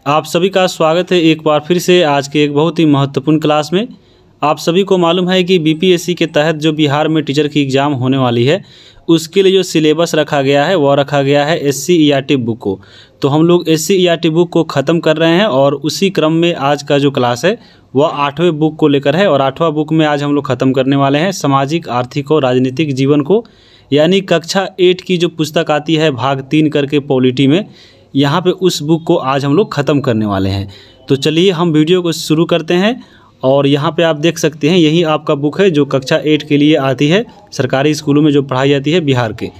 आप सभी का स्वागत है एक बार फिर से आज के एक बहुत ही महत्वपूर्ण क्लास में। आप सभी को मालूम है कि बीपीएससी के तहत जो बिहार में टीचर की एग्ज़ाम होने वाली है उसके लिए जो सिलेबस रखा गया है वह रखा गया है SCERT बुक को। तो हम लोग SCERT बुक को ख़त्म कर रहे हैं और उसी क्रम में आज का जो क्लास है वह 8वें बुक को लेकर है। और 8वां बुक में आज हम लोग ख़त्म करने वाले हैं सामाजिक, आर्थिक और राजनीतिक जीवन को, यानी कक्षा 8 की जो पुस्तक आती है भाग 3 करके पॉलिटी में, यहाँ पे उस बुक को आज हम लोग ख़त्म करने वाले हैं। तो चलिए हम वीडियो को शुरू करते हैं। और यहाँ पे आप देख सकते हैं यही आपका बुक है जो कक्षा 8 के लिए आती है, सरकारी स्कूलों में जो पढ़ाई जाती है बिहार के।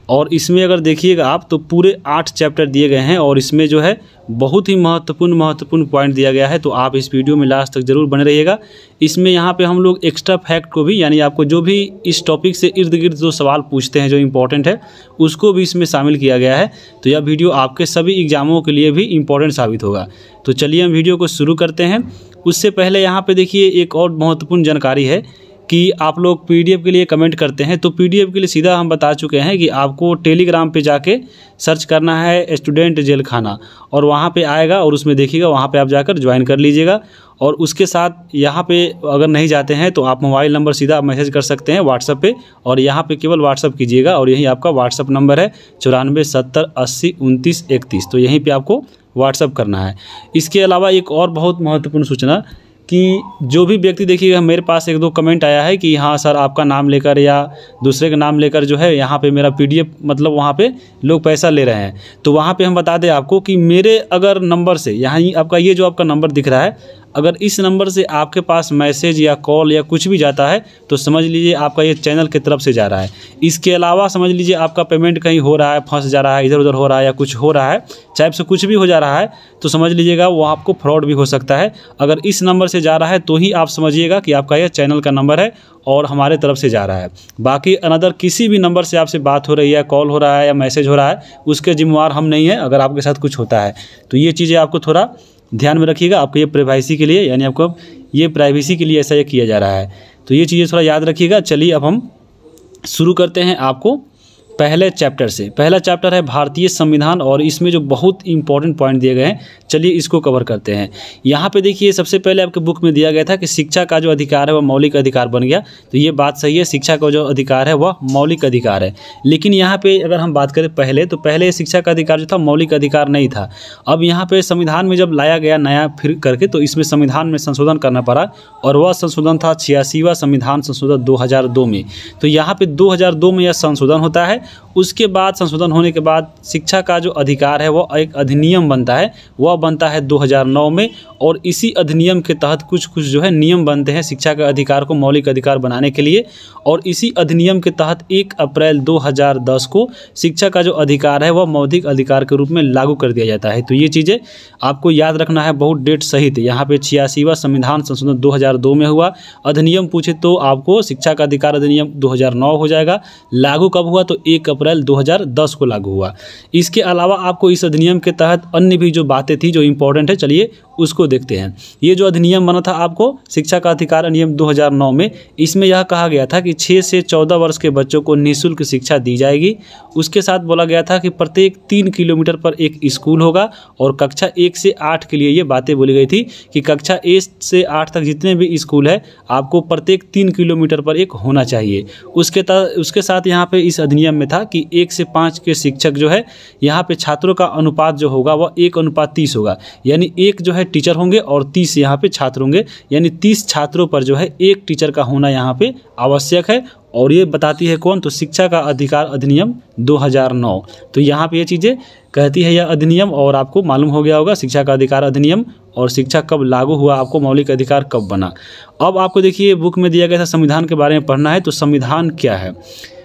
और इसमें अगर देखिएगा आप तो पूरे 8 चैप्टर दिए गए हैं और इसमें जो है बहुत ही महत्वपूर्ण पॉइंट दिया गया है। तो आप इस वीडियो में लास्ट तक ज़रूर बने रहिएगा। इसमें यहाँ पे हम लोग एक्स्ट्रा फैक्ट को भी, यानी आपको जो भी इस टॉपिक से इर्द गिर्द जो सवाल पूछते हैं जो इम्पोर्टेंट है उसको भी इसमें शामिल किया गया है। तो यह वीडियो आपके सभी एग्जामों के लिए भी इम्पोर्टेंट साबित होगा। तो चलिए हम वीडियो को शुरू करते हैं। उससे पहले यहाँ पे देखिए एक और महत्वपूर्ण जानकारी है कि आप लोग PDF के लिए कमेंट करते हैं, तो PDF के लिए सीधा हम बता चुके हैं कि आपको टेलीग्राम पे जाके सर्च करना है स्टूडेंट जेल खाना, और वहाँ पे आएगा और उसमें देखिएगा, वहाँ पे आप जाकर ज्वाइन कर लीजिएगा। और उसके साथ यहाँ पे अगर नहीं जाते हैं तो आप मोबाइल नंबर सीधा मैसेज कर सकते हैं व्हाट्सअप पे, और यहाँ पे केवल व्हाट्सअप कीजिएगा और यही आपका व्हाट्सअप नंबर है 94 70 80 29 31। तो यहीं पे आपको व्हाट्सअप करना है। इसके अलावा एक और बहुत महत्वपूर्ण सूचना कि जो भी व्यक्ति, देखिएगा मेरे पास 1-2 कमेंट आया है कि हाँ सर आपका नाम लेकर या दूसरे का नाम लेकर जो है यहाँ पे मेरा PDF मतलब वहाँ पे लोग पैसा ले रहे हैं। तो वहाँ पे हम बता दें आपको कि मेरे अगर नंबर से, यहाँ आपका ये जो आपका नंबर दिख रहा है, अगर इस नंबर से आपके पास मैसेज या कॉल या कुछ भी जाता है तो समझ लीजिए आपका ये चैनल की तरफ से जा रहा है। इसके अलावा समझ लीजिए आपका पेमेंट कहीं हो रहा है, फंस जा रहा है, इधर उधर हो रहा है या कुछ हो रहा है, चाहे से कुछ भी हो जा रहा है, तो समझ लीजिएगा वो आपको फ्रॉड भी हो सकता है। अगर इस नंबर से जा रहा है तो ही आप समझिएगा कि आपका यह चैनल का नंबर है और हमारे तरफ से जा रहा है। बाकी अनदर किसी भी नंबर से आपसे बात हो रही है, कॉल हो रहा है या मैसेज हो रहा है, उसके जिम्मेवार हम नहीं हैं अगर आपके साथ कुछ होता है। तो ये चीज़ें आपको थोड़ा ध्यान में रखिएगा। आपको ये प्राइवेसी के लिए, यानी आपको ये प्राइवेसी के लिए ऐसा ये किया जा रहा है। तो ये चीज़ें थोड़ा याद रखिएगा। चलिए अब हम शुरू करते हैं आपको पहले चैप्टर से। पहला चैप्टर है भारतीय संविधान और इसमें जो बहुत इंपॉर्टेंट पॉइंट दिए गए हैं, चलिए इसको कवर करते हैं। यहाँ पे देखिए सबसे पहले आपके बुक में दिया गया था कि शिक्षा का जो अधिकार है वह मौलिक अधिकार बन गया। तो ये बात सही है, शिक्षा का जो अधिकार है वह मौलिक अधिकार है। लेकिन यहाँ पे अगर हम बात करें पहले, तो पहले शिक्षा का अधिकार जो था मौलिक अधिकार नहीं था। अब यहाँ पे संविधान में जब लाया गया नया फिर करके, तो इसमें संविधान में संशोधन करना पड़ा और वह संशोधन था 86वां संविधान संशोधन 2002 में। तो यहाँ पे 2002 में यह संशोधन होता है। उसके बाद संशोधन होने के बाद शिक्षा का जो अधिकार है वह एक अधिनियम बनता है, वह बनता है 2009 में। और इसी अधिनियम के तहत कुछ जो है नियम बनते हैं शिक्षा के अधिकार को मौलिक अधिकार बनाने के लिए। और इसी अधिनियम के तहत 1 अप्रैल 2010 को शिक्षा का जो अधिकार है वह मौलिक अधिकार के रूप में लागू कर दिया जाता है। तो ये चीज़ें आपको याद रखना है बहुत डेट सहित। यहाँ पे 86वां संविधान संशोधन 2002 में हुआ। अधिनियम पूछे तो आपको शिक्षा का अधिकार अधिनियम 2009 हो जाएगा। लागू कब हुआ तो 1 अप्रैल 2010 को लागू हुआ। इसके अलावा आपको इस अधिनियम के तहत अन्य भी जो बातें थी जो इम्पोर्टेंट है, चलिए उसको देखते हैं। ये जो अधिनियम बना था आपको शिक्षा का अधिकार अधिनियम 2009 में, इसमें यह कहा गया था कि 6 से 14 वर्ष के बच्चों को निःशुल्क शिक्षा दी जाएगी। उसके साथ बोला गया था कि प्रत्येक 3 किलोमीटर पर एक स्कूल होगा। और कक्षा 1 से 8 के लिए ये बातें बोली गई थी कि कक्षा 1 से 8 तक जितने भी स्कूल है आपको प्रत्येक 3 किलोमीटर पर एक होना चाहिए। उसके साथ यहाँ पे इस अधिनियम में था कि 1 से 5 के शिक्षक जो है, यहाँ पे छात्रों का अनुपात जो होगा वह 1:30 होगा, यानी 1 जो है टीचर होंगे और 30 यहाँ पे छात्र होंगे, यानी 30 छात्रों पर जो है 1 टीचर का होना यहाँ पे आवश्यक है। और ये बताती है कौन, तो शिक्षा का अधिकार अधिनियम 2009। तो यहाँ पे ये चीज़ें कहती है यह अधिनियम। और आपको मालूम हो गया होगा शिक्षा का अधिकार अधिनियम और शिक्षा कब लागू हुआ, आपको मौलिक अधिकार कब बना। अब आपको देखिए बुक में दिया गया था संविधान के बारे में पढ़ना है। तो संविधान क्या है?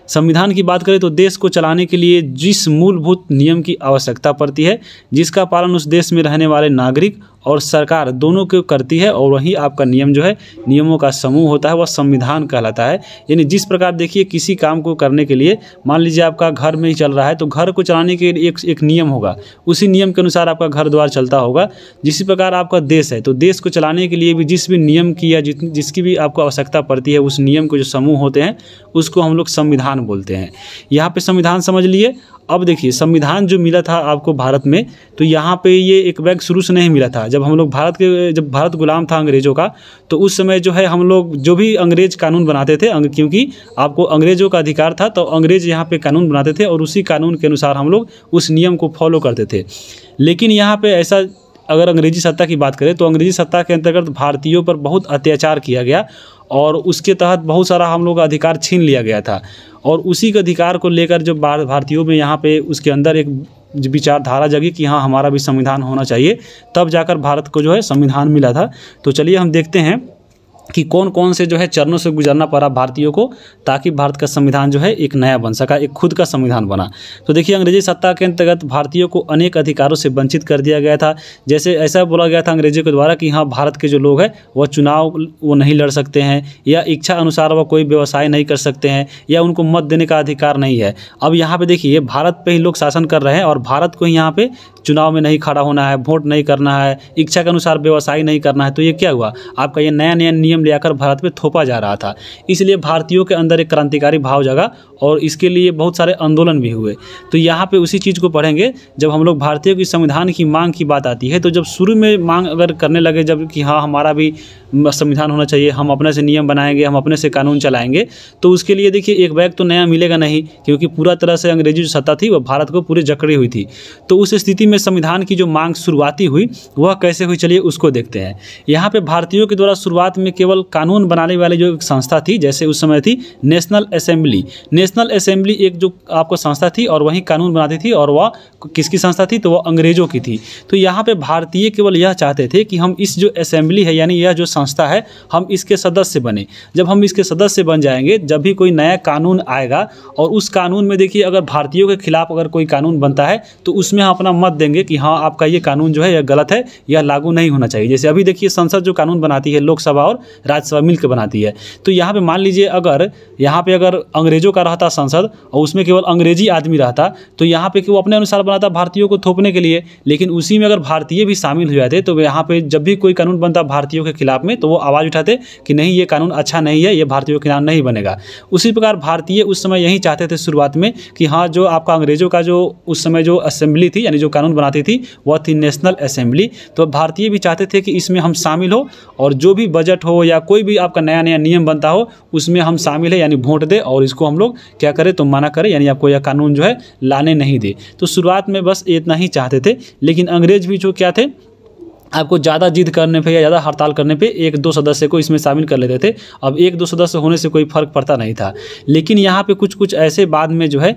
संविधान की बात करें तो देश को चलाने के लिए जिस मूलभूत नियम की आवश्यकता पड़ती है, जिसका पालन उस देश में रहने वाले नागरिक और सरकार दोनों को करती है, और वही आपका नियम जो है, नियमों का समूह होता है, वह संविधान कहलाता है। यानी जिस प्रकार देखिए किसी काम को करने के लिए, मान लीजिए आपका घर में ही चल रहा है, तो घर को चलाने के लिए एक नियम होगा, उसी नियम के अनुसार आपका घर द्वार चलता होगा। जिस प्रकार आपका देश है, तो देश को चलाने के लिए भी जिस भी नियम की या जिसकी भी आपको आवश्यकता पड़ती है, उस नियम के जो समूह होते हैं उसको हम लोग संविधान बोलते हैं। यहाँ पे संविधान समझ लिए। अब देखिए संविधान जो मिला था आपको भारत में, तो यहाँ पे ये एक बैग शुरू से नहीं मिला था। जब हम लोग जब भारत गुलाम था अंग्रेज़ों का, तो उस समय जो है हम लोग जो भी अंग्रेज़ कानून बनाते थे, क्योंकि आपको अंग्रेज़ों का अधिकार था, तो अंग्रेज़ यहाँ पे कानून बनाते थे और उसी कानून के अनुसार हम लोग उस नियम को फॉलो करते थे। लेकिन यहाँ पे ऐसा, अगर अंग्रेजी सत्ता की बात करें, तो अंग्रेजी सत्ता के अंतर्गत भारतीयों पर बहुत अत्याचार किया गया और उसके तहत बहुत सारा हम लोग का अधिकार छीन लिया गया था। और उसी के अधिकार को लेकर जो भारतीयों में यहाँ पे उसके अंदर एक विचारधारा जगी कि हाँ हमारा भी संविधान होना चाहिए, तब जाकर भारत को जो है संविधान मिला था। तो चलिए हम देखते हैं कि कौन कौन से जो है चरणों से गुजरना पड़ा भारतीयों को, ताकि भारत का संविधान जो है एक नया बन सका, एक खुद का संविधान बना। तो देखिए अंग्रेजी सत्ता के अंतर्गत भारतीयों को अनेक अधिकारों से वंचित कर दिया गया था। जैसे ऐसा बोला गया था अंग्रेजों के द्वारा कि हाँ भारत के जो लोग हैं वह चुनाव वो नहीं लड़ सकते हैं, या इच्छा अनुसार वह कोई व्यवसाय नहीं कर सकते हैं, या उनको मत देने का अधिकार नहीं है। अब यहाँ पर देखिए भारत पर ही लोग शासन कर रहे हैं और भारत को ही यहाँ पर चुनाव में नहीं खड़ा होना है, वोट नहीं करना है, इच्छा के अनुसार व्यवसाय नहीं करना है। तो ये क्या हुआ, आपका ये नया नया नियम लेकर भारत पे थोपा जा रहा था। इसलिए भारतीयों के अंदर एक क्रांतिकारी भाव जगा और इसके लिए बहुत सारे आंदोलन भी हुए। तो यहाँ पे उसी चीज़ को पढ़ेंगे। जब हम लोग भारतीयों की संविधान की मांग की बात आती है, तो जब शुरू में मांग अगर करने लगे जब कि हाँ हमारा भी संविधान होना चाहिए, हम अपने से नियम बनाएंगे, हम अपने से कानून चलाएंगे, तो उसके लिए देखिए एक बैग तो नया मिलेगा नहीं, क्योंकि पूरा तरह से अंग्रेजी जो सत्ता थी वह भारत को पूरी जकड़ी हुई थी। तो उस स्थिति में संविधान की जो मांग शुरुआती हुई वह कैसे हुई, चलिए उसको देखते हैं। यहाँ पे भारतीयों के द्वारा शुरुआत में केवल कानून बनाने वाली जो एक संस्था थी, जैसे उस समय थी नेशनल असेंबली। नेशनल असेंबली एक जो आपको संस्था थी और वही कानून बनाती थी, और वह किसकी संस्था थी, तो वह अंग्रेजों की थी। तो यहाँ पे भारतीय केवल यह चाहते थे कि हम इस जो असेंबली है, यानी यह जो संस्था है, हम इसके सदस्य बने। जब हम इसके सदस्य बन जाएंगे, जब भी कोई नया कानून आएगा और उस कानून में देखिए अगर भारतीयों के खिलाफ अगर कोई कानून बनता है, तो उसमें हम अपना मत देंगे कि हाँ आपका ये कानून जो है यह गलत है, यह लागू नहीं होना चाहिए। जैसे अभी देखिए संसद जो कानून बनाती है, लोकसभा और राज्यसभा मिलकर बनाती है। तो यहाँ पे मान लीजिए अगर यहाँ पे अगर अंग्रेजों का रहता संसद और उसमें केवल अंग्रेजी आदमी रहता, तो यहाँ पे वो अपने अनुसार बनाता भारतीयों को थोपने के लिए। लेकिन उसी में अगर भारतीय भी शामिल हो जाते, तो यहाँ पे जब भी कोई कानून बनता भारतीयों के खिलाफ में, तो वो आवाज़ उठाते कि नहीं ये कानून अच्छा नहीं है, ये भारतीयों के खिलाफ नहीं बनेगा। उसी प्रकार भारतीय उस समय यही चाहते थे शुरुआत में कि हाँ जो आपका अंग्रेजों का जो उस समय जो असेंबली थी, यानी जो कानून बनाती थी, वह थी नेशनल असेंबली। तो भारतीय भी चाहते थे कि इसमें हम शामिल हो, और जो भी बजट हो या कोई भी आपका नया नया नियम बनता हो उसमें हम शामिल है, यानी वोट दे और इसको हम लोग क्या करें तो मना करें, यानी आपको यह कानून जो है लाने नहीं दे। तो शुरुआत में बस इतना ही चाहते थे। लेकिन अंग्रेज भी जो क्या थे, आपको ज़्यादा जिद करने पे या ज़्यादा हड़ताल करने पे एक दो सदस्य को इसमें शामिल कर लेते थे। अब एक दो सदस्य होने से कोई फ़र्क पड़ता नहीं था। लेकिन यहाँ पे कुछ कुछ ऐसे बाद में जो है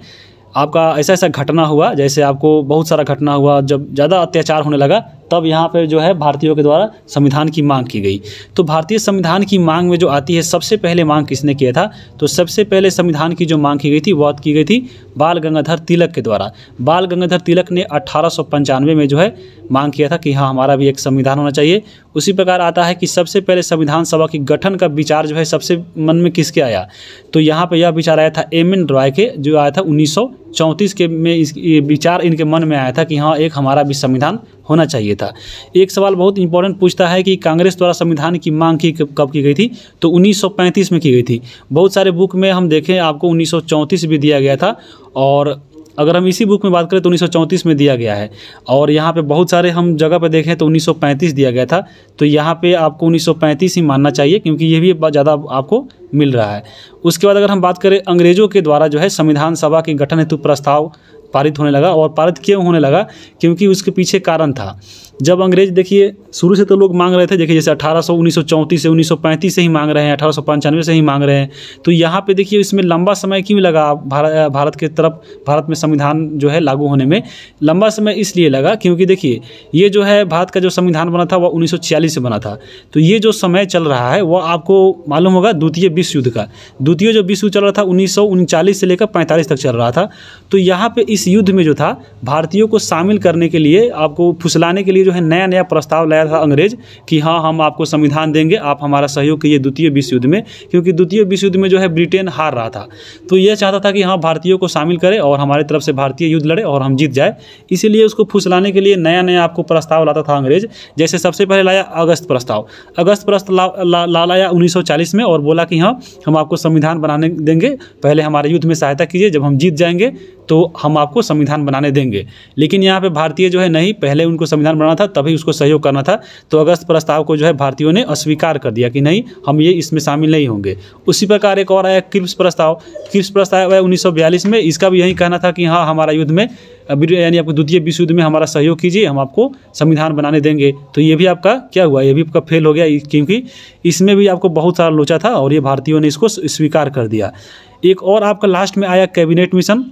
आपका ऐसा ऐसा घटना हुआ, जैसे आपको बहुत सारा घटना हुआ, जब ज़्यादा अत्याचार होने लगा, तब यहाँ पे जो है भारतीयों के द्वारा संविधान की मांग की गई। तो भारतीय संविधान की मांग में जो आती है, सबसे पहले मांग किसने किया था, तो सबसे पहले संविधान की जो मांग की गई थी वह की गई थी बाल गंगाधर तिलक के द्वारा। बाल गंगाधर तिलक ने 1895 में जो है मांग किया था कि हाँ हमारा भी एक संविधान होना चाहिए। उसी प्रकार आता है कि सबसे पहले संविधान सभा की गठन का विचार जो है सबसे मन में किसके आया, तो यहाँ पे यह विचार आया था एम.एन. रॉय के, जो आया था 1934 के में। ये विचार इनके मन में आया था कि हाँ एक हमारा भी संविधान होना चाहिए था। एक सवाल बहुत इंपॉर्टेंट पूछता है कि कांग्रेस द्वारा संविधान की मांग की कब की गई थी, तो 1935 में की गई थी। बहुत सारे बुक में हम देखें आपको 1934 भी दिया गया था, और अगर हम इसी बुक में बात करें तो 1934 में दिया गया है। और यहाँ पे बहुत सारे हम जगह पे देखें तो 1935 दिया गया था। तो यहाँ पे आपको 1935 ही मानना चाहिए, क्योंकि ये भी ज़्यादा आपको मिल रहा है। उसके बाद अगर हम बात करें अंग्रेज़ों के द्वारा जो है संविधान सभा के गठन हेतु प्रस्ताव पारित होने लगा। और पारित क्यों होने लगा, क्योंकि उसके पीछे कारण था। जब अंग्रेज देखिए शुरू से तो लोग मांग रहे थे, देखिए जैसे 1934 से 1935 से ही मांग रहे हैं, 1895 से ही मांग रहे हैं। तो यहाँ पे देखिए इसमें लंबा समय क्यों लगा भारत के तरफ, भारत में संविधान जो है लागू होने में लंबा समय इसलिए लगा क्योंकि देखिए ये जो है भारत का जो संविधान बना था वह 1946 से बना था। तो ये जो समय चल रहा है वह आपको मालूम होगा द्वितीय विश्व युद्ध का। द्वितीय जो विश्व युद्ध चल रहा था 1939 से लेकर 45 तक चल रहा था। तो यहाँ पे इस युद्ध में जो था भारतीयों को शामिल करने के लिए, आपको फुसलाने के लिए जो है नया नया प्रस्ताव लाया था अंग्रेज कि हाँ हम आपको संविधान देंगे, आप हमारा सहयोग कीजिए द्वितीय विश्व युद्ध में, क्योंकि द्वितीय विश्व युद्ध में जो है ब्रिटेन हार रहा था। तो यह चाहता था कि हाँ भारतीयों को शामिल करे और हमारी तरफ से भारतीय युद्ध लड़े और हम जीत जाए। इसीलिए उसको फुसलाने के लिए नया नया आपको प्रस्ताव लाता था अंग्रेज। जैसे सबसे पहले लाया अगस्त प्रस्ताव। अगस्त प्रस्ताव लाया 1940 में और बोला कि हाँ हम आपको संविधान बनाने देंगे, पहले हमारे युद्ध में सहायता कीजिए, जब हम जीत जाएंगे तो हम आपको संविधान बनाने देंगे। लेकिन यहाँ पे भारतीय जो है नहीं, पहले उनको संविधान बनाना था तभी उसको सहयोग करना था। तो अगस्त प्रस्ताव को जो है भारतीयों ने अस्वीकार कर दिया कि नहीं हम ये इसमें शामिल नहीं होंगे। उसी प्रकार एक और आया क्रिप्स प्रस्ताव। क्रिप्स प्रस्ताव आया 1942 में। इसका भी यही कहना था कि हाँ हमारा युद्ध में यानी आपको द्वितीय विश्व युद्ध में हमारा सहयोग कीजिए, हम आपको संविधान बनाने देंगे। तो ये भी आपका क्या हुआ, ये भी आपका फेल हो गया, क्योंकि इसमें भी आपको बहुत सारा लोचा था और ये भारतीयों ने इसको स्वीकार कर दिया। एक और आपका लास्ट में आया कैबिनेट मिशन।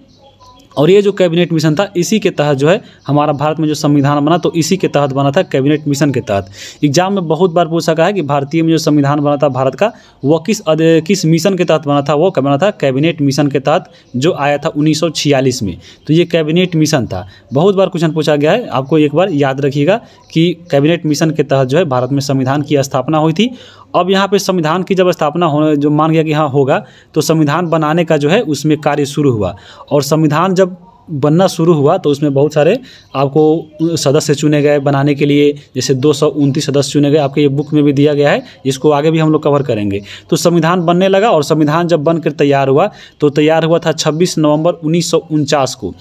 और ये जो कैबिनेट मिशन था इसी के तहत जो है हमारा भारत में जो संविधान बना तो इसी के तहत बना था, कैबिनेट मिशन के तहत। एग्जाम में बहुत बार पूछा गया है कि भारतीय में जो संविधान बना था भारत का वो किस मिशन के तहत बना था, वो बना था कैबिनेट मिशन के तहत जो आया था 1946 में। तो ये कैबिनेट मिशन था। बहुत बार क्वेश्चन पूछा गया है, आपको एक बार याद रखिएगा कि कैबिनेट मिशन के तहत जो है भारत में संविधान की स्थापना हुई थी। अब यहाँ पे संविधान की जब स्थापना होने जो मान गया कि हाँ होगा, तो संविधान बनाने का जो है उसमें कार्य शुरू हुआ। और संविधान जब बनना शुरू हुआ तो उसमें बहुत सारे आपको सदस्य चुने गए बनाने के लिए, जैसे 229 सदस्य चुने गए। आपके ये बुक में भी दिया गया है, इसको आगे भी हम लोग कवर करेंगे। तो संविधान बनने लगा और संविधान जब बनकर तैयार हुआ तो तैयार हुआ था 26 नवंबर 1949 को।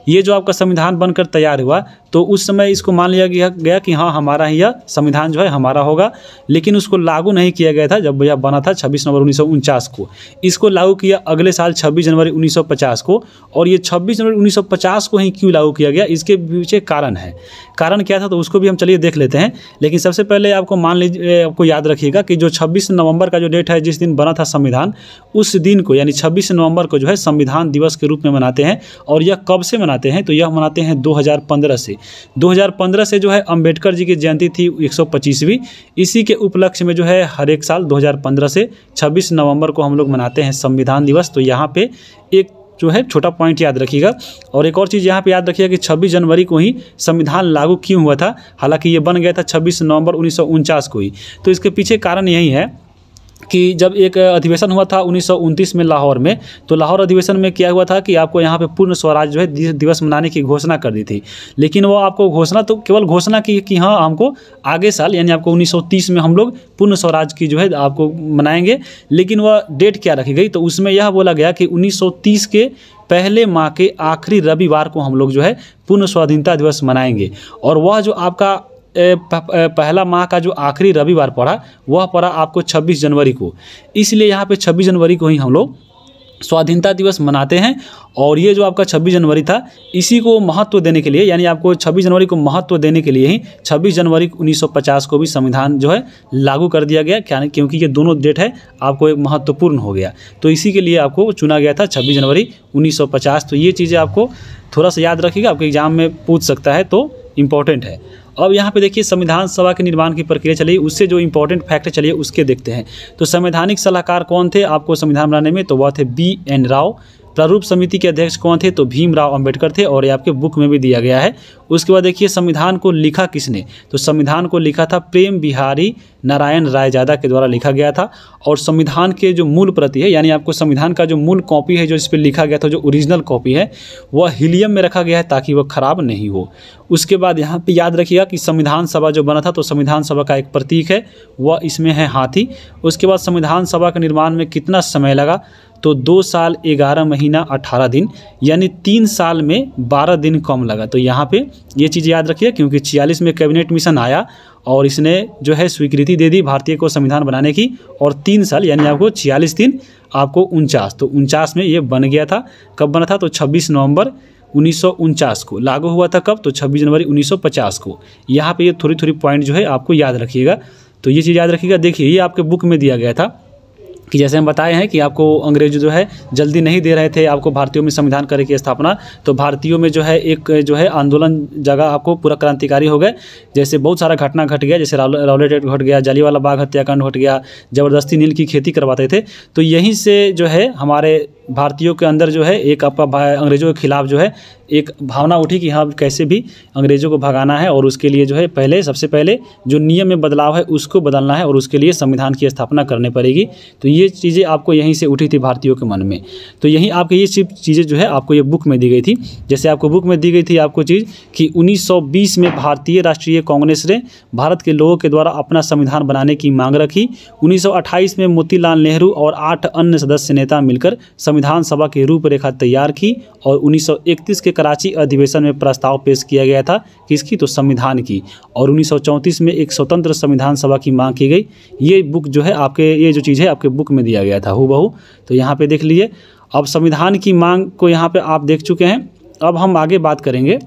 ये जो आपका संविधान बनकर तैयार हुआ तो उस समय इसको मान लिया गया कि हाँ हमारा ही यह संविधान जो है हमारा होगा, लेकिन उसको लागू नहीं किया गया था जब यह बना था 26 नवंबर 1949 को। इसको लागू किया अगले साल 26 जनवरी 1950 को। और ये 26 जनवरी 1950 को ही क्यों लागू किया गया, इसके पीछे कारण है। कारण क्या था तो उसको भी हम चलिए देख लेते हैं। लेकिन सबसे पहले आपको मान लीजिए, आपको याद रखिएगा कि जो 26 नवंबर का जो डेट है जिस दिन बना था संविधान, उस दिन को यानी 26 नवंबर को जो है संविधान दिवस के रूप में मनाते हैं। और यह कब से मनाते हैं तो यह मनाते हैं 2015 से। 2015 से जो है अंबेडकर जी की जयंती थी 125वीं। इसी के उपलक्ष्य में जो है हर एक साल 2015 से 26 नवंबर को हम लोग मनाते हैं संविधान दिवस। तो यहाँ पे एक जो है छोटा पॉइंट याद रखिएगा। और एक और चीज़ यहाँ पे याद रखिएगा कि 26 जनवरी को ही संविधान लागू क्यों हुआ था, हालांकि ये बन गया था 26 नवंबर 1949 को ही। तो इसके पीछे कारण यही है कि जब एक अधिवेशन हुआ था 1929 में लाहौर में, तो लाहौर अधिवेशन में क्या हुआ था कि आपको यहाँ पे पूर्ण स्वराज जो है दिवस मनाने की घोषणा कर दी थी। लेकिन वो आपको घोषणा तो केवल घोषणा की कि हाँ हमको आगे साल यानी आपको 1930 में हम लोग पूर्ण स्वराज की जो है आपको मनाएंगे। लेकिन वह डेट क्या रखी गई, तो उसमें यह बोला गया कि 1930 के पहले माह के आखिरी रविवार को हम लोग जो है पूर्ण स्वाधीनता दिवस मनाएंगे। और वह जो आपका पहला माह का जो आखिरी रविवार पड़ा वह पड़ा आपको 26 जनवरी को। इसलिए यहाँ पे 26 जनवरी को ही हम लोग स्वाधीनता दिवस मनाते हैं। और ये जो आपका 26 जनवरी था इसी को महत्व देने के लिए, यानी आपको 26 जनवरी को महत्व देने के लिए ही 26 जनवरी 1950 को भी संविधान जो है लागू कर दिया गया, क्योंकि ये दोनों डेट है आपको एक महत्वपूर्ण हो गया। तो इसी के लिए आपको चुना गया था 26 जनवरी 1950। तो ये चीज़ें आपको थोड़ा सा याद रखिएगा, आपके एग्जाम में पूछ सकता है तो इम्पोर्टेंट है। अब यहाँ पे देखिए संविधान सभा के निर्माण की प्रक्रिया चलिए, उससे जो इंपॉर्टेंट फैक्ट चलिए उसके देखते हैं। तो संवैधानिक सलाहकार कौन थे आपको संविधान बनाने में, तो वह थे BN राव। प्रारूप समिति के अध्यक्ष कौन थे, तो भीमराव अंबेडकर थे, और ये आपके बुक में भी दिया गया है। उसके बाद देखिए संविधान को लिखा किसने, तो संविधान को लिखा था प्रेम बिहारी नारायण रायजादा के द्वारा लिखा गया था। और संविधान के जो मूल प्रति है, यानी आपको संविधान का जो मूल कॉपी है जो इस पर लिखा गया था, जो ओरिजिनल कॉपी है वह हीलियम में रखा गया है ताकि वह खराब नहीं हो। उसके बाद यहाँ पे याद रखिएगा कि संविधान सभा जो बना था तो संविधान सभा का एक प्रतीक है वह इसमें है हाथी। उसके बाद संविधान सभा के निर्माण में कितना समय लगा, तो 2 साल 11 महीना 18 दिन, यानी 3 साल में 12 दिन कम लगा। तो यहाँ पे ये चीज़ याद रखिए, क्योंकि 46 में कैबिनेट मिशन आया और इसने जो है स्वीकृति दे दी भारतीय को संविधान बनाने की, और 3 साल यानी आपको 46 दिन आपको 49, तो 49 में ये बन गया था। कब बना था, तो 26 नवंबर 1949 को। लागू हुआ था कब, तो 26 जनवरी 1950 को। यहाँ पे ये थोड़ी थोड़ी पॉइंट जो है आपको याद रखिएगा। तो ये चीज़ याद रखिएगा। देखिए ये आपके बुक में दिया गया था कि जैसे हम बताए हैं कि आपको अंग्रेज जो है जल्दी नहीं दे रहे थे आपको भारतीयों में संविधान करने की स्थापना, तो भारतीयों में जो है एक जो है आंदोलन जगह आपको पूरा क्रांतिकारी हो गए। जैसे बहुत सारा घटना घट गया, जैसे रौलट एक्ट घट गया, जालियांवाला बाग हत्याकांड घट गया, ज़बरदस्ती नील की खेती करवाते थे। तो यहीं से जो है हमारे भारतीयों के अंदर जो है एक आपका अंग्रेज़ों के खिलाफ जो है एक भावना उठी कि हाँ कैसे भी अंग्रेज़ों को भगाना है, और उसके लिए जो है सबसे पहले जो नियम में बदलाव है उसको बदलना है, और उसके लिए संविधान की स्थापना करनी पड़ेगी। तो ये चीज़ें आपको यहीं से उठी थी भारतीयों के मन में। तो यहीं आपको ये चीज़ें जो है आपको ये बुक में दी गई थी। जैसे आपको बुक में दी गई थी आपको चीज़ कि 1920 में भारतीय राष्ट्रीय कांग्रेस ने भारत के लोगों के द्वारा अपना संविधान बनाने की मांग रखी। 1928 में मोतीलाल नेहरू और 8 अन्य सदस्य नेता मिलकर संविधान सभा की रूपरेखा तैयार की, और 1931 के कराची अधिवेशन में प्रस्ताव पेश किया गया था किसकी, तो संविधान की, और 1934 में एक स्वतंत्र संविधान सभा की मांग की गई। ये बुक जो है आपके ये जो चीज़ है आपके बुक में दिया गया था हूबहू। तो यहाँ पे देख लीजिए। अब संविधान की मांग को यहाँ पे आप देख चुके हैं। अब हम आगे बात करेंगे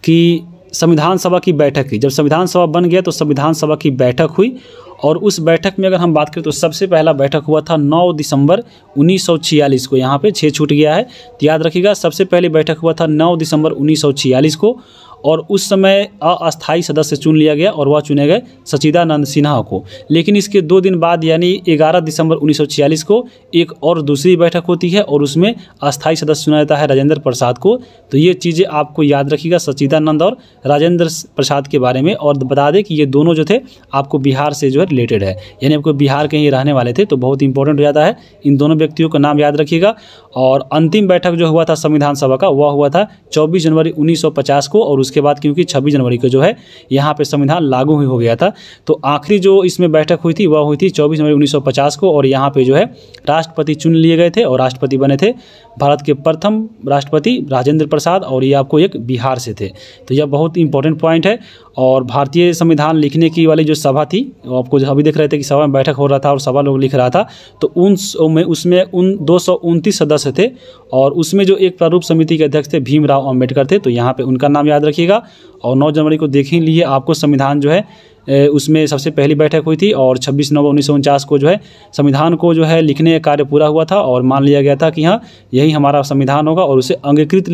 कि संविधान सभा की बैठक की। जब संविधान सभा बन गया तो संविधान सभा की बैठक हुई, और उस बैठक में अगर हम बात करें तो सबसे पहला बैठक हुआ था 9 दिसंबर 1946 को। यहाँ पे 6 छूट गया है तो याद रखिएगा। सबसे पहले बैठक हुआ था 9 दिसंबर 1946 को, और उस समय अस्थायी सदस्य चुन लिया गया, और वह चुने गए सच्चिदानंद सिन्हा को। लेकिन इसके 2 दिन बाद यानी 11 दिसंबर 1946 को एक और दूसरी बैठक होती है, और उसमें अस्थायी सदस्य चुना जाता है राजेंद्र प्रसाद को। तो ये चीज़ें आपको याद रखिएगा सच्चिदानंद और राजेंद्र प्रसाद के बारे में। और बता दें कि ये दोनों जो थे आपको बिहार से जो है रिलेटेड है, यानी आपको बिहार के ही रहने वाले थे। तो बहुत इंपॉर्टेंट हो जाता है, इन दोनों व्यक्तियों का नाम याद रखिएगा। और अंतिम बैठक जो हुआ था संविधान सभा का वह हुआ था 24 जनवरी 1950 को, और उसके बाद क्योंकि 26 जनवरी को जो है यहाँ पे संविधान लागू हो गया था। तो आखिरी जो इसमें बैठक हुई थी वह हुई थी 24 जनवरी 1950 को, और यहाँ पे जो है राष्ट्रपति चुन लिए गए थे, और राष्ट्रपति बने थे भारत के प्रथम राष्ट्रपति राजेंद्र प्रसाद, और ये आपको एक बिहार से थे। तो यह बहुत इंपॉर्टेंट पॉइंट है। और भारतीय संविधान लिखने की वाली जो सभा थी, आपको अभी देख रहे थे कि सभा में बैठक हो रहा था और सभा लोग लिख रहा था, तो उसमें 229 सदस्य थे, और उसमें जो एक प्रारूप समिति के अध्यक्ष थे भीमराव अंबेडकर थे। तो यहाँ पे उनका नाम याद रखिएगा। और 9 जनवरी को देख ही लिए आपको संविधान जो है उसमें सबसे पहली बैठक हुई थी, और 26 नवंबर 1949 को जो है संविधान को जो है लिखने का कार्य पूरा हुआ था, और मान लिया गया था कि हाँ यही हमारा संविधान होगा, और उसे अंगीकृत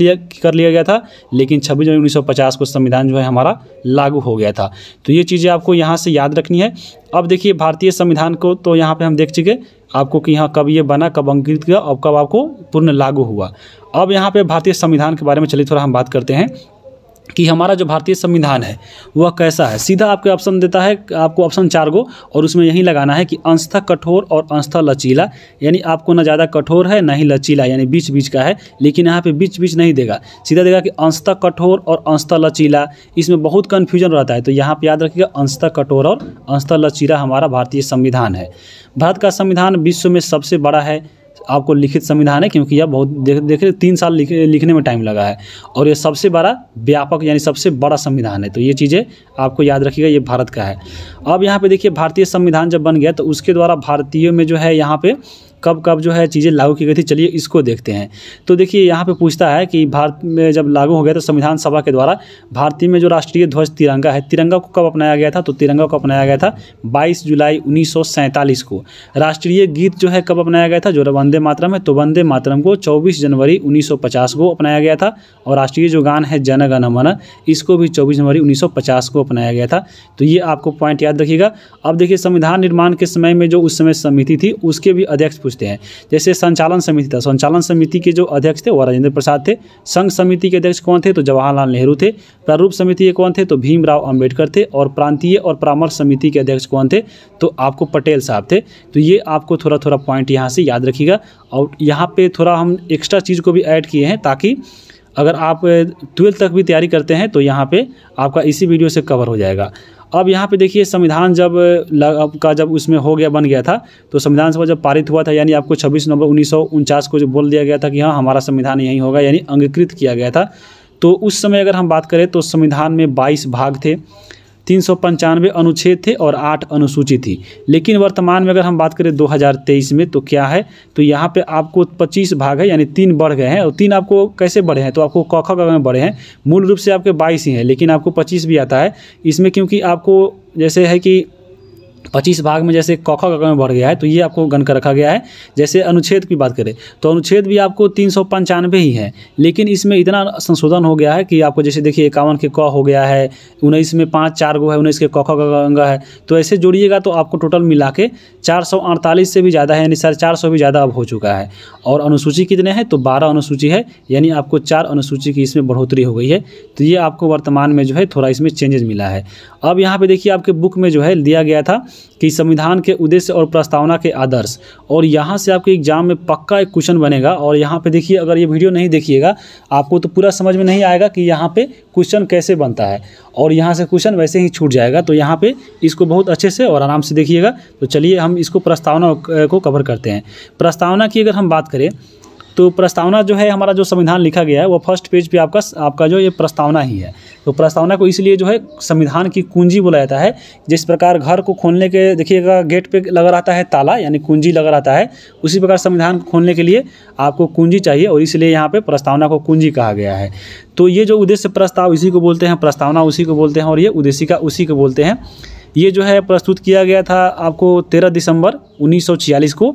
कर लिया गया था। लेकिन 26 जनवरी 1950 को संविधान जो है हमारा लागू हो गया था। तो ये चीज़ें आपको यहाँ से याद रखनी है। अब देखिए भारतीय संविधान को तो यहाँ पे हम देख चुके आपको कि यहाँ कब ये बना, कब अंगीकृत किया, और कब आपको पूर्ण लागू हुआ। अब यहाँ पे भारतीय संविधान के बारे में चलिए थोड़ा हम बात करते हैं कि हमारा जो भारतीय संविधान है वह कैसा है। सीधा आपको ऑप्शन देता है, आपको ऑप्शन 4 गो, और उसमें यही लगाना है कि अंशतः कठोर और अंशतः लचीला, यानी आपको ना ज़्यादा कठोर है ना ही लचीला, यानी बीच बीच का है। लेकिन यहाँ पे बीच बीच नहीं देगा, सीधा देगा कि अंशतः कठोर और अंशतः लचीला। इसमें बहुत कन्फ्यूजन रहता है, तो यहाँ पर याद रखिएगा अंशतः कठोर और अंशतः लचीला हमारा भारतीय संविधान है। भारत का संविधान विश्व में सबसे बड़ा है आपको लिखित संविधान है, क्योंकि यह बहुत देख 3 साल लिखने में टाइम लगा है, और ये सबसे बड़ा व्यापक यानी सबसे बड़ा संविधान है। तो ये चीज़ें आपको याद रखिएगा, ये भारत का है। अब यहाँ पे देखिए भारतीय संविधान जब बन गया तो उसके द्वारा भारतीयों में जो है यहाँ पे कब कब जो है चीज़ें लागू की गई थी, चलिए इसको देखते हैं। तो देखिए यहाँ पे पूछता है कि भारत में जब लागू हो गया तो संविधान सभा के द्वारा भारतीय में जो राष्ट्रीय ध्वज तिरंगा है, तिरंगा को कब अपनाया गया था, तो तिरंगा को अपनाया गया था 22 जुलाई 1947 को। राष्ट्रीय गीत जो है कब अपनाया गया था, जो वंदे मातरम है, तो वंदे मातरम को 24 जनवरी 1950 को अपनाया गया था। और राष्ट्रीय जो गान है जन गण मन, इसको भी 24 जनवरी 1950 को अपनाया गया था। तो ये आपको पॉइंट याद रखिएगा। अब देखिए संविधान निर्माण के समय में जो उस समय समिति थी उसके भी अध्यक्ष पूछते हैं। जैसे संचालन समिति था, संचालन समिति के जो अध्यक्ष थे वो राजेंद्र प्रसाद थे। संघ समिति के अध्यक्ष कौन थे, तो जवाहरलाल नेहरू थे। प्रारूप समिति के कौन थे, तो भीमराव अंबेडकर थे। और प्रांतीय और परामर्श समिति के अध्यक्ष कौन थे, तो आपको पटेल साहब थे। तो ये आपको थोड़ा थोड़ा पॉइंट यहाँ से याद रखिएगा। और यहाँ पे थोड़ा हम एक्स्ट्रा चीज़ को भी ऐड किए हैं, ताकि अगर आप 12th तक भी तैयारी करते हैं तो यहाँ पे आपका इसी वीडियो से कवर हो जाएगा। अब यहाँ पे देखिए संविधान जब उसमें हो गया, बन गया था, तो संविधान सभा जब पारित हुआ था, यानी आपको 26 नवंबर 1949 को जो बोल दिया गया था कि हाँ हमारा संविधान यही होगा, यानी अंगीकृत किया गया था। तो उस समय अगर हम बात करें तो संविधान में 22 भाग थे, 395 अनुच्छेद थे और 8 अनुसूची थी। लेकिन वर्तमान में अगर हम बात करें 2023 में तो क्या है, तो यहाँ पे आपको 25 भाग है, यानी 3 बढ़ गए हैं। और 3 आपको कैसे बढ़े हैं, तो आपको क ख ग में बढ़े हैं। मूल रूप से आपके 22 ही हैं, लेकिन आपको 25 भी आता है इसमें, क्योंकि आपको जैसे है कि 25 भाग में जैसे क ख ग में बढ़ गया है तो ये आपको गण कर रखा गया है। जैसे अनुच्छेद की बात करें तो अनुच्छेद भी आपको 395 ही है, लेकिन इसमें इतना संशोधन हो गया है कि आपको जैसे देखिए 51 के क हो गया है, 19 में 5 4 गो है, 19 के क ख ग है, तो ऐसे जोड़िएगा तो आपको टोटल मिला के 448 से भी ज़्यादा है, यानी 450 भी ज़्यादा अब हो चुका है। और अनुसूची कितने हैं तो 12 अनुसूची है, यानी आपको 4 अनुसूची की इसमें बढ़ोतरी हो गई है। तो ये आपको वर्तमान में जो है थोड़ा इसमें चेंजेस मिला है। अब यहाँ पे देखिए आपके बुक में जो है दिया गया था कि संविधान के उद्देश्य और प्रस्तावना के आदर्श, और यहाँ से आपके एग्जाम में पक्का एक क्वेश्चन बनेगा। और यहाँ पे देखिए अगर ये वीडियो नहीं देखिएगा आपको तो पूरा समझ में नहीं आएगा कि यहाँ पे क्वेश्चन कैसे बनता है, और यहाँ से क्वेश्चन वैसे ही छूट जाएगा। तो यहाँ पे इसको बहुत अच्छे से और आराम से देखिएगा। तो चलिए हम इसको प्रस्तावना को कवर करते हैं। प्रस्तावना की अगर हम बात करें तो प्रस्तावना जो है, हमारा जो संविधान लिखा गया है वो फर्स्ट पेज पे आपका जो ये प्रस्तावना ही है। तो प्रस्तावना को इसलिए जो है संविधान की कुंजी बोला जाता है। जिस प्रकार घर को खोलने के देखिएगा गेट पे लगा रहता है ताला, यानी कुंजी लगा रहता है, उसी प्रकार संविधान को खोलने के लिए आपको कुंजी चाहिए, और इसलिए यहाँ पे प्रस्तावना को कुंजी कहा गया है। तो ये जो उद्देश्य प्रस्ताव इसी को बोलते हैं, प्रस्तावना उसी को बोलते हैं, और ये उद्देशिका उसी को बोलते हैं। ये जो है प्रस्तुत किया गया था आपको 13 दिसंबर 1946 को।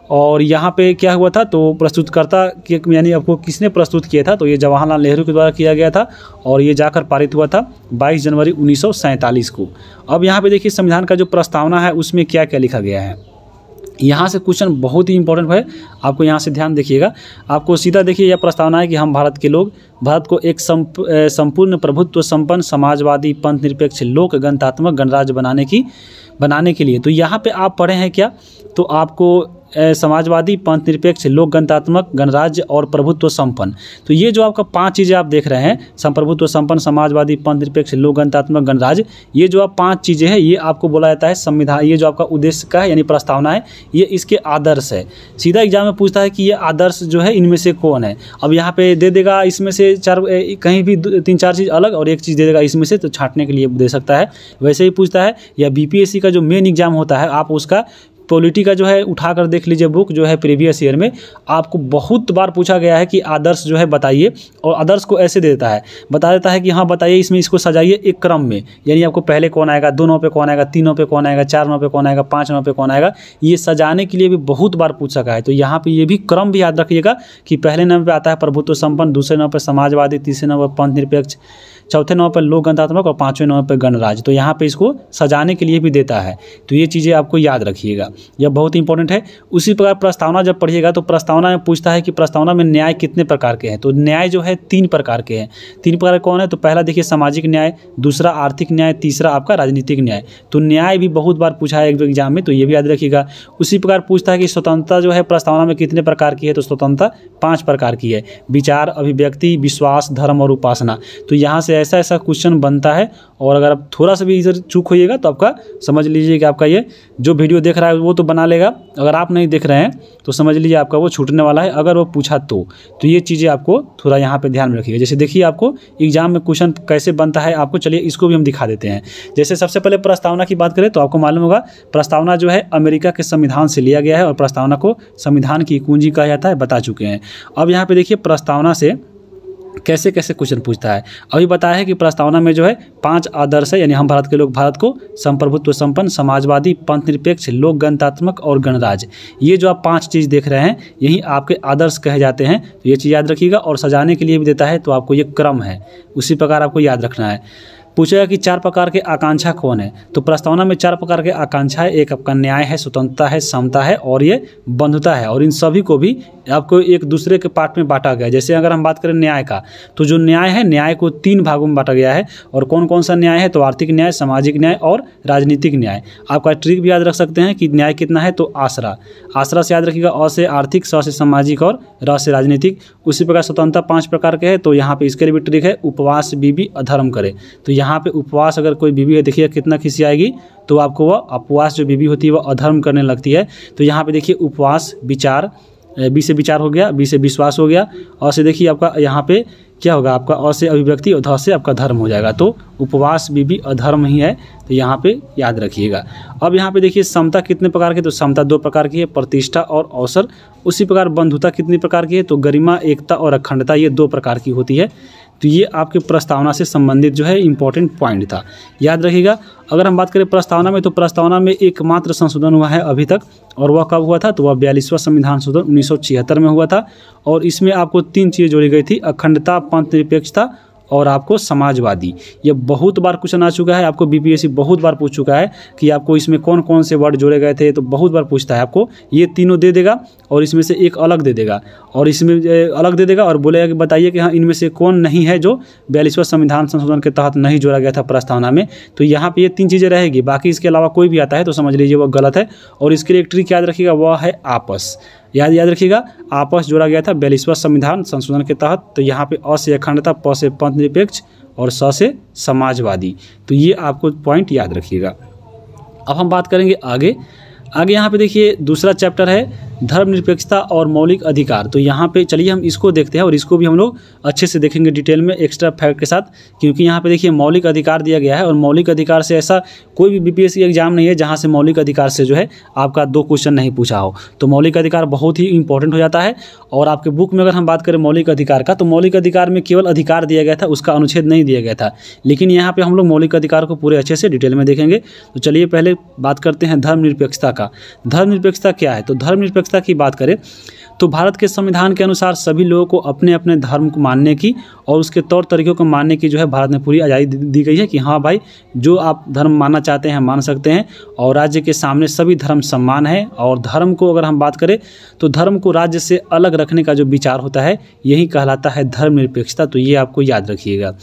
और यहाँ पे क्या हुआ था तो प्रस्तुतकर्ता के यानी आपको किसने प्रस्तुत किया था तो ये जवाहरलाल नेहरू के द्वारा किया गया था, और ये जाकर पारित हुआ था 22 जनवरी 1947 को। अब यहाँ पे देखिए संविधान का जो प्रस्तावना है उसमें क्या क्या लिखा गया है। यहाँ से क्वेश्चन बहुत ही इंपॉर्टेंट है, आपको यहाँ से ध्यान देखिएगा। आपको सीधा देखिए यह प्रस्तावना है कि हम भारत के लोग भारत को एक संपूर्ण प्रभुत्व संपन्न समाजवादी पंथ निरपेक्ष लोक गणतात्मक गणराज्य बनाने के लिए। तो यहाँ पे आप पढ़े हैं क्या तो आपको समाजवादी पंथ निरपेक्ष लोक गणतात्मक गणराज्य और प्रभुत्व संपन्न। तो ये जो आपका 5 चीज़ें आप देख रहे हैं, संप्रभुत्व संपन्न समाजवादी पंथ निरपेक्ष लोक गणतात्मक गणराज्य, ये जो आप 5 चीज़ें हैं ये आपको बोला जाता है संविधान। ये जो आपका उद्देश्य का है यानी प्रस्तावना है, ये इसके आदर्श है। सीधा एग्जाम में पूछता है कि ये आदर्श जो है इनमें से कौन है। अब यहाँ पे दे देगा इसमें से कहीं भी 3-4 चीज़ अलग और एक चीज़ दे देगा इसमें से, तो छांटने के लिए दे सकता है। वैसे ही पूछता है, या बीपीएससी का जो मेन एग्जाम होता है आप उसका पॉलिटी का जो है उठा कर देख लीजिए बुक जो है प्रीवियस ईयर में, आपको बहुत बार पूछा गया है कि आदर्श जो है बताइए, और आदर्श को ऐसे देता है, बता देता है कि हाँ बताइए इसमें इसको सजाइए एक क्रम में, यानी आपको पहले कौन आएगा, 2 नंबर पे कौन आएगा, 3 नंबर पे कौन आएगा, 4 नंबर पे कौन आएगा, 5 नंबर पे कौन आएगा। ये सजाने के लिए भी बहुत बार पूछ सका है। तो यहाँ पे ये भी क्रम भी याद रखिएगा कि पहले नंबर पे आता है प्रभुत्व संपन्न, दूसरे नंबर पे समाजवादी, तीसरे नंबर पर पंथ निरपेक्ष, चौथे नंबर पर लोक गणतात्मक और 5वें नंबर पर गणराज्य। तो यहाँ पे इसको सजाने के लिए भी देता है। तो ये चीज़ें आपको याद रखिएगा, यह बहुत इंपॉर्टेंट है। उसी प्रकार प्रस्तावना जब पढ़िएगा तो प्रस्तावना में पूछता है कि प्रस्तावना में न्याय कितने प्रकार के हैं। तो न्याय जो है 3 प्रकार के हैं। 3 प्रकार कौन है तो पहला देखिए सामाजिक न्याय, दूसरा आर्थिक न्याय, तीसरा आपका राजनीतिक न्याय। तो न्याय भी बहुत बार पूछा है एक एग्जाम में, तो ये भी याद रखिएगा। उसी प्रकार पूछता है कि स्वतंत्रता जो है प्रस्तावना में कितने प्रकार की है। तो स्वतंत्रता 5 प्रकार की है, विचार, अभिव्यक्ति, विश्वास, धर्म और उपासना। तो यहाँ से ऐसा ऐसा क्वेश्चन बनता है, और अगर आप थोड़ा सा भी इधर चूक होइएगा तो आपका समझ लीजिए कि आपका ये जो वीडियो देख रहा है वो तो बना लेगा, अगर आप नहीं देख रहे हैं तो समझ लीजिए आपका वो छूटने वाला है अगर वो पूछा तो ये चीज़ें आपको थोड़ा यहाँ पे ध्यान में रखिएगा। जैसे देखिए आपको एग्जाम में क्वेश्चन कैसे बनता है आपको, चलिए इसको भी हम दिखा देते हैं। जैसे सबसे पहले प्रस्तावना की बात करें तो आपको मालूम होगा प्रस्तावना जो है अमेरिका के संविधान से लिया गया है, और प्रस्तावना को संविधान की कुंजी कहा जाता है, बता चुके हैं। अब यहाँ पे देखिए प्रस्तावना से कैसे कैसे क्वेश्चन पूछता है। अभी बताया है कि प्रस्तावना में जो है 5 आदर्श है, यानी हम भारत के लोग भारत को संप्रभुत्व संपन्न समाजवादी पंथ निरपेक्ष लोक गणतात्मक और गणराज्य, ये जो आप 5 चीज़ देख रहे हैं यही आपके आदर्श कहे जाते हैं। तो ये चीज़ याद रखिएगा। और सजाने के लिए भी देता है, तो आपको ये क्रम है उसी प्रकार आपको याद रखना है। पूछेगा कि 4 प्रकार के आकांक्षा कौन है। तो प्रस्तावना में 4 प्रकार के आकांक्षा है। एक आपका न्याय है, स्वतंत्रता है, समता है और ये बंधुता है। और इन सभी को भी आपको एक दूसरे के पार्ट में बांटा गया है। जैसे अगर हम बात करें न्याय का, तो जो न्याय है न्याय को 3 भागों में बांटा गया है। और कौन कौन सा न्याय है तो आर्थिक न्याय, सामाजिक न्याय और राजनीतिक न्याय। आपका ट्रिक भी याद रख सकते हैं कि न्याय कितना है तो आसरा से याद रखिएगा, अ से आर्थिक, स से सामाजिक और र से राजनीतिक। उसी प्रकार स्वतंत्रता 5 प्रकार के है। तो यहाँ पे इसके लिए भी ट्रिक है, उपवास बीबी अधर्म करे। तो यहाँ पे उपवास अगर कोई बीबी है देखिए कितना खिसी आएगी, तो आपको वह उपवास जो बीबी होती है वह अधर्म करने लगती है। तो यहाँ पे देखिए उपवास विचार, बी से विचार हो गया, बी से विश्वास हो गया, और से देखिए आपका यहाँ पे क्या होगा आपका अ से अभिव्यक्ति और ध से आपका धर्म हो जाएगा। तो उपवास बीबी अधर्म ही है, तो यहाँ पे याद रखिएगा। अब यहाँ पे देखिए समता कितने प्रकार की, तो समता 2 प्रकार की है, प्रतिष्ठा और अवसर। उसी प्रकार बंधुता कितनी प्रकार की है तो गरिमा, एकता और अखंडता, ये 2 प्रकार की होती है। तो ये आपके प्रस्तावना से संबंधित जो है इंपॉर्टेंट पॉइंट था, याद रखिएगा। अगर हम बात करें प्रस्तावना में, तो प्रस्तावना में एकमात्र संशोधन हुआ है अभी तक, और वह कब हुआ था, तो वह 42वां संविधान संशोधन 1976 में हुआ था। और इसमें आपको 3 चीज़ें जोड़ी गई थी, अखंडता, पंथ निरपेक्षता और आपको समाजवादी। ये बहुत बार क्वेश्चन आ चुका है, आपको बीपीएससी बहुत बार पूछ चुका है कि आपको इसमें कौन कौन से वर्ड जोड़े गए थे, तो बहुत बार पूछता है आपको। ये तीनों दे देगा और इसमें से एक अलग दे देगा, और इसमें अलग दे देगा और बोलेगा कि बताइए कि हाँ इनमें से कौन नहीं है जो 42वां संविधान संशोधन के तहत नहीं जोड़ा गया था प्रस्तावना में। तो यहाँ पे ये 3 चीज़ें रहेगी, बाकी इसके अलावा कोई भी आता है तो समझ लीजिए वह गलत है। और इसके लिए एक ट्रिक याद रखिएगा, वह है आपस। याद रखिएगा, आपस जोड़ा गया था 42वां संविधान संशोधन के तहत। तो यहाँ पे अ से अखंडता, प से पंथ निरपेक्ष और स से समाजवादी। तो ये आपको पॉइंट याद रखिएगा। अब हम बात करेंगे आगे। यहाँ पे देखिए दूसरा चैप्टर है धर्मनिरपेक्षता और मौलिक अधिकार। तो यहाँ पे चलिए हम इसको देखते हैं और इसको भी हम लोग अच्छे से देखेंगे डिटेल में एक्स्ट्रा फैक्ट के साथ, क्योंकि यहाँ पे देखिए मौलिक अधिकार दिया गया है। और मौलिक अधिकार से ऐसा कोई भी बीपीएससी एग्जाम नहीं है जहाँ से मौलिक अधिकार से जो है आपका 2 क्वेश्चन नहीं पूछा हो। तो मौलिक अधिकार बहुत ही इंपॉर्टेंट हो जाता है। और आपके बुक में अगर हम बात करें मौलिक अधिकार का, तो मौलिक अधिकार में केवल अधिकार दिया गया था, उसका अनुच्छेद नहीं दिया गया था। लेकिन यहाँ पे हम लोग मौलिक अधिकार को पूरे अच्छे से डिटेल में देखेंगे। तो चलिए पहले बात करते हैं धर्मनिरपेक्षता का। धर्मनिरपेक्षता क्या है? तो धर्मनिरपेक्षता की बात करें तो भारत के संविधान के अनुसार सभी लोगों को अपने अपने धर्म को मानने की और उसके तौर तरीकों को मानने की जो है भारत में पूरी आज़ादी दी गई है कि हाँ भाई, जो आप धर्म मानना चाहते हैं मान सकते हैं। और राज्य के सामने सभी धर्म समान है। और धर्म को अगर हम बात करें तो धर्म को राज्य से अलग रखने का जो विचार होता है यही कहलाता है धर्मनिरपेक्षता। तो ये आपको याद रखिएगा।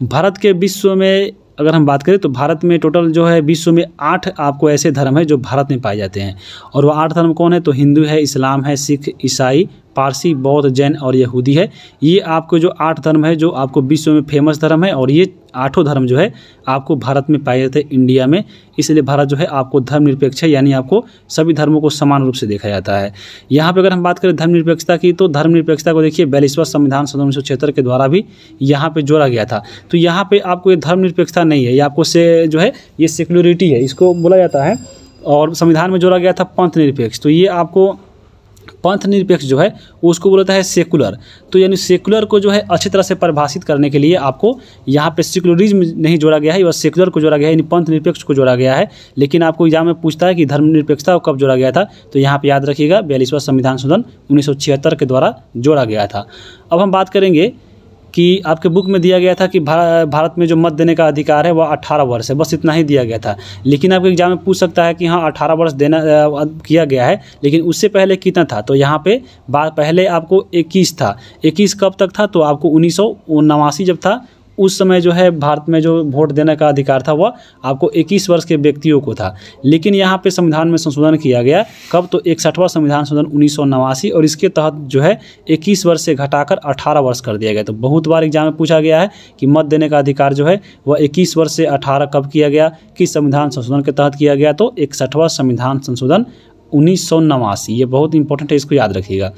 भारत के विश्व में अगर हम बात करें तो भारत में टोटल जो है विश्व में 8 आपको ऐसे धर्म है जो भारत में पाए जाते हैं। और वो 8 धर्म कौन है? तो हिंदू है, इस्लाम है, सिख, ईसाई, पारसी, बौद्ध, जैन और यहूदी है। ये आपको जो 8 धर्म है जो आपको विश्व में फेमस धर्म है। और ये 8 धर्म जो है आपको भारत में पाए जाते हैं, इंडिया में। इसलिए भारत जो है आपको धर्मनिरपेक्ष है, यानी आपको सभी धर्मों को समान रूप से देखा जाता है। यहाँ पे अगर हम बात करें धर्मनिरपेक्षता की, तो धर्मनिरपेक्षता को देखिए 42वां संविधान संशोधन 1976 के द्वारा भी यहाँ पे जोड़ा गया था। तो यहाँ पे आपको ये धर्मनिरपेक्षता नहीं है, ये आपको से जो है ये सेक्युलरिटी है, इसको बोला जाता है। और संविधान में जोड़ा गया था पंथ निरपेक्ष। तो ये आपको पंथ निरपेक्ष जो है उसको बोलता है सेकुलर। तो यानी सेकुलर को जो है अच्छी तरह से परिभाषित करने के लिए आपको यहाँ पे सेकुलरिज्म नहीं जोड़ा गया है, वह सेकुलर को जोड़ा गया है, यानी पंथ निरपेक्ष को जोड़ा गया है। लेकिन आपको एग्जाम में पूछता है कि धर्मनिरपेक्षता को कब जोड़ा गया था, तो यहाँ पे याद रखिएगा 42वां संविधान संशोधन 1976 के द्वारा जोड़ा गया था। अब हम बात करेंगे कि आपके बुक में दिया गया था कि भारत में जो मत देने का अधिकार है वह 18 वर्ष है, बस इतना ही दिया गया था। लेकिन आपके एग्जाम में पूछ सकता है कि हाँ 18 वर्ष देना किया गया है, लेकिन उससे पहले कितना था? तो यहाँ पे पहले आपको 21 था। 21 कब तक था? तो आपको 1979 जब था उस समय जो है भारत में जो वोट देने का अधिकार था वह आपको 21 वर्ष के व्यक्तियों को था। लेकिन यहाँ पे संविधान में संशोधन किया गया कब? तो 61वां संविधान संशोधन 1979, और इसके तहत जो है 21 वर्ष से घटाकर 18 वर्ष कर दिया गया। तो बहुत बार एग्जाम में पूछा गया है कि मत देने का अधिकार जो है वह 21 वर्ष से 18 कब किया गया, किस संविधान संशोधन के तहत किया गया? तो 61वां संविधान संशोधन 1979। ये बहुत इंपॉर्टेंट है, इसको याद रखिएगा।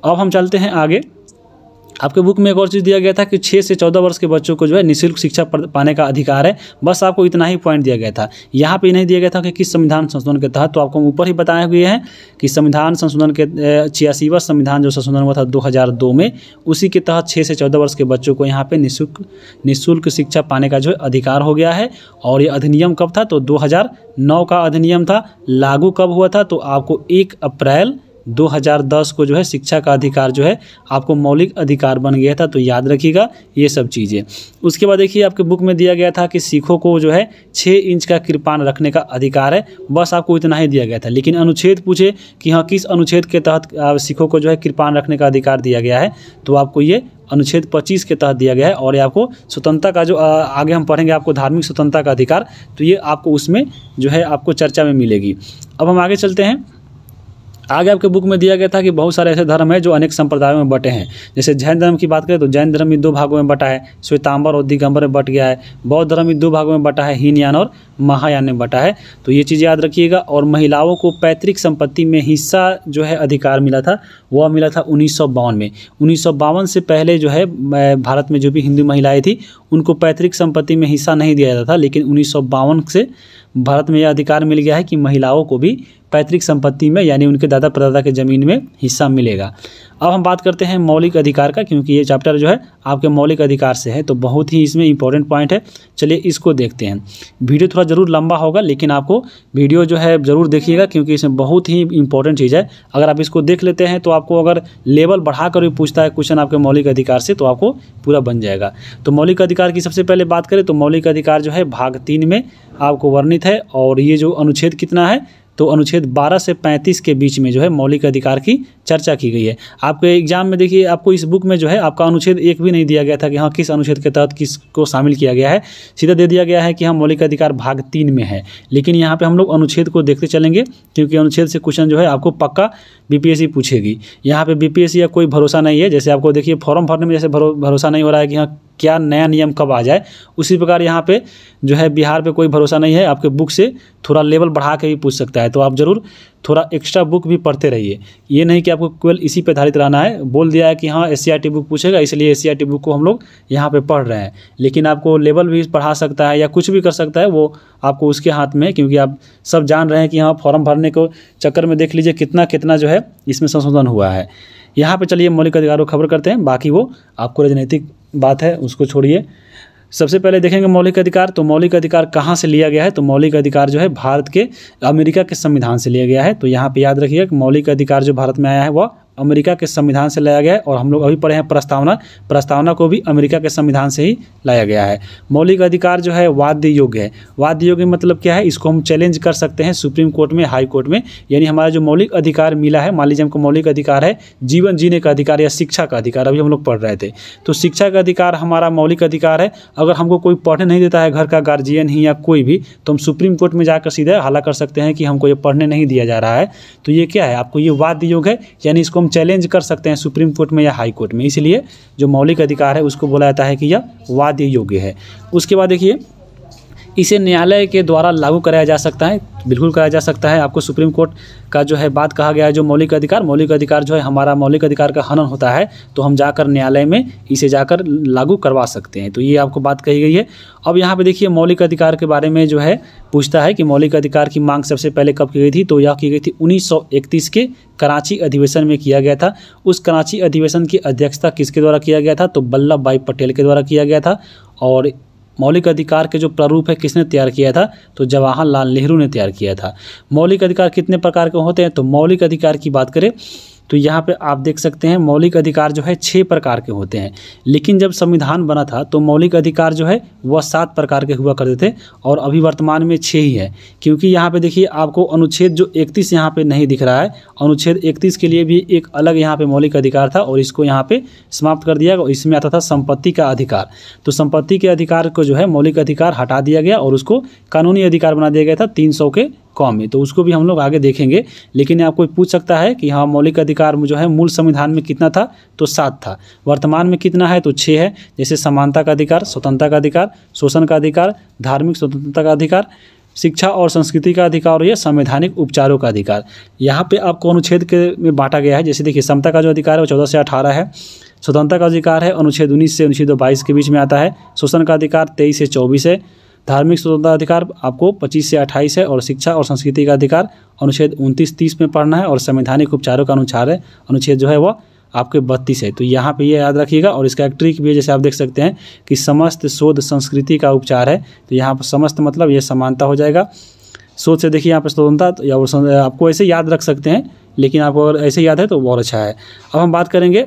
अब हम चलते हैं आगे। आपके बुक में एक और चीज़ दिया गया था कि 6 से 14 वर्ष के बच्चों को जो है निःशुल्क शिक्षा पाने का अधिकार है। बस आपको इतना ही पॉइंट दिया गया था। यहाँ पे नहीं दिया गया था कि किस संविधान संशोधन के तहत। तो आपको ऊपर ही बताए हुए हैं कि संविधान संशोधन के 86वां संविधान जो संशोधन हुआ था 2002 में, उसी के तहत 6 से 14 वर्ष के बच्चों को यहाँ पे निःशुल्क शिक्षा पाने का जो है अधिकार हो गया है। और ये अधिनियम कब था? तो 2009 का अधिनियम था। लागू कब हुआ था? तो आपको 1 अप्रैल 2010 को जो है शिक्षा का अधिकार जो है आपको मौलिक अधिकार बन गया था। तो याद रखिएगा ये सब चीज़ें। उसके बाद देखिए आपके बुक में दिया गया था कि सिखों को जो है 6 इंच का कृपाण रखने का अधिकार है। बस आपको इतना ही दिया गया था। लेकिन अनुच्छेद पूछे कि हाँ किस अनुच्छेद के तहत सिखों को जो है कृपाण रखने का अधिकार दिया गया है, तो आपको ये अनुच्छेद 25 के तहत दिया गया है। और ये आपको स्वतंत्रता का जो आगे हम पढ़ेंगे आपको धार्मिक स्वतंत्रता का अधिकार, तो ये आपको उसमें जो है आपको चर्चा में मिलेगी। अब हम आगे चलते हैं। आगे आपके बुक में दिया गया था कि बहुत सारे ऐसे धर्म हैं जो अनेक संप्रदायों में बटे हैं। जैसे जैन धर्म की बात करें तो जैन धर्म भी 2 भागों में बटा है, श्वेतांबर और दिगंबर में बट गया है। बौद्ध धर्म भी 2 भागों में बटा है, हीनयान और महायान में बटा है। तो ये चीज़ याद रखिएगा। और महिलाओं को पैतृक संपत्ति में हिस्सा जो है अधिकार मिला था, वह मिला था 1952 में। 1952 से पहले जो है भारत में जो भी हिंदू महिलाएं थी उनको पैतृक संपत्ति में हिस्सा नहीं दिया जाता था। लेकिन 1952 से भारत में यह अधिकार मिल गया है कि महिलाओं को भी पैतृक संपत्ति में यानी उनके दादा परदादा के ज़मीन में हिस्सा मिलेगा। अब हम बात करते हैं मौलिक अधिकार का, क्योंकि ये चैप्टर जो है आपके मौलिक अधिकार से है, तो बहुत ही इसमें इंपॉर्टेंट पॉइंट है। चलिए इसको देखते हैं। वीडियो थोड़ा ज़रूर लंबा होगा, लेकिन आपको वीडियो जो है ज़रूर देखिएगा, क्योंकि इसमें बहुत ही इंपॉर्टेंट चीज़ है। अगर आप इसको देख लेते हैं तो आपको अगर लेवल बढ़ाकर भी पूछता है क्वेश्चन आपके मौलिक अधिकार से, तो आपको पूरा बन जाएगा। तो मौलिक अधिकार की सबसे पहले बात करें तो मौलिक अधिकार जो है भाग 3 में आपको वर्णित है, और ये जो अनुच्छेद कितना है, तो अनुच्छेद 12 से 35 के बीच में जो है मौलिक अधिकार की चर्चा की गई है। आपके एग्जाम में देखिए, आपको इस बुक में जो है आपका अनुच्छेद 1 भी नहीं दिया गया था कि हाँ किस अनुच्छेद के तहत किसको शामिल किया गया है, सीधा दे दिया गया है कि हाँ मौलिक अधिकार भाग 3 में है। लेकिन यहाँ पे हम लोग अनुच्छेद को देखते चलेंगे, क्योंकि अनुच्छेद से क्वेश्चन जो है आपको पक्का बीपीएससी पूछेगी। यहाँ पे बीपीएससी का कोई भरोसा नहीं है। जैसे आपको देखिए फॉर्म भरने में जैसे भरोसा नहीं हो रहा है कि हाँ क्या नया नियम कब आ जाए, उसी प्रकार यहाँ पे जो है बिहार पे कोई भरोसा नहीं है। आपके बुक से थोड़ा लेवल बढ़ा के भी पूछ सकता है, तो आप ज़रूर थोड़ा एक्स्ट्रा बुक भी पढ़ते रहिए। ये नहीं कि आपको केवल इसी पे आधारित रहना है। बोल दिया है कि हाँ एससीईआरटी बुक पूछेगा, इसलिए एससीईआरटी बुक को हम लोग यहाँ पे पढ़ रहे हैं, लेकिन आपको लेवल भी बढ़ा सकता है या कुछ भी कर सकता है, वो आपको उसके हाथ में है। क्योंकि आप सब जान रहे हैं कि हाँ फॉर्म भरने को चक्कर में देख लीजिए कितना जो है इसमें संशोधन हुआ है। यहाँ पे चलिए मौलिक अधिकारों को खबर करते हैं, बाकी वो आपको राजनीतिक बात है उसको छोड़िए। सबसे पहले देखेंगे मौलिक अधिकार। तो मौलिक अधिकार कहाँ से लिया गया है, तो मौलिक अधिकार जो है भारत के अमेरिका के संविधान से लिया गया है। तो यहाँ पे याद रखिए कि मौलिक अधिकार जो भारत में आया है वह अमेरिका के संविधान से लाया गया है, और हम लोग अभी पढ़े हैं प्रस्तावना को भी अमेरिका के संविधान से ही लाया गया है। मौलिक अधिकार जो है वाद्य योग्य है। वाद्य योग्य मतलब क्या है, इसको हम चैलेंज कर सकते हैं सुप्रीम कोर्ट में, हाई कोर्ट में। यानी हमारा जो मौलिक अधिकार मिला है, मान लीजिए हमको मौलिक अधिकार है जीवन जीने का अधिकार या शिक्षा का अधिकार, अभी हम लोग पढ़ रहे थे, तो शिक्षा का अधिकार हमारा मौलिक अधिकार है। अगर हमको कोई पढ़ने नहीं देता है, घर का गार्जियन ही या कोई भी, तो हम सुप्रीम कोर्ट में जाकर सीधे हल्ला कर सकते हैं कि हमको ये पढ़ने नहीं दिया जा रहा है। तो ये क्या है, आपको ये वाद्य योग्य है, यानी इसको हम चैलेंज कर सकते हैं सुप्रीम कोर्ट में या हाई कोर्ट में। इसलिए जो मौलिक अधिकार है उसको बोला जाता है कि यह वाद्य योग्य है। उसके बाद देखिए, इसे न्यायालय के द्वारा लागू कराया जा सकता है, बिल्कुल कराया जा सकता है। आपको सुप्रीम कोर्ट का जो है बात कहा गया है, जो मौलिक अधिकार जो है हमारा मौलिक अधिकार का हनन होता है, तो हम जाकर न्यायालय में इसे जाकर लागू करवा सकते हैं। तो ये आपको बात कही गई है। अब यहाँ पे देखिए मौलिक अधिकार के बारे में जो है पूछता है कि मौलिक अधिकार की मांग सबसे पहले कब की गई थी, तो यह की गई थी 1931 के कराची अधिवेशन में किया गया था। उस कराची अधिवेशन की अध्यक्षता किसके द्वारा किया गया था, तो वल्लभ भाई पटेल के द्वारा किया गया था। और मौलिक अधिकार के जो प्रारूप है किसने तैयार किया था, तो जवाहरलाल नेहरू ने तैयार किया था। मौलिक अधिकार कितने प्रकार के होते हैं, तो मौलिक अधिकार की बात करें तो यहाँ पे आप देख सकते हैं मौलिक अधिकार जो है 6 प्रकार के होते हैं। लेकिन जब संविधान बना था तो मौलिक अधिकार जो है वह 7 प्रकार के हुआ करते थे, और अभी वर्तमान में 6 ही है। क्योंकि यहाँ पे देखिए आपको अनुच्छेद जो 31 यहाँ पे नहीं दिख रहा है, अनुच्छेद 31 के लिए भी एक अलग यहाँ पे मौलिक अधिकार था, और इसको यहाँ पे समाप्त कर दिया। इसमें आता था संपत्ति का अधिकार, तो संपत्ति के अधिकार को जो है मौलिक अधिकार हटा दिया गया और उसको कानूनी अधिकार बना दिया गया था 300 के कॉम में। तो उसको भी हम लोग आगे देखेंगे। लेकिन आपको पूछ सकता है कि हाँ मौलिक अधिकार जो है मूल संविधान में कितना था, तो 7 था। वर्तमान में कितना है, तो 6 है। जैसे समानता का अधिकार, स्वतंत्रता का अधिकार, शोषण का अधिकार, धार्मिक स्वतंत्रता का अधिकार, शिक्षा और संस्कृति का अधिकार, और यह संवैधानिक उपचारों का अधिकार। यहाँ पे आपको अनुच्छेद के में बांटा गया है। जैसे देखिए समता का जो अधिकार है वो 14 से 18 है। स्वतंत्रता का अधिकार है अनुच्छेद 19 से अनुच्छेद 22 के बीच में आता है। शोषण का अधिकार 23 से 24 है। धार्मिक स्वतंत्रता अधिकार आपको 25 से 28 है। और शिक्षा और संस्कृति का अधिकार अनुच्छेद 29-30 में पढ़ना है। और संवैधानिक उपचारों का अनुच्छेद जो है वह आपके 32 है। तो यहाँ पे ये याद रखिएगा। और इसका एक ट्रिक भी है, जैसे आप देख सकते हैं कि समस्त शोध संस्कृति का उपचार है, तो यहाँ पर समस्त मतलब ये समानता हो जाएगा। शोध से देखिए यहाँ पर स्वतंत्रता या आपको ऐसे याद रख सकते हैं, लेकिन आपको अगर ऐसे याद है तो बहुत अच्छा है। अब हम बात करेंगे,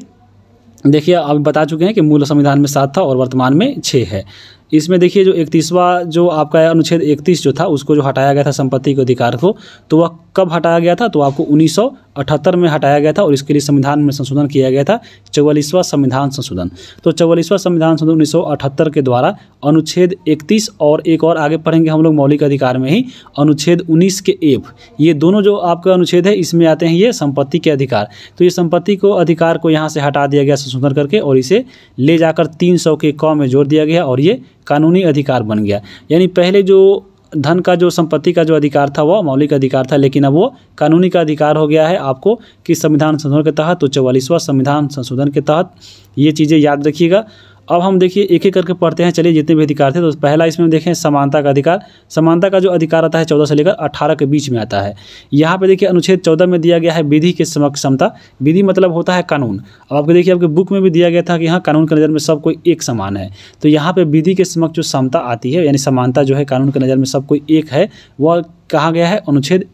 देखिए अब बता चुके हैं कि मूल संविधान में 7 था और वर्तमान में 6 है। इसमें देखिए जो 31वां जो आपका अनुच्छेद 31 जो था उसको जो हटाया गया था संपत्ति के अधिकार को, तो वह कब हटाया गया था, तो आपको 1978 में हटाया गया था। और इसके लिए संविधान में संशोधन किया गया था, 44वां संविधान संशोधन। तो 44वां संविधान संशोधन 1978 के द्वारा अनुच्छेद 31 और एक और आगे पढ़ेंगे हम लोग मौलिक अधिकार में ही अनुच्छेद 19 के एफ, ये दोनों जो आपका अनुच्छेद है इसमें आते हैं ये संपत्ति के अधिकार। तो ये संपत्ति को अधिकार को यहाँ से हटा दिया गया संशोधन करके, और इसे ले जाकर 300 के क में जोड़ दिया गया और ये कानूनी अधिकार बन गया। यानी पहले जो धन का जो संपत्ति का जो अधिकार था वह मौलिक अधिकार था, लेकिन अब वो कानूनी का अधिकार हो गया है आपको कि संविधान संशोधन के तहत। तो 44वां संविधान संशोधन के तहत ये चीज़ें याद रखिएगा। अब हम देखिए एक एक करके पढ़ते हैं, चलिए जितने भी अधिकार थे। तो पहला इसमें देखें समानता का अधिकार। समानता का जो अधिकार आता है 14 से लेकर 18 के बीच में आता है। यहाँ पे देखिए अनुच्छेद 14 में दिया गया है विधि के समक्ष समता। विधि मतलब होता है कानून। अब आपको देखिए आपके बुक में भी दिया गया था कि हाँ कानून की नज़र में सब कोई एक समान है। तो यहाँ पे विधि के समक्ष जो समता आती है यानी समानता जो है कानून की नज़र में सब कोई एक है, वह कहा गया है अनुच्छेद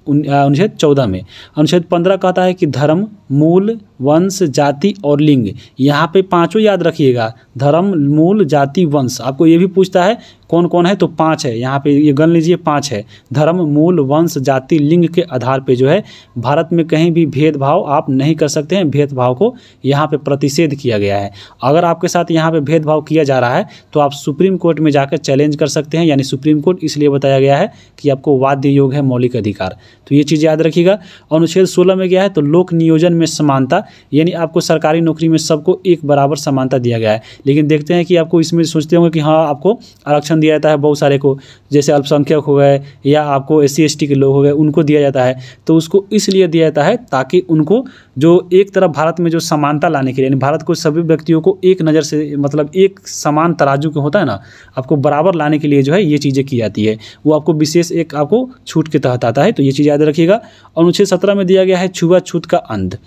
14 में। अनुच्छेद 15 कहता है कि धर्म, मूल, वंश, जाति और लिंग। यहाँ पे पांचों याद रखिएगा, धर्म, मूल, जाति, वंश। आपको ये भी पूछता है कौन कौन है, तो 5 है। यहाँ पे ये गण लीजिए 5 है, धर्म, मूल, वंश, जाति, लिंग के आधार पे जो है भारत में कहीं भी भेदभाव आप नहीं कर सकते हैं। भेदभाव को यहाँ पे प्रतिषेध किया गया है। अगर आपके साथ यहाँ पे भेदभाव किया जा रहा है तो आप सुप्रीम कोर्ट में जाकर चैलेंज कर सकते हैं। यानी सुप्रीम कोर्ट इसलिए बताया गया है कि आपको वाद्य योग है मौलिक अधिकार। तो ये चीज़ याद रखिएगा। अनुच्छेद 16 में क्या है, तो लोक नियोजन में समानता, यानी आपको सरकारी नौकरी में सबको एक बराबर समानता दिया गया है। लेकिन देखते हैं कि आपको इसमें सोचते होंगे कि हाँ आपको आरक्षण दिया जाता है बहुत सारे को, जैसे अल्पसंख्यक हो गए या आपको SC ST के लोग हो गए, उनको दिया जाता है। तो उसको इसलिए दिया जाता है ताकि उनको जो एक तरफ भारत में जो समानता लाने के लिए, यानी भारत को सभी व्यक्तियों को एक नज़र से, मतलब एक समान तराजू के होता है ना, आपको बराबर लाने के लिए जो है ये चीज़ें की जाती है। वो आपको विशेष एक आपको छूट के तहत आता है। तो ये चीज़ याद रखिएगा। अनुच्छेद 17 में दिया गया है छुआछूत का अंत।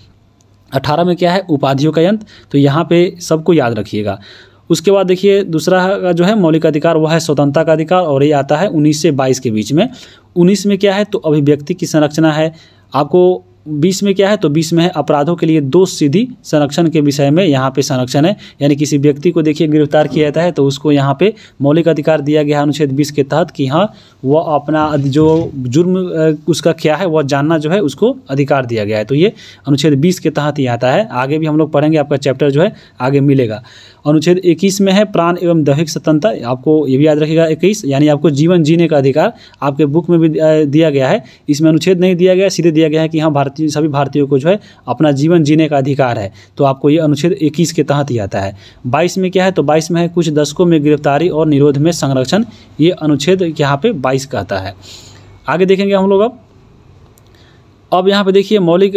18 में क्या है, उपाधियों का अंत। तो यहाँ पे सबको याद रखिएगा। उसके बाद देखिए दूसरा जो है मौलिक अधिकार वह है स्वतंत्रता का अधिकार, और ये आता है 19 से 22 के बीच में। 19 में क्या है, तो अभिव्यक्ति की संरक्षण है। आपको 20 में क्या है, तो 20 में है अपराधों के लिए दोष सिद्धि संरक्षण के विषय में यहाँ पे संरक्षण है। यानी किसी व्यक्ति को देखिए गिरफ्तार किया जाता है तो उसको यहाँ पे मौलिक अधिकार दिया गया है अनुच्छेद 20 के तहत कि हाँ वह अपना जो जुर्म उसका क्या है वह जानना जो है उसको अधिकार दिया गया है। तो ये अनुच्छेद 20 के तहत ही आता है। आगे भी हम लोग पढ़ेंगे, आपका चैप्टर जो है आगे मिलेगा। अनुच्छेद 21 में है प्राण एवं दैहिक स्वतंत्रता। आपको ये भी याद रखिएगा 21, यानी आपको जीवन जीने का अधिकार। आपके बुक में भी दिया गया है, इसमें अनुच्छेद नहीं दिया गया, सीधे दिया गया है कि हाँ सभी भारतीयों को जो है अपना जीवन जीने का अधिकार है। तो आपको ये अनुच्छेद 21 के तहत ही आता है। 22 में क्या है, तो 22 में है कुछ दशकों में गिरफ्तारी और निरोध में संरक्षण। ये अनुच्छेद यहाँ पे 22 कहता है। आगे देखेंगे हम लोग। अब यहाँ पे देखिए मौलिक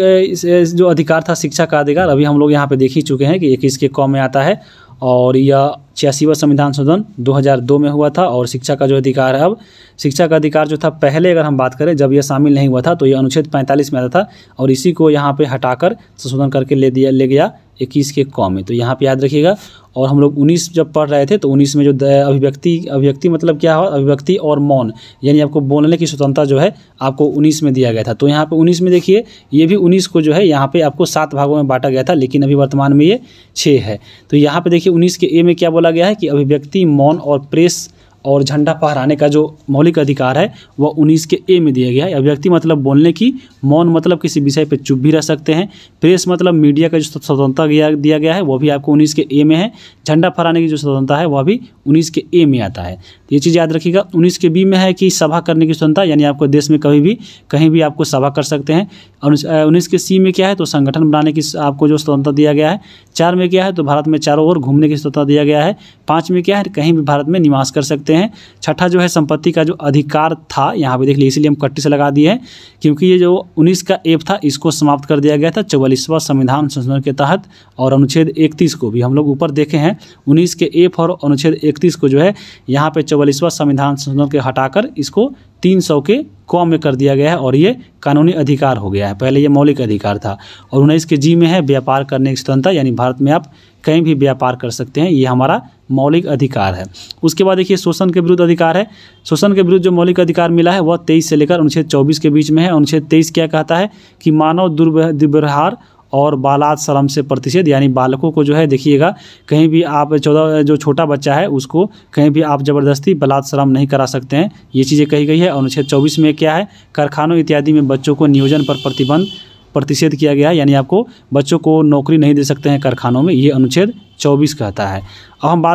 जो अधिकार था शिक्षा का अधिकार, अभी हम लोग यहाँ पे देख ही चुके हैं कि 21 के क में आता है। और यह 86वां संविधान संशोधन 2002 में हुआ था। और शिक्षा का जो अधिकार है, अब शिक्षा का अधिकार जो था पहले अगर हम बात करें जब यह शामिल नहीं हुआ था तो ये अनुच्छेद 45 में आता था, और इसी को यहाँ पे हटाकर संशोधन करके ले गया 21 के क में। तो यहाँ पे याद रखिएगा। और हम लोग 19 जब पढ़ रहे थे तो 19 में जो अभिव्यक्ति मतलब क्या है, अभिव्यक्ति और मौन, यानी आपको बोलने की स्वतंत्रता जो है आपको 19 में दिया गया था। तो यहाँ पे 19 में देखिए ये भी 19 को जो है यहाँ पे आपको 7 भागों में बांटा गया था, लेकिन अभी वर्तमान में ये 6 है। तो यहाँ पे देखिए 19 के ए में क्या बोला गया है कि अभिव्यक्ति, मौन और प्रेस और झंडा फहराने का जो मौलिक अधिकार है वह 19 के ए में दिया गया है। अभिव्यक्ति मतलब बोलने की, मौन मतलब किसी विषय पे चुप भी रह सकते हैं, प्रेस मतलब मीडिया का जो स्वतंत्रता दिया गया है वो भी आपको 19 के ए में है, झंडा फहराने की जो स्वतंत्रता है वह भी 19 के ए में आता है। तो ये चीज़ याद रखिएगा। 19 के बी में है कि सभा करने की स्वतंत्रता, यानी आपको देश में कहीं भी आपको सभा कर सकते हैं। 19 के सी में क्या है, तो संगठन बनाने की आपको जो स्वतंत्रता दिया गया है। 4 में क्या है, तो भारत में चारों ओर घूमने की स्वतंत्रता दिया गया है। 5 में क्या है, कहीं भी भारत में निवास कर सकते हैं। 6ठा जो है संपत्ति का जो अधिकार था, यहाँ पे देख लीजिए इसलिए हम कट्टी से लगा दिए हैं क्योंकि ये जो 19 का एफ था इसको समाप्त कर दिया गया था 44वां संविधान संशोधन के तहत। और अनुच्छेद 31 को भी हम लोग ऊपर देखे हैं, 19 के एफ और अनुच्छेद 31 को जो है यहाँ पे 44वां संविधान संशोधन के हटाकर इसको 300 के क में कर दिया गया है और ये कानूनी अधिकार हो गया है। पहले ये मौलिक अधिकार था। और 19 के जी में है व्यापार करने की स्वतंत्रता, यानी भारत में आप कहीं भी व्यापार कर सकते हैं, ये हमारा मौलिक अधिकार है। उसके बाद देखिए शोषण के विरुद्ध अधिकार है। शोषण के विरुद्ध जो मौलिक अधिकार मिला है वह 23 से लेकर अनुच्छेद 24 के बीच में है। अनुच्छेद 23 क्या कहता है कि मानव दुर्व्यवहार और बालात श्रम से प्रतिषेध, यानी बालकों को जो है देखिएगा कहीं भी आप जो छोटा बच्चा है उसको कहीं भी आप ज़बरदस्ती बालात श्रम नहीं करा सकते हैं, ये चीज़ें कही गई है। अनुच्छेद 24 में क्या है, कारखानों इत्यादि में बच्चों को नियोजन पर प्रतिषेध किया गया है, यानी आपको बच्चों को नौकरी नहीं दे सकते हैं कारखानों में, ये अनुच्छेद 24 कहता है। अब हम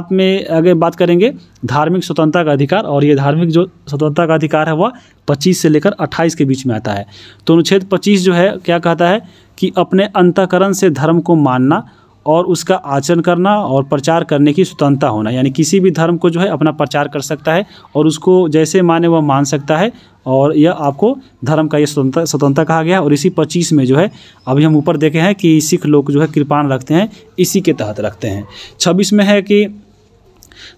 आगे बात करेंगे धार्मिक स्वतंत्रता का अधिकार, और ये धार्मिक जो स्वतंत्रता का अधिकार है वह 25 से लेकर 28 के बीच में आता है। तो अनुच्छेद 25 जो है क्या कहता है कि अपने अंतःकरण से धर्म को मानना और उसका आचरण करना और प्रचार करने की स्वतंत्रता होना, यानी किसी भी धर्म को जो है अपना प्रचार कर सकता है और उसको जैसे माने वह मान सकता है, और यह आपको धर्म का ये स्वतंत्रता कहा गया है। और इसी 25 में जो है अभी हम ऊपर देखे हैं कि सिख लोग जो है कृपाण रखते हैं, इसी के तहत रखते हैं। 26 में है कि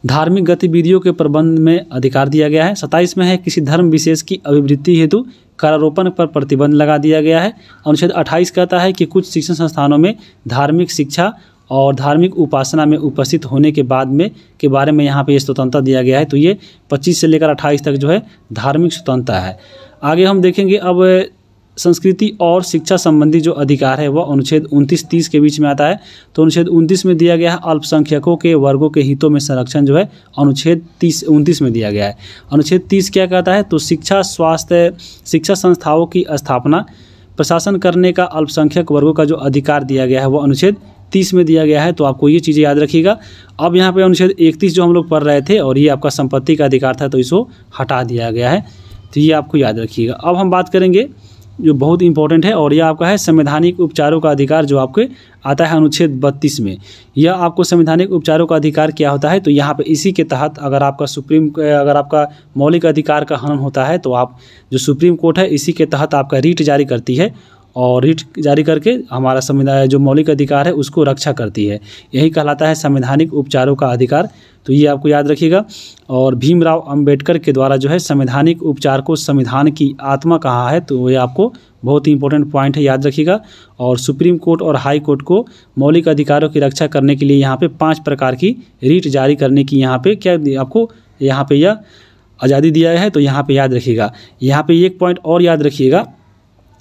धार्मिक गतिविधियों के प्रबंध में अधिकार दिया गया है। 27 में है किसी धर्म विशेष की अभिवृद्धि हेतु करारोपण पर प्रतिबंध लगा दिया गया है। अनुच्छेद 28 कहता है कि कुछ शिक्षण संस्थानों में धार्मिक शिक्षा और धार्मिक उपासना में उपस्थित होने के बाद में के बारे में यहाँ पे ये स्वतंत्रता दिया गया है। तो ये 25 से लेकर 28 तक जो है धार्मिक स्वतंत्रता है। आगे हम देखेंगे अब संस्कृति और शिक्षा संबंधी जो अधिकार है वह अनुच्छेद 29-30 के बीच में आता है। तो अनुच्छेद 29 में दिया गया है अल्पसंख्यकों के वर्गों के हितों में संरक्षण जो है अनुच्छेद 29 में दिया गया है। अनुच्छेद 30 क्या कहता है? तो शिक्षा, स्वास्थ्य, शिक्षा संस्थाओं की स्थापना, प्रशासन करने का अल्पसंख्यक वर्गों का जो अधिकार दिया गया है वह अनुच्छेद 30 में दिया गया है। तो आपको ये चीज़ें याद रखिएगा। अब यहाँ पे अनुच्छेद 31 जो हम लोग पढ़ रहे थे और ये आपका संपत्ति का अधिकार था, तो इसको हटा दिया गया है। तो ये आपको याद रखिएगा। अब हम बात करेंगे जो बहुत इंपॉर्टेंट है और यह आपका है संवैधानिक उपचारों का अधिकार, जो आपके आता है अनुच्छेद 32 में। यह आपको संवैधानिक उपचारों का अधिकार क्या होता है? तो यहाँ पे इसी के तहत अगर आपका मौलिक अधिकार का हनन होता है तो आप जो सुप्रीम कोर्ट है इसी के तहत आपका रीट जारी करती है और रीट जारी करके हमारा संविधान जो मौलिक अधिकार है उसको रक्षा करती है। यही कहलाता है संवैधानिक उपचारों का अधिकार। तो ये आपको याद रखिएगा। और भीमराव अंबेडकर के द्वारा जो है संवैधानिक उपचार को संविधान की आत्मा कहा है, तो ये आपको बहुत ही इंपॉर्टेंट पॉइंट है, याद रखिएगा। और सुप्रीम कोर्ट और हाई कोर्ट को मौलिक अधिकारों की रक्षा करने के लिए यहाँ पे 5 प्रकार की रीट जारी करने की यहाँ पे क्या आपको यहाँ पे यह आज़ादी दिया है। तो यहाँ पे याद रखिएगा। यहाँ पे एक पॉइंट और याद रखिएगा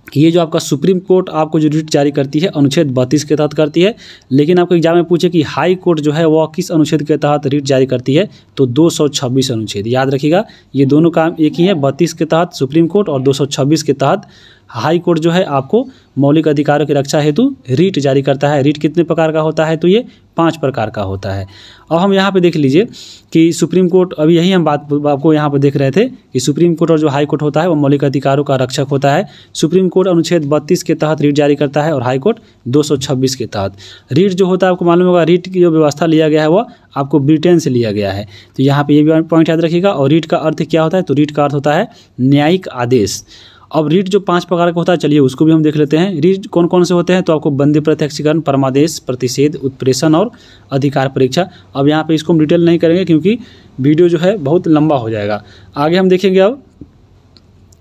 कि ये जो आपका सुप्रीम कोर्ट आपको जो रीट जारी करती है अनुच्छेद 32 के तहत करती है, लेकिन आपको एग्जाम में पूछे कि हाई कोर्ट जो है वह किस अनुच्छेद के तहत रीट जारी करती है, तो 226 अनुच्छेद। याद रखिएगा, ये दोनों काम एक ही है। 32 के तहत सुप्रीम कोर्ट और 226 के तहत हाई कोर्ट जो है आपको मौलिक अधिकारों की रक्षा हेतु रीट जारी करता है। रीट कितने प्रकार का होता है? तो ये 5 प्रकार का होता है। अब हम यहाँ पे देख लीजिए कि सुप्रीम कोर्ट, अभी यही हम बात आपको यहाँ पे देख रहे थे कि सुप्रीम कोर्ट और जो हाई कोर्ट होता है वो मौलिक अधिकारों का रक्षक होता है। सुप्रीम कोर्ट अनुच्छेद 32 के तहत रीट जारी करता है और हाई कोर्ट 226 के तहत। रीट जो होता है आपको मालूम होगा, रीट की जो व्यवस्था लिया गया है वह आपको ब्रिटेन से लिया गया है। तो यहाँ पे ये भी पॉइंट याद रखिएगा। और रीट का अर्थ क्या होता है? तो रीट का अर्थ होता है न्यायिक आदेश। अब रीट जो 5 प्रकार का होता है, चलिए उसको भी हम देख लेते हैं। रीट कौन कौन से होते हैं? तो आपको बंदी प्रत्यक्षीकरण, परमादेश, प्रतिषेध, उत्प्रेषण और अधिकार परीक्षा। अब यहाँ पे इसको हम डिटेल नहीं करेंगे क्योंकि वीडियो जो है बहुत लंबा हो जाएगा। आगे हम देखेंगे। अब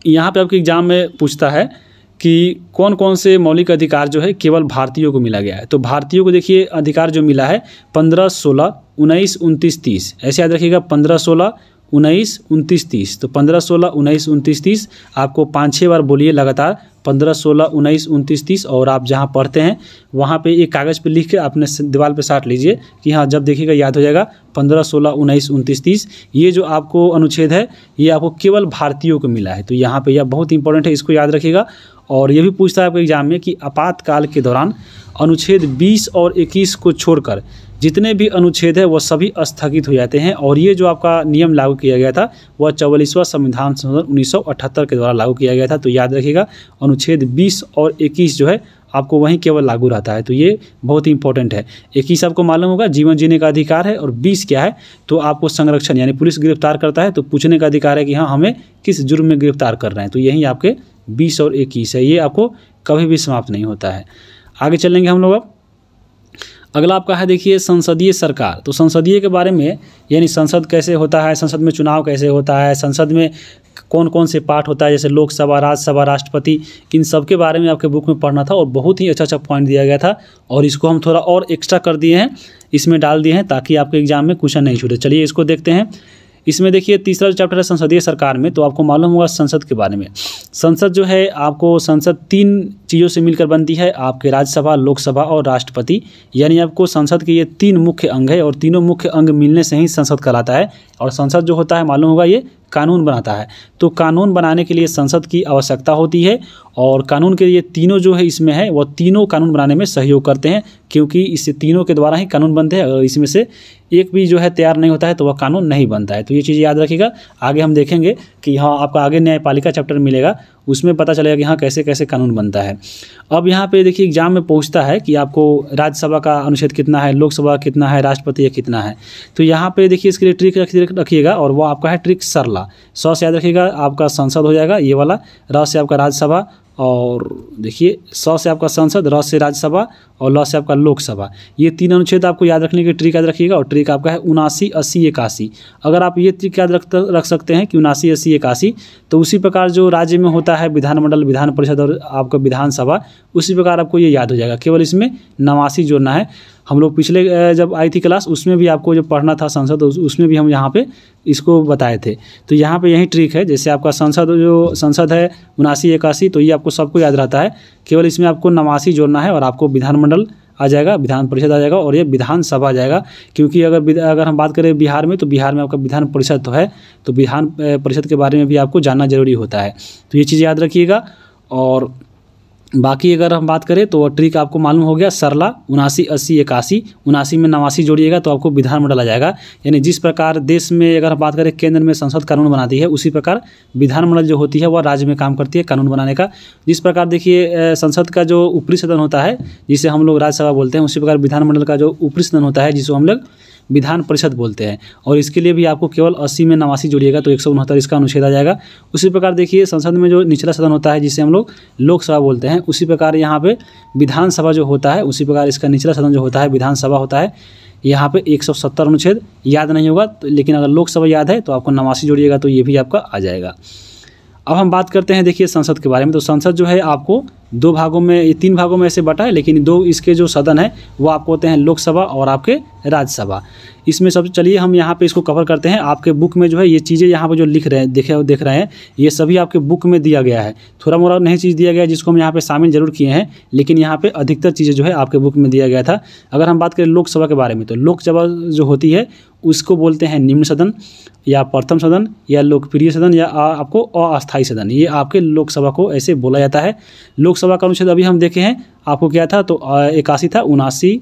यहाँ पे आपके एग्जाम में पूछता है कि कौन कौन से मौलिक अधिकार जो है केवल भारतीयों को मिला गया है। तो भारतीयों को देखिए अधिकार जो मिला है 15, 16, 19, 29, 30। ऐसे याद रखिएगा 15, 16, 19, 29, 30। तो 15, 16, 19, 29, 30 आपको 5-6 बार बोलिए लगातार 15, 16, 19, 29, 30। और आप जहाँ पढ़ते हैं वहाँ पे एक कागज़ पे लिख के अपने दीवार पे साट लीजिए कि हाँ जब देखिएगा याद हो जाएगा 15, 16, 19, 29, 30। ये जो आपको अनुच्छेद है ये आपको केवल भारतीयों को मिला है। तो यहाँ पे यह बहुत इंपॉर्टेंट है, इसको याद रखिएगा। और ये भी पूछता है आपके एग्जाम में कि आपातकाल के दौरान अनुच्छेद 20 और 21 को छोड़कर जितने भी अनुच्छेद है वह सभी स्थगित हो जाते हैं। और ये जो आपका नियम लागू किया गया था वह 44वां संविधान संशोधन 1978 के द्वारा लागू किया गया था। तो याद रखिएगा अनुच्छेद 20 और 21 जो है आपको वहीं केवल लागू रहता है। तो ये बहुत ही इंपॉर्टेंट है। 21 आपको मालूम होगा जीवन जीने का अधिकार है, और 20 क्या है? तो आपको संरक्षण, यानी पुलिस गिरफ्तार करता है तो पूछने का अधिकार है कि हाँ हमें किस जुर्म में गिरफ्तार कर रहे हैं। तो यही आपके 20 और 21 है। ये आपको कभी भी समाप्त नहीं होता है। आगे चलेंगे हम लोग। अब अगला आपका है देखिए संसदीय सरकार। तो संसदीय के बारे में, यानी संसद कैसे होता है, संसद में चुनाव कैसे होता है, संसद में कौन कौन से पार्ट होता है, जैसे लोकसभा, राज्यसभा, राष्ट्रपति, इन सब के बारे में आपके बुक में पढ़ना था। और बहुत ही अच्छा पॉइंट दिया गया था और इसको हम थोड़ा और एक्स्ट्रा कर दिए हैं, इसमें डाल दिए हैं ताकि आपके एग्जाम में क्वेश्चन नहीं छूटे। चलिए इसको देखते हैं। इसमें देखिए तीसरा चैप्टर है संसदीय सरकार में। तो आपको मालूम होगा संसद के बारे में। संसद जो है आपको, संसद 3 चीज़ों से मिलकर बनती है, आपके राज्यसभा, लोकसभा और राष्ट्रपति। यानी आपको संसद के ये 3 मुख्य अंग है और तीनों मुख्य अंग मिलने से ही संसद कहलाता है। और संसद जो होता है मालूम होगा ये कानून बनाता है। तो कानून बनाने के लिए संसद की आवश्यकता होती है और कानून के ये तीनों जो है इसमें है वो तीनों कानून बनाने में सहयोग करते हैं, क्योंकि इससे तीनों के द्वारा ही कानून बनते हैं। और इसमें से एक भी जो है तैयार नहीं होता है तो वह कानून नहीं बनता है। तो ये चीज़ याद रखिएगा। आगे हम देखेंगे कि हाँ आपका आगे न्यायपालिका चैप्टर मिलेगा, उसमें पता चलेगा कि हाँ कैसे कैसे कानून बनता है। अब यहाँ पे देखिए एग्जाम में पूछता है कि आपको राज्यसभा का अनुच्छेद कितना है, लोकसभा कितना है, राष्ट्रपति कितना है। तो यहाँ पे देखिए इसके लिए ट्रिक रखिएगा और वो आपका है ट्रिक सरला। 100 से याद रखिएगा, आपका संसद हो जाएगा ये वाला, र से आपका राज्यसभा, और देखिए 100 से आपका संसद, र से राज्यसभा, और लॉ से आपका लोकसभा। ये 3 अनुच्छेद आपको याद रखने की ट्रिक याद रखिएगा, और ट्रिक आपका है 79, 80, 81। अगर आप ये ट्रिक याद रख सकते हैं कि 79, 80, 81, तो उसी प्रकार जो राज्य में होता है विधानमंडल, विधान परिषद और आपका विधानसभा, उसी प्रकार आपको ये याद हो जाएगा। केवल इसमें 89 जोड़ना है। हम लोग पिछले जब आई थी क्लास उसमें भी आपको जो पढ़ना था संसद, उसमें भी हम यहाँ पे इसको बताए थे। तो यहाँ पे यही ट्रिक है, जैसे आपका संसद है 79, 81, तो ये आपको सबको याद रहता है। केवल इसमें आपको 89 जोड़ना है और आपको विधानमंडल आ जाएगा, विधान परिषद आ जाएगा और ये विधानसभा आ जाएगा। क्योंकि अगर हम बात करें बिहार में, तो बिहार में आपका विधान परिषद तो है, तो विधान परिषद के बारे में भी आपको जानना जरूरी होता है। तो ये चीज़ याद रखिएगा। और बाकी अगर हम बात करें तो ट्रिक आपको मालूम हो गया, सरला 79, 80, 81। 79 में 89 जोड़िएगा तो आपको विधानमंडल आ जाएगा। यानी जिस प्रकार देश में अगर हम बात करें केंद्र में संसद कानून बनाती है, उसी प्रकार विधानमंडल जो होती है वह राज्य में काम करती है कानून बनाने का। जिस प्रकार देखिए संसद का जो ऊपरी सदन होता है जिसे हम लोग राज्यसभा बोलते हैं, उसी प्रकार विधानमंडल का जो ऊपरी सदन होता है जिसको हम लोग विधान परिषद बोलते हैं। और इसके लिए भी आपको केवल 80 में 89 जोड़िएगा तो 169 इसका अनुच्छेद आ जाएगा। उसी प्रकार देखिए संसद में जो निचला सदन होता है जिसे हम लोग लोकसभा बोलते हैं, उसी प्रकार यहाँ पे विधानसभा जो होता है, उसी प्रकार इसका निचला सदन जो होता है विधानसभा होता है। यहाँ पे 170 अनुच्छेद याद नहीं होगा, लेकिन अगर लोकसभा याद है तो आपको 89 जोड़िएगा तो ये भी आपका आ जाएगा। अब हम बात करते हैं देखिए संसद के बारे में। तो संसद जो है आपको 2 भागों में, ये 3 भागों में ऐसे बटा है, लेकिन 2 इसके जो सदन है वो आपको होते हैं लोकसभा और आपके राज्यसभा। इसमें सब चलिए हम यहाँ पे इसको कवर करते हैं। आपके बुक में जो है ये चीज़ें यहाँ पे जो लिख रहे हैं देख रहे हैं, ये सभी आपके बुक में दिया गया है। थोड़ा मोड़ा नई चीज़ दिया गया है जिसको हम यहाँ पे शामिल जरूर किए हैं, लेकिन यहाँ पे अधिकतर चीज़ें जो है आपके बुक में दिया गया था। अगर हम बात करें लोकसभा के बारे में, तो लोकसभा जो होती है उसको बोलते हैं निम्न सदन या प्रथम सदन या लोकप्रिय सदन या आपको अस्थायी सदन। ये आपके लोकसभा को ऐसे बोला जाता है। लोकसभा का अनुच्छेद अभी हम देखे हैं, आपको क्या था तो 81 था, 79,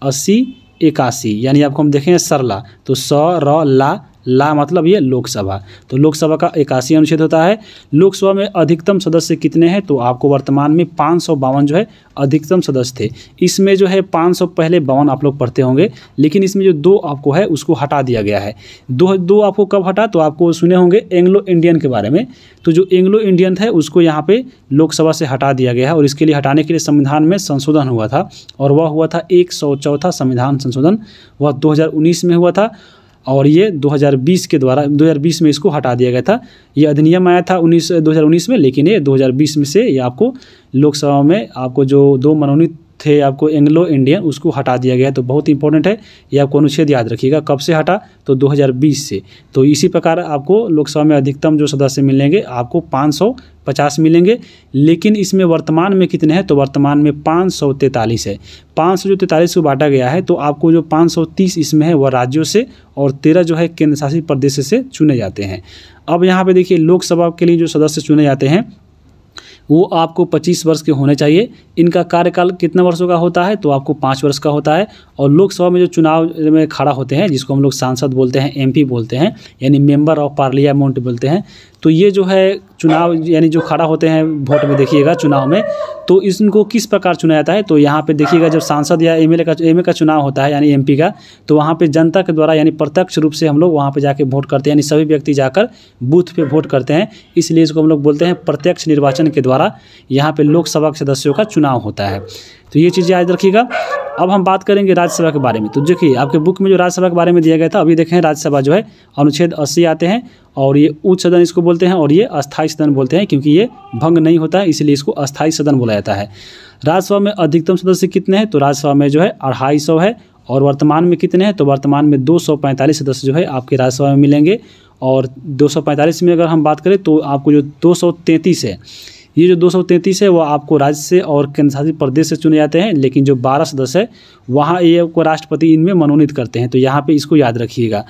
80, 81। यानी आपको हम देखें सरला तो स र ला मतलब ये लोकसभा। तो लोकसभा का 81 अनुच्छेद होता है। लोकसभा में अधिकतम सदस्य कितने हैं, तो आपको वर्तमान में 552 जो है अधिकतम सदस्य थे। इसमें जो है 500 पहले 52 आप लोग पढ़ते होंगे, लेकिन इसमें जो 2 आपको है उसको हटा दिया गया है। दो आपको कब हटा, तो आपको सुने होंगे एंग्लो इंडियन के बारे में। तो जो एंग्लो इंडियन था उसको यहाँ पे लोकसभा से हटा दिया गया है, और इसके लिए हटाने के लिए संविधान में संशोधन हुआ था, और वह हुआ था 104वां संविधान संशोधन, वह 2019 में हुआ था। और ये 2020 में इसको हटा दिया गया था। ये अधिनियम आया था 2019 में, लेकिन ये 2020 में से ये आपको लोकसभा में आपको जो 2 मनोनीत थे आपको एंग्लो इंडियन, उसको हटा दिया गया है। तो बहुत इंपॉर्टेंट है, ये आपको अनुच्छेद याद रखिएगा। कब से हटा, तो 2020 से। तो इसी प्रकार आपको लोकसभा में अधिकतम जो सदस्य मिलेंगे आपको 550 मिलेंगे, लेकिन इसमें वर्तमान में कितने हैं, तो वर्तमान में 543 है। 543 को बांटा गया है, तो आपको जो 530 इसमें है वह राज्यों से और 13 जो है केंद्र शासित प्रदेश से चुने जाते हैं। अब यहाँ पे देखिए लोकसभा के लिए जो सदस्य चुने जाते हैं वो आपको 25 वर्ष के होने चाहिए। इनका कार्यकाल कितना वर्षों का होता है, तो आपको 5 वर्ष का होता है। और लोकसभा में जो चुनाव में खड़ा होते हैं जिसको हम लोग सांसद बोलते हैं, MP बोलते हैं, यानी मेंबर ऑफ पार्लियामेंट बोलते हैं। तो ये जो है चुनाव यानी जो खड़ा होते हैं वोट में, देखिएगा चुनाव में, तो इनको किस प्रकार चुना जाता है, तो यहाँ पे देखिएगा जब सांसद या MLA का चुनाव होता है यानी MP का, तो वहाँ पे जनता के द्वारा यानी प्रत्यक्ष रूप से हम लोग वहाँ पे जाके वोट करते हैं, यानी सभी व्यक्ति जाकर बूथ पे वोट करते हैं। इसलिए इसको हम लोग बोलते हैं प्रत्यक्ष निर्वाचन के द्वारा यहाँ पे लोकसभा के सदस्यों का चुनाव होता है। तो ये चीज़ें याद रखिएगा। अब हम बात करेंगे राज्यसभा के बारे में। तो देखिए आपके बुक में जो राज्यसभा के बारे में दिया गया था, अभी देखें राज्यसभा जो है अनुच्छेद 80 आते हैं, और ये उच्च सदन इसको बोलते हैं, और ये अस्थायी सदन बोलते हैं, क्योंकि ये भंग नहीं होता है इसलिए इसको अस्थायी सदन बोला जाता है। राज्यसभा में अधिकतम सदस्य कितने हैं, तो राज्यसभा में जो है 250 है, और वर्तमान में कितने हैं, तो वर्तमान में 245 सदस्य जो है आपके राज्यसभा में मिलेंगे। और 245 में अगर हम बात करें तो आपको जो 233 है, ये जो 233 है वो आपको राज्य से और केंद्र शासित प्रदेश से चुने जाते हैं, लेकिन जो 12 सदस्य है वहाँ ये आपको राष्ट्रपति इनमें मनोनीत करते हैं। तो यहाँ पे इसको याद रखिएगा।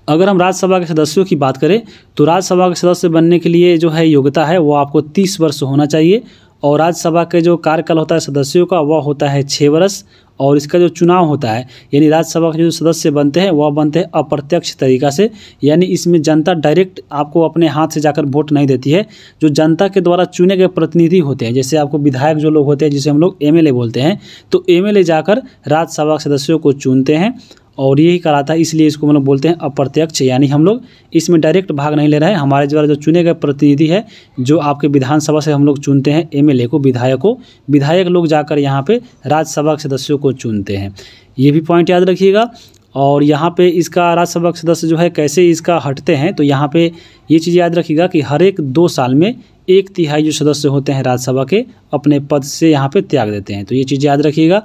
अगर हम राज्यसभा के सदस्यों की बात करें तो राज्यसभा के सदस्य बनने के लिए जो है योग्यता है वो आपको 30 वर्ष होना चाहिए, और राज्यसभा के जो कार्यकाल होता है सदस्यों का वह होता है 6 वर्ष। और इसका जो चुनाव होता है यानी राज्यसभा के जो सदस्य बनते हैं वह बनते हैं अप्रत्यक्ष तरीका से, यानी इसमें जनता डायरेक्ट आपको अपने हाथ से जाकर वोट नहीं देती है। जो जनता के द्वारा चुने गए प्रतिनिधि होते हैं, जैसे आपको विधायक जो लोग होते हैं जिसे हम लोग MLA बोलते हैं, तो MLA जाकर राज्यसभा के सदस्यों को चुनते हैं, और यही कराता है, इसलिए इसको हम लोग बोलते हैं अप्रत्यक्ष, यानी हम लोग इसमें डायरेक्ट भाग नहीं ले रहे हैं। हमारे द्वारा जो चुने गए प्रतिनिधि है, जो आपके विधानसभा से हम लोग चुनते हैं एमएलए को, विधायक लोग जाकर यहाँ पे राज्यसभा के सदस्यों को चुनते हैं। ये भी पॉइंट याद रखिएगा। और यहाँ पे इसका राज्यसभा के सदस्य जो है कैसे इसका हटते हैं, तो यहाँ पे ये चीज़ याद रखिएगा कि हर एक 2 साल में 1/3 जो सदस्य होते हैं राज्यसभा के अपने पद से यहाँ पे त्याग देते हैं। तो ये चीज़ याद रखिएगा।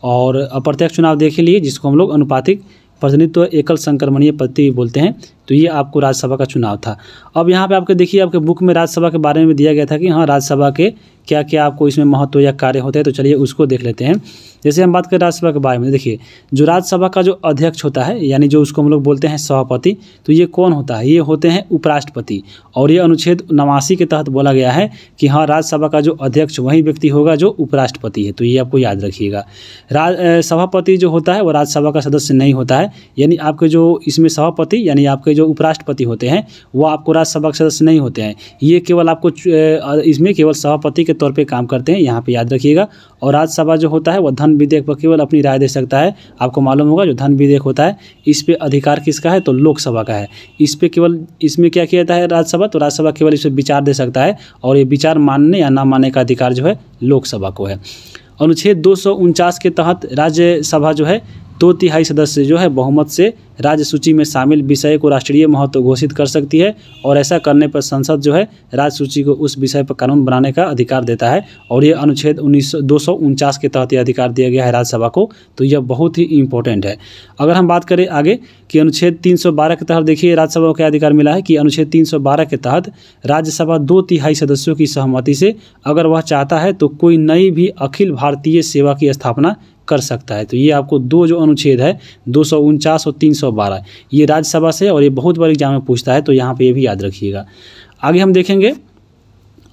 और अप्रत्यक्ष चुनाव देख लिए, जिसको हम लोग अनुपातिक प्रतिनिधित्व एकल संक्रमणीय पद्धति बोलते हैं। तो ये आपको राज्यसभा का चुनाव था। अब यहाँ पे आपके देखिए, आपके बुक में राज्यसभा के बारे में दिया गया था कि हाँ, राज्यसभा के क्या क्या आपको इसमें महत्व या कार्य होते हैं। तो चलिए उसको देख लेते हैं। जैसे हम बात करें राज्यसभा के बारे में, देखिए जो राज्यसभा का जो अध्यक्ष होता है, यानी जो उसको हम लोग बोलते हैं सभापति, तो ये कौन होता है? ये होते हैं उपराष्ट्रपति। और ये अनुच्छेद 89 के तहत बोला गया है कि हाँ, राज्यसभा का जो अध्यक्ष वही व्यक्ति होगा जो उपराष्ट्रपति है। तो ये आपको याद रखिएगा। सभापति जो होता है वो राज्यसभा का सदस्य नहीं होता है, यानी आपके जो इसमें सभापति यानी आपके जो उपराष्ट्रपति होते हैं वो आपको राज्यसभा के सदस्य नहीं होते हैं। ये केवल आपको इसमें केवल सभापति के तौर पे काम करते हैं, यहाँ पे याद रखिएगा। और राज्यसभा जो होता है वो धन विधेयक पर केवल अपनी राय दे सकता है। आपको मालूम होगा जो धन विधेयक होता है इस पे अधिकार किसका है? तो लोकसभा का है। इस पे केवल इसमें क्या किया जाता है राज्यसभा, तो राज्यसभा केवल इस पे विचार दे सकता है, और ये विचार मानने या ना मानने का अधिकार जो है लोकसभा को है। अनुच्छेद 249 के तहत राज्यसभा जो है 2/3 सदस्य जो है बहुमत से राज्य सूची में शामिल विषय को राष्ट्रीय महत्व घोषित कर सकती है, और ऐसा करने पर संसद जो है राज्य सूची को उस विषय पर कानून बनाने का अधिकार देता है। और ये अनुच्छेद 249 के तहत यह अधिकार दिया गया है राज्यसभा को। तो यह बहुत ही इंपॉर्टेंट है। अगर हम बात करें आगे कि अनुच्छेद 312 के तहत देखिए राज्यसभा को क्या अधिकार मिला है कि अनुच्छेद 312 के तहत राज्यसभा 2/3 सदस्यों की सहमति से अगर वह चाहता है तो कोई नई भी अखिल भारतीय सेवा की स्थापना कर सकता है। तो ये आपको 2 जो अनुच्छेद है 249 और 312 ये राज्यसभा से, और ये बहुत बार एग्जाम में पूछता है, तो यहाँ पे ये भी याद रखिएगा। आगे हम देखेंगे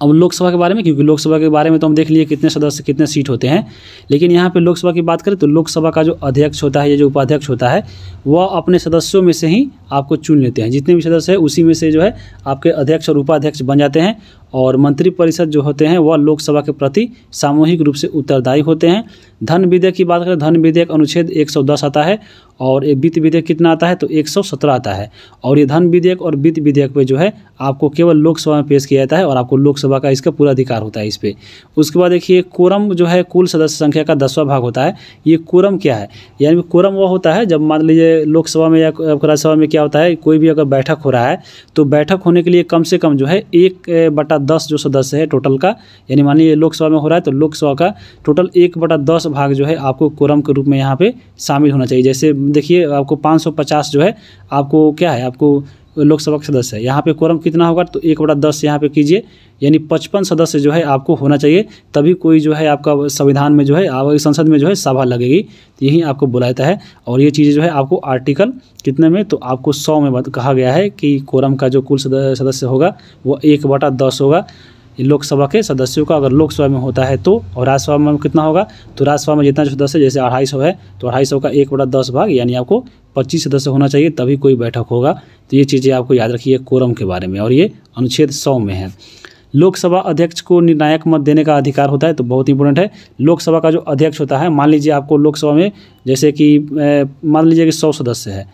अब लोकसभा के बारे में, क्योंकि लोकसभा के बारे में तो हम देख लिए कितने सदस्य कितने सीट होते हैं, लेकिन यहाँ पे लोकसभा की बात करें तो लोकसभा का जो अध्यक्ष होता है या जो उपाध्यक्ष होता है वह अपने सदस्यों में से ही आपको चुन लेते हैं। जितने भी सदस्य हैं उसी में से जो है आपके अध्यक्ष और उपाध्यक्ष बन जाते हैं। और मंत्रिपरिषद जो होते हैं वह लोकसभा के प्रति सामूहिक रूप से उत्तरदायी होते हैं। धन विधेयक की बात करें, धन विधेयक अनुच्छेद 110 आता है, और ये वित्त विधेयक कितना आता है? तो 117 आता है। और ये धन विधेयक और वित्त विधेयक पे जो है आपको केवल लोकसभा में पेश किया जाता है, और आपको लोकसभा का इसका पूरा अधिकार होता है इस पे। उसके बाद देखिए कोरम जो है कुल सदस्य संख्या का 10वां भाग होता है। ये कोरम क्या है? यानी कोरम वो होता है जब मान लीजिए लोकसभा में या राज्यसभा में क्या होता है, कोई भी अगर बैठक हो रहा है तो बैठक होने के लिए कम से कम जो है 1/10 जो सदस्य है टोटल का, यानी मान लीजिए लोकसभा में हो रहा है तो लोकसभा का टोटल 1/10 भाग जो है आपको कोरम के रूप में यहाँ पे शामिल होना चाहिए। जैसे देखिए आपको 550 जो है आपको क्या है, आपको लोकसभा के सदस्य है, यहाँ पे कोरम कितना होगा? तो 1/10 यहाँ पे कीजिए, यानी 55 सदस्य जो है आपको होना चाहिए, तभी कोई जो है आपका संविधान में जो है संसद में जो है सभा लगेगी। तो यही आपको बुलाता है। और ये चीज़ें जो है आपको आर्टिकल कितने में, तो आपको 100 में कहा गया है कि कोरम का जो कुल सदस्य होगा वो 1/10 होगा लोकसभा के सदस्यों का, अगर लोकसभा में होता है तो। और राज्यसभा में कितना होगा? तो राज्यसभा में जितना जो सदस्य, जैसे 250 है तो 250 का 1/10 भाग, यानी आपको 25 सदस्य होना चाहिए तभी कोई बैठक होगा। तो ये चीज़ें आपको याद रखिए कोरम के बारे में, और ये अनुच्छेद 100 में है। लोकसभा अध्यक्ष को निर्णायक मत देने का अधिकार होता है, तो बहुत इंपॉर्टेंट है। लोकसभा का जो अध्यक्ष होता है, मान लीजिए आपको लोकसभा में जैसे कि मान लीजिए कि 100 सदस्य है,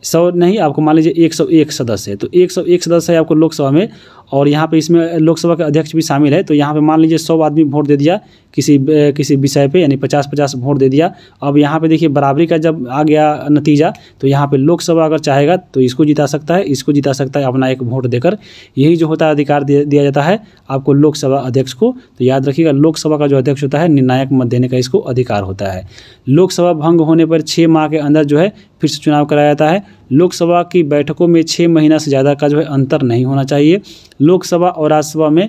100 नहीं, आपको मान लीजिए 101 सदस्य है, तो 101 सदस्य है आपको लोकसभा में, और यहाँ पे इसमें लोकसभा के अध्यक्ष भी शामिल है। तो यहाँ पे मान लीजिए 100 आदमी वोट दे दिया किसी विषय पे, यानी 50-50 वोट दे दिया। अब यहाँ पे देखिए बराबरी का जब आ गया नतीजा, तो यहाँ पे लोकसभा अगर चाहेगा तो इसको जिता सकता है, इसको जिता सकता है अपना एक वोट देकर। यही जो होता है अधिकार दिया जाता है आपको लोकसभा अध्यक्ष को। तो याद रखिएगा लोकसभा का जो अध्यक्ष होता है निर्णायक मत देने का इसको अधिकार होता है। लोकसभा भंग होने पर 6 माह के अंदर जो है फिर से चुनाव कराया जाता है। लोकसभा की बैठकों में 6 महीना से ज़्यादा का जो है अंतर नहीं होना चाहिए। लोकसभा और राज्यसभा में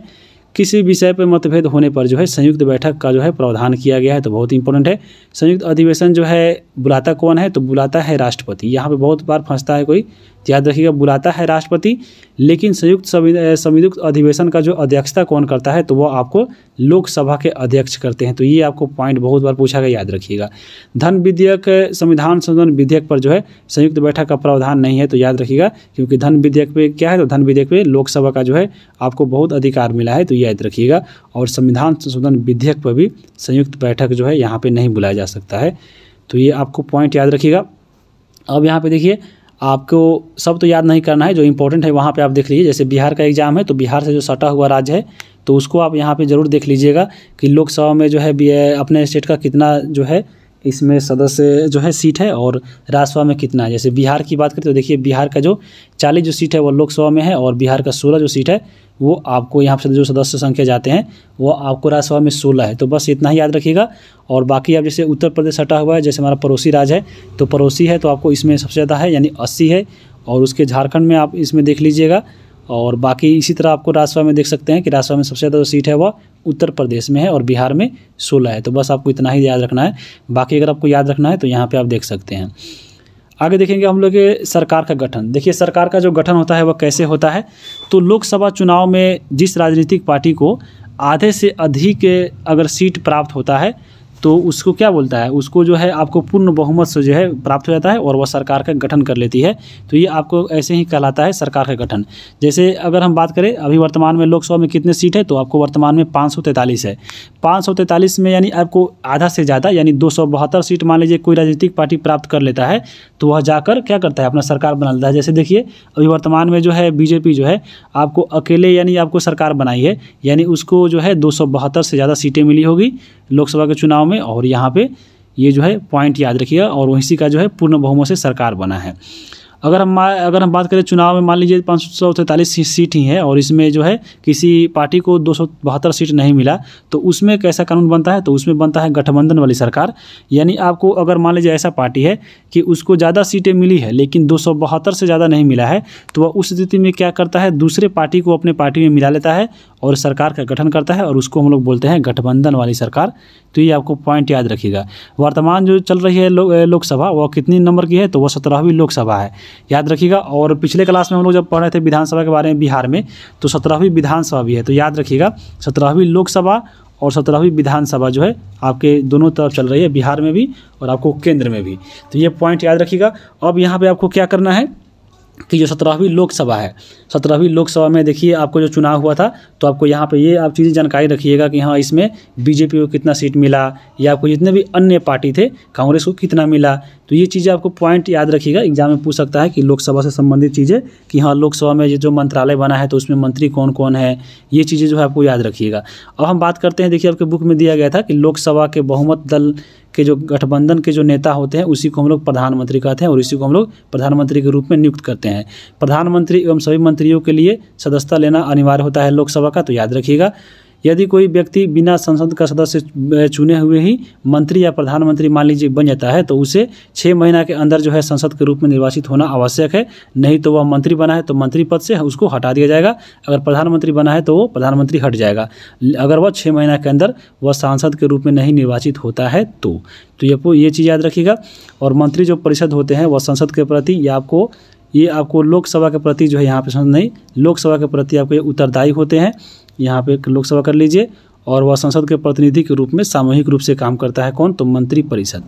किसी विषय पर मतभेद होने पर जो है संयुक्त बैठक का जो है प्रावधान किया गया है, तो बहुत इंपॉर्टेंट है। संयुक्त अधिवेशन जो है बुलाता कौन है? तो बुलाता है राष्ट्रपति। यहाँ पे बहुत बार फंसता है कोई, याद रखिएगा बुलाता है राष्ट्रपति, लेकिन संयुक्त अधिवेशन का जो अध्यक्षता कौन करता है? तो वो आपको लोकसभा के अध्यक्ष करते हैं। तो ये आपको पॉइंट बहुत बार पूछा गया, याद रखिएगा। धन विधेयक संविधान संशोधन विधेयक पर जो है संयुक्त बैठक का प्रावधान नहीं है, तो याद रखिएगा, क्योंकि धन विधेयक पे क्या है? तो धन विधेयक पे लोकसभा का जो है आपको बहुत अधिकार मिला है, तो ये याद रखिएगा। और संविधान संशोधन विधेयक पर भी संयुक्त बैठक जो है यहाँ पे नहीं बुलाया जा सकता है, तो ये आपको पॉइंट याद रखिएगा। अब यहाँ पे देखिए, आपको सब तो याद नहीं करना है, जो इंपॉर्टेंट है वहाँ पे आप देख लीजिए। जैसे बिहार का एग्जाम है तो बिहार से जो सटा हुआ राज्य है तो उसको आप यहाँ पे ज़रूर देख लीजिएगा कि लोकसभा में जो है अपने स्टेट का कितना जो है इसमें सदस्य जो है सीट है और राज्यसभा में कितना है। जैसे बिहार की बात करें तो देखिए, बिहार का जो 40 जो सीट है वो लोकसभा में है और बिहार का 16 जो सीट है वो आपको यहाँ पर जो सदस्य संख्या जाते हैं वो आपको राज्यसभा में 16 है। तो बस इतना ही याद रखिएगा। और बाकी आप जैसे उत्तर प्रदेश हटा हुआ है, जैसे हमारा पड़ोसी राज्य है तो पड़ोसी है तो आपको इसमें सबसे ज़्यादा है यानी 80 है, और उसके झारखंड में आप इसमें देख लीजिएगा। और बाकी इसी तरह आपको राज्यसभा में देख सकते हैं कि राज्यसभा में सबसे ज़्यादा जो सीट है वह उत्तर प्रदेश में है और बिहार में 16 है। तो बस आपको इतना ही याद रखना है। बाकी अगर आपको याद रखना है तो यहाँ पे आप देख सकते हैं। आगे देखेंगे हम लोग के सरकार का गठन। देखिए, सरकार का जो गठन होता है वह कैसे होता है। तो लोकसभा चुनाव में जिस राजनीतिक पार्टी को आधे से अधिक अगर सीट प्राप्त होता है तो उसको क्या बोलता है, उसको जो है आपको पूर्ण बहुमत से जो है प्राप्त हो जाता है और वह सरकार का गठन कर लेती है। तो ये आपको ऐसे ही कहलाता है सरकार का गठन। जैसे अगर हम बात करें अभी वर्तमान में लोकसभा में कितने सीट है तो आपको वर्तमान में 543 है। 543 में यानी आपको आधा से ज़्यादा यानी 272 सीट मान लीजिए कोई राजनीतिक पार्टी प्राप्त कर लेता है तो वह जाकर क्या करता है, अपना सरकार बना लेता है। जैसे देखिए, अभी वर्तमान में जो है बीजेपी जो है आपको अकेले यानी आपको सरकार बनाई है, यानी उसको जो है 272 से ज़्यादा सीटें मिली होगी लोकसभा के चुनाव में। और यहाँ पे ये जो है पॉइंट याद रखिएगा, और वहीं का जो है पूर्ण बहुमत से सरकार बना है। अगर हम बात करें चुनाव में मान लीजिए 543 सीट ही है और इसमें जो है किसी पार्टी को 272 सीट नहीं मिला तो उसमें कैसा कानून बनता है, तो उसमें बनता है गठबंधन वाली सरकार। यानी आपको अगर मान लीजिए ऐसा पार्टी है कि उसको ज़्यादा सीटें मिली है लेकिन 272 से ज़्यादा नहीं मिला है तो वह उस स्थिति में क्या करता है, दूसरे पार्टी को अपने पार्टी में मिला लेता है और सरकार का गठन करता है और उसको हम लोग बोलते हैं गठबंधन वाली सरकार। तो ये आपको पॉइंट याद रखिएगा। वर्तमान जो चल रही है लोकसभा वह कितनी नंबर की है, तो वह 17वीं लोकसभा है, याद रखिएगा। और पिछले क्लास में हम लोग जब पढ़ रहे थे विधानसभा के बारे में बिहार में तो 17वीं विधानसभा भी है। तो याद रखिएगा 17वीं लोकसभा और 17वीं विधानसभा जो है आपके दोनों तरफ चल रही है, बिहार में भी और आपको केंद्र में भी। तो ये पॉइंट याद रखिएगा। अब यहाँ पे आपको क्या करना है कि जो 17वीं लोकसभा है, 17वीं लोकसभा में देखिए आपको जो चुनाव हुआ था तो आपको यहाँ पे ये आप चीज़ें जानकारी रखिएगा कि हाँ इसमें बीजेपी को कितना सीट मिला या आपको जितने भी अन्य पार्टी थे कांग्रेस को कितना मिला। तो ये चीज़ें आपको पॉइंट याद रखिएगा। एग्जाम में पूछ सकता है कि लोकसभा से संबंधित चीज़ें कि हाँ लोकसभा में जो मंत्रालय बना है तो उसमें मंत्री कौन कौन है, ये चीज़ें जो है आपको याद रखिएगा। अब हम बात करते हैं, देखिए आपके बुक में दिया गया था कि लोकसभा के बहुमत दल के जो गठबंधन के जो नेता होते हैं उसी को हम लोग प्रधानमंत्री कहते हैं और इसी को हम लोग प्रधानमंत्री के रूप में नियुक्त करते हैं। प्रधानमंत्री एवं सभी मंत्रियों के लिए सदस्यता लेना अनिवार्य होता है लोकसभा का। तो याद रखिएगा, यदि कोई व्यक्ति बिना संसद का सदस्य चुने हुए ही मंत्री या प्रधानमंत्री मान लीजिए बन जाता है तो उसे 6 महीना के अंदर जो है संसद के रूप में निर्वाचित होना आवश्यक है। नहीं तो वह मंत्री बना है तो मंत्री पद से उसको हटा दिया जाएगा, अगर प्रधानमंत्री बना है तो वो प्रधानमंत्री हट जाएगा, अगर वह 6 महीना के अंदर वह सांसद के रूप में नहीं निर्वाचित होता है तो ये चीज़ याद रखिएगा। और मंत्री जो परिषद होते हैं वह संसद के प्रति या आपको लोकसभा के प्रति जो है यहाँ पे नहीं, लोकसभा के प्रति आपको ये उत्तरदायी होते हैं। यहाँ पे लोकसभा कर लीजिए। और वह संसद के प्रतिनिधि के रूप में सामूहिक रूप से काम करता है कौन, तो मंत्री परिषद।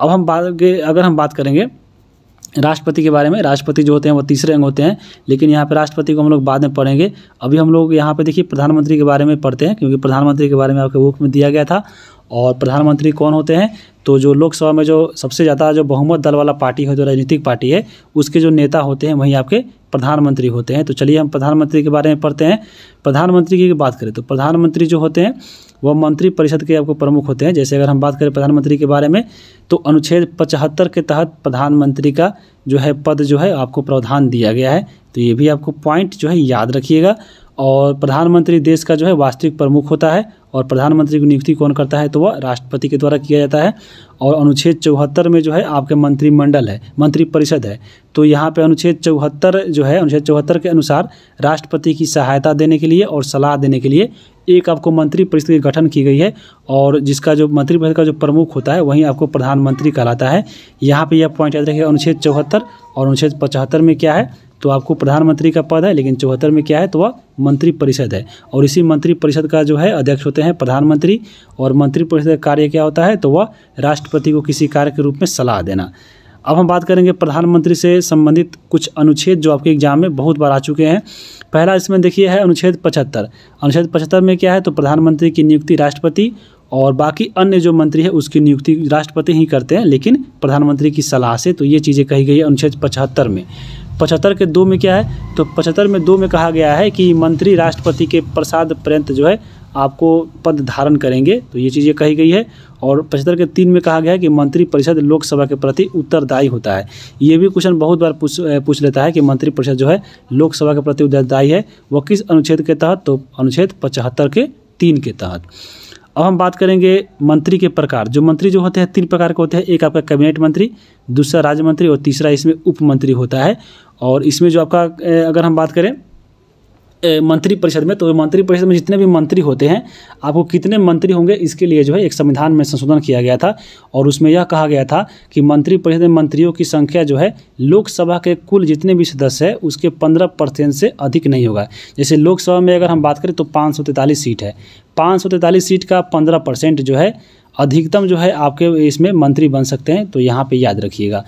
अब अगर हम बात करेंगे राष्ट्रपति के बारे में। राष्ट्रपति जो होते हैं वो तीसरे अंग होते हैं, लेकिन यहाँ पे राष्ट्रपति को हम लोग बाद में पढ़ेंगे। अभी हम लोग यहाँ पे देखिए प्रधानमंत्री के बारे में पढ़ते हैं, क्योंकि प्रधानमंत्री के बारे में आपके बुक में दिया गया था। और प्रधानमंत्री कौन होते हैं, तो जो लोकसभा में जो सबसे ज़्यादा जो बहुमत दल वाला पार्टी है, जो राजनीतिक पार्टी है, उसके जो नेता होते हैं वहीं आपके प्रधानमंत्री होते हैं। तो चलिए हम प्रधानमंत्री के बारे में पढ़ते हैं। प्रधानमंत्री की बात करें तो प्रधानमंत्री जो होते हैं वह मंत्री परिषद के आपको प्रमुख होते हैं। जैसे अगर हम बात करें प्रधानमंत्री के बारे में तो अनुच्छेद 75 के तहत प्रधानमंत्री का जो है पद जो है आपको प्रावधान दिया गया है। तो ये भी आपको पॉइंट जो है याद रखिएगा। और प्रधानमंत्री देश का जो है वास्तविक प्रमुख होता है और प्रधानमंत्री की नियुक्ति कौन करता है, तो वह राष्ट्रपति के द्वारा किया जाता है। और अनुच्छेद 74 में जो है आपके मंत्रिमंडल है, मंत्री परिषद है। तो यहाँ पे अनुच्छेद 74 जो है, अनुच्छेद 74 के अनुसार राष्ट्रपति की सहायता देने के लिए और सलाह देने के लिए एक आपको मंत्री परिषद की गठन की गई है। और जिसका जो मंत्री परिषद का जो प्रमुख होता है वहीं आपको प्रधानमंत्री कहलाता है। यहाँ पे यह पॉइंट याद रखिएगा, अनुच्छेद 74 और अनुच्छेद 75 में क्या है, तो आपको प्रधानमंत्री का पद है, लेकिन 74 में क्या है, तो वह मंत्री परिषद है। और इसी मंत्री परिषद का जो है अध्यक्ष होते हैं प्रधानमंत्री। और मंत्री परिषद का कार्य क्या होता है, तो वह राष्ट्रपति को किसी कार्य के रूप में सलाह देना। अब हम बात करेंगे प्रधानमंत्री से संबंधित कुछ अनुच्छेद जो आपके एग्जाम में बहुत बार आ चुके हैं। पहला इसमें देखिए है अनुच्छेद 75। अनुच्छेद 75 में क्या है, तो प्रधानमंत्री की नियुक्ति राष्ट्रपति और बाकी अन्य जो मंत्री है उसकी नियुक्ति राष्ट्रपति ही करते हैं, लेकिन प्रधानमंत्री की सलाह से। तो ये चीज़ें कही गई है अनुच्छेद 75 में। 75 के 2 में क्या है, तो 75 में 2 में कहा गया है कि मंत्री राष्ट्रपति के प्रसाद पर्यंत जो है आपको पद धारण करेंगे। तो ये चीज़ें कही गई है। और 75 के 3 में कहा गया है कि मंत्री परिषद लोकसभा के प्रति उत्तरदायी होता है। ये भी क्वेश्चन बहुत बार पूछ लेता है कि मंत्री परिषद जो है लोकसभा के प्रति उत्तरदायी है, वो किस अनुच्छेद के तहत, तो अनुच्छेद 75 के 3 के तहत। अब हम बात करेंगे मंत्री के प्रकार। जो मंत्री जो होते हैं 3 प्रकार के होते हैं, एक आपका कैबिनेट मंत्री, दूसरा राज्य मंत्री और तीसरा इसमें उप मंत्री होता है। और इसमें जो आपका अगर हम बात करें मंत्री परिषद में, तो मंत्री परिषद में जितने भी मंत्री होते हैं, आपको कितने मंत्री होंगे इसके लिए जो है एक संविधान में संशोधन किया गया था। और उसमें यह कहा गया था कि मंत्री परिषद में मंत्रियों की संख्या जो है लोकसभा के कुल जितने भी सदस्य हैं उसके 15% से अधिक नहीं होगा। जैसे लोकसभा में अगर हम बात करें तो 543 सीट है, 543 सीट का 15% जो है अधिकतम जो है आपके इसमें मंत्री बन सकते हैं। तो यहाँ पर याद रखिएगा।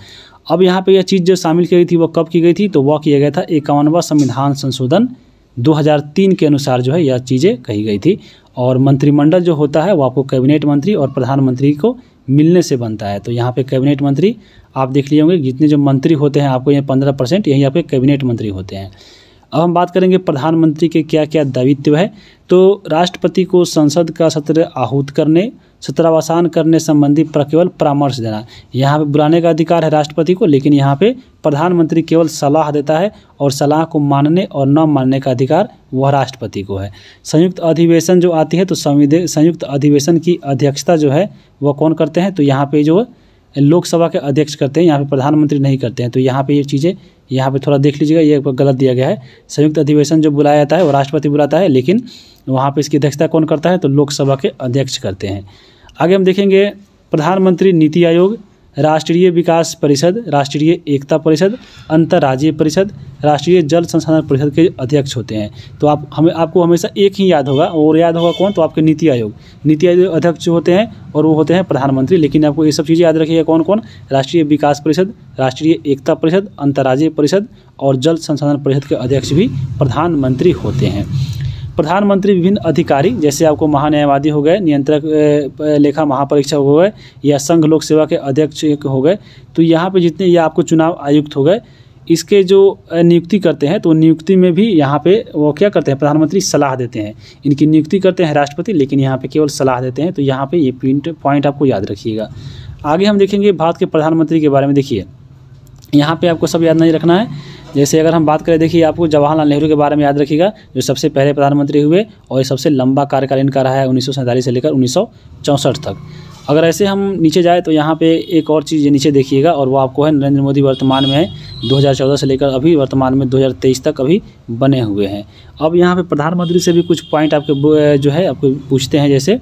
अब यहाँ पर यह चीज़ जो शामिल की गई थी वो कब की गई थी, तो वह किया गया था 51वां संविधान संशोधन 2003 के अनुसार जो है यह चीज़ें कही गई थी। और मंत्रिमंडल जो होता है वो आपको कैबिनेट मंत्री और प्रधानमंत्री को मिलने से बनता है। तो यहाँ पे कैबिनेट मंत्री आप देख लिए होंगे, जितने जो मंत्री होते हैं आपको ये 15% यही आपके कैबिनेट मंत्री होते हैं। अब हम बात करेंगे प्रधानमंत्री के क्या क्या दायित्व है। तो राष्ट्रपति को संसद का सत्र आहूत करने, सत्रावसान करने संबंधी केवल परामर्श देना। यहाँ पे बुलाने का अधिकार है राष्ट्रपति को, लेकिन यहाँ पे प्रधानमंत्री केवल सलाह देता है और सलाह को मानने और न मानने का अधिकार वह राष्ट्रपति को है। संयुक्त अधिवेशन जो आती है तो संयुक्त अधिवेशन की अध्यक्षता जो है वह कौन करते हैं, तो यहाँ पे जो लोकसभा के अध्यक्ष करते हैं, यहाँ पे प्रधानमंत्री नहीं करते हैं। तो यहाँ पे ये चीज़ें यहाँ पे थोड़ा देख लीजिएगा, ये गलत दिया गया है। संयुक्त अधिवेशन जो बुलाया जाता है वो राष्ट्रपति बुलाता है, लेकिन वहाँ पे इसकी अध्यक्षता कौन करता है, तो लोकसभा के अध्यक्ष करते हैं। आगे हम देखेंगे प्रधानमंत्री नीति आयोग, राष्ट्रीय विकास परिषद, राष्ट्रीय एकता परिषद, अंतर्राज्यीय परिषद, राष्ट्रीय जल संसाधन परिषद के अध्यक्ष होते हैं। तो आपको हमेशा एक ही याद होगा, और याद होगा कौन, तो आपके नीति आयोग अध्यक्ष जो होते हैं और वो होते हैं प्रधानमंत्री। लेकिन आपको ये सब चीज़ें याद रखिएगा कौन कौन, राष्ट्रीय विकास परिषद, राष्ट्रीय एकता परिषद, अंतर्राज्यीय परिषद और जल संसाधन परिषद के अध्यक्ष भी प्रधानमंत्री होते हैं। प्रधानमंत्री विभिन्न अधिकारी, जैसे आपको महान्यायवादी हो गए, नियंत्रक लेखा महापरीक्षक हो गए, या संघ लोक सेवा के अध्यक्ष हो गए, तो यहाँ पे जितने ये आपको चुनाव आयुक्त हो गए, इसके जो नियुक्ति करते हैं तो नियुक्ति में भी यहाँ पे वो क्या करते हैं, प्रधानमंत्री सलाह देते हैं। इनकी नियुक्ति करते हैं राष्ट्रपति, लेकिन यहाँ पे केवल सलाह देते हैं। तो यहाँ पे ये पॉइंट आपको याद रखिएगा। आगे हम देखेंगे भारत के प्रधानमंत्री के बारे में। देखिए यहाँ पे आपको सब याद नहीं रखना है। जैसे अगर हम बात करें, देखिए आपको जवाहरलाल नेहरू के बारे में याद रखिएगा, जो सबसे पहले प्रधानमंत्री हुए और ये सबसे लंबा कार्यकाल इनका रहा है 1947 से लेकर 1964 तक। अगर ऐसे हम नीचे जाए तो यहाँ पे एक और चीज़ नीचे देखिएगा, और वो आपको है नरेंद्र मोदी वर्तमान में है 2014 से लेकर अभी वर्तमान में 2023 तक अभी बने हुए हैं। अब यहाँ पे प्रधानमंत्री से भी कुछ पॉइंट आपके जो है आपको पूछते हैं। जैसे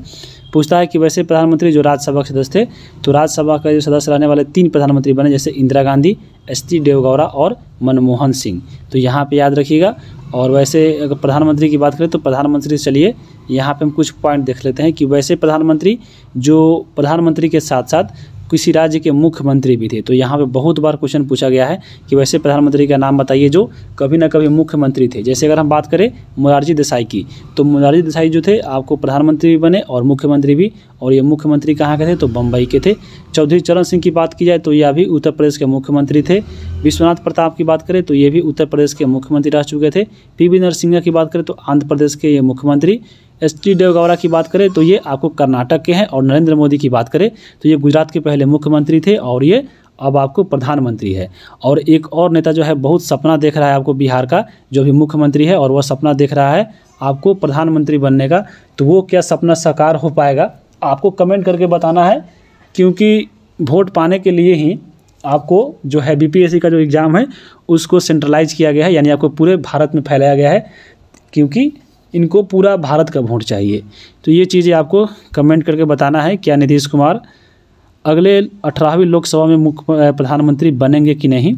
पूछता है कि वैसे प्रधानमंत्री जो राज्यसभा के सदस्य थे, तो राज्यसभा का जो सदस्य रहने वाले 3 प्रधानमंत्री बने, जैसे इंदिरा गांधी, एच.डी. देवगौड़ा और मनमोहन सिंह। तो यहाँ पे याद रखिएगा। और वैसे अगर प्रधानमंत्री की बात करें तो प्रधानमंत्री, चलिए यहाँ पे हम कुछ पॉइंट देख लेते हैं कि वैसे प्रधानमंत्री जो प्रधानमंत्री के साथ साथ किसी राज्य के मुख्यमंत्री भी थे। तो यहाँ पे बहुत बार क्वेश्चन पूछा गया है कि वैसे प्रधानमंत्री का नाम बताइए जो कभी ना कभी मुख्यमंत्री थे। जैसे अगर हम बात करें मोरारजी देसाई की, तो मोरारजी देसाई जो थे आपको प्रधानमंत्री भी बने और मुख्यमंत्री भी, और ये मुख्यमंत्री कहाँ के थे, तो बम्बई के थे। चौधरी चरण सिंह की बात की जाए तो ये भी उत्तर प्रदेश के मुख्यमंत्री थे। विश्वनाथ प्रताप की बात करें तो ये भी उत्तर प्रदेश के मुख्यमंत्री रह चुके थे। पी.वी. नरसिम्हा की बात करें तो आंध्र प्रदेश के ये मुख्यमंत्री। एच.डी. देवगौड़ा की बात करें तो ये आपको कर्नाटक के हैं। और नरेंद्र मोदी की बात करें तो ये गुजरात के पहले मुख्यमंत्री थे और ये अब आपको प्रधानमंत्री है। और एक और नेता जो है बहुत सपना देख रहा है आपको बिहार का, जो भी मुख्यमंत्री है, और वह सपना देख रहा है आपको प्रधानमंत्री बनने का। तो वो क्या सपना साकार हो पाएगा, आपको कमेंट करके बताना है, क्योंकि वोट पाने के लिए ही आपको जो है बीपीएससी का जो एग्ज़ाम है उसको सेंट्रलाइज किया गया है, यानी आपको पूरे भारत में फैलाया गया है, क्योंकि इनको पूरा भारत का वोट चाहिए। तो ये चीज़ें आपको कमेंट करके बताना है, क्या नीतीश कुमार अगले 18वीं लोकसभा में मुख्य प्रधानमंत्री बनेंगे कि नहीं,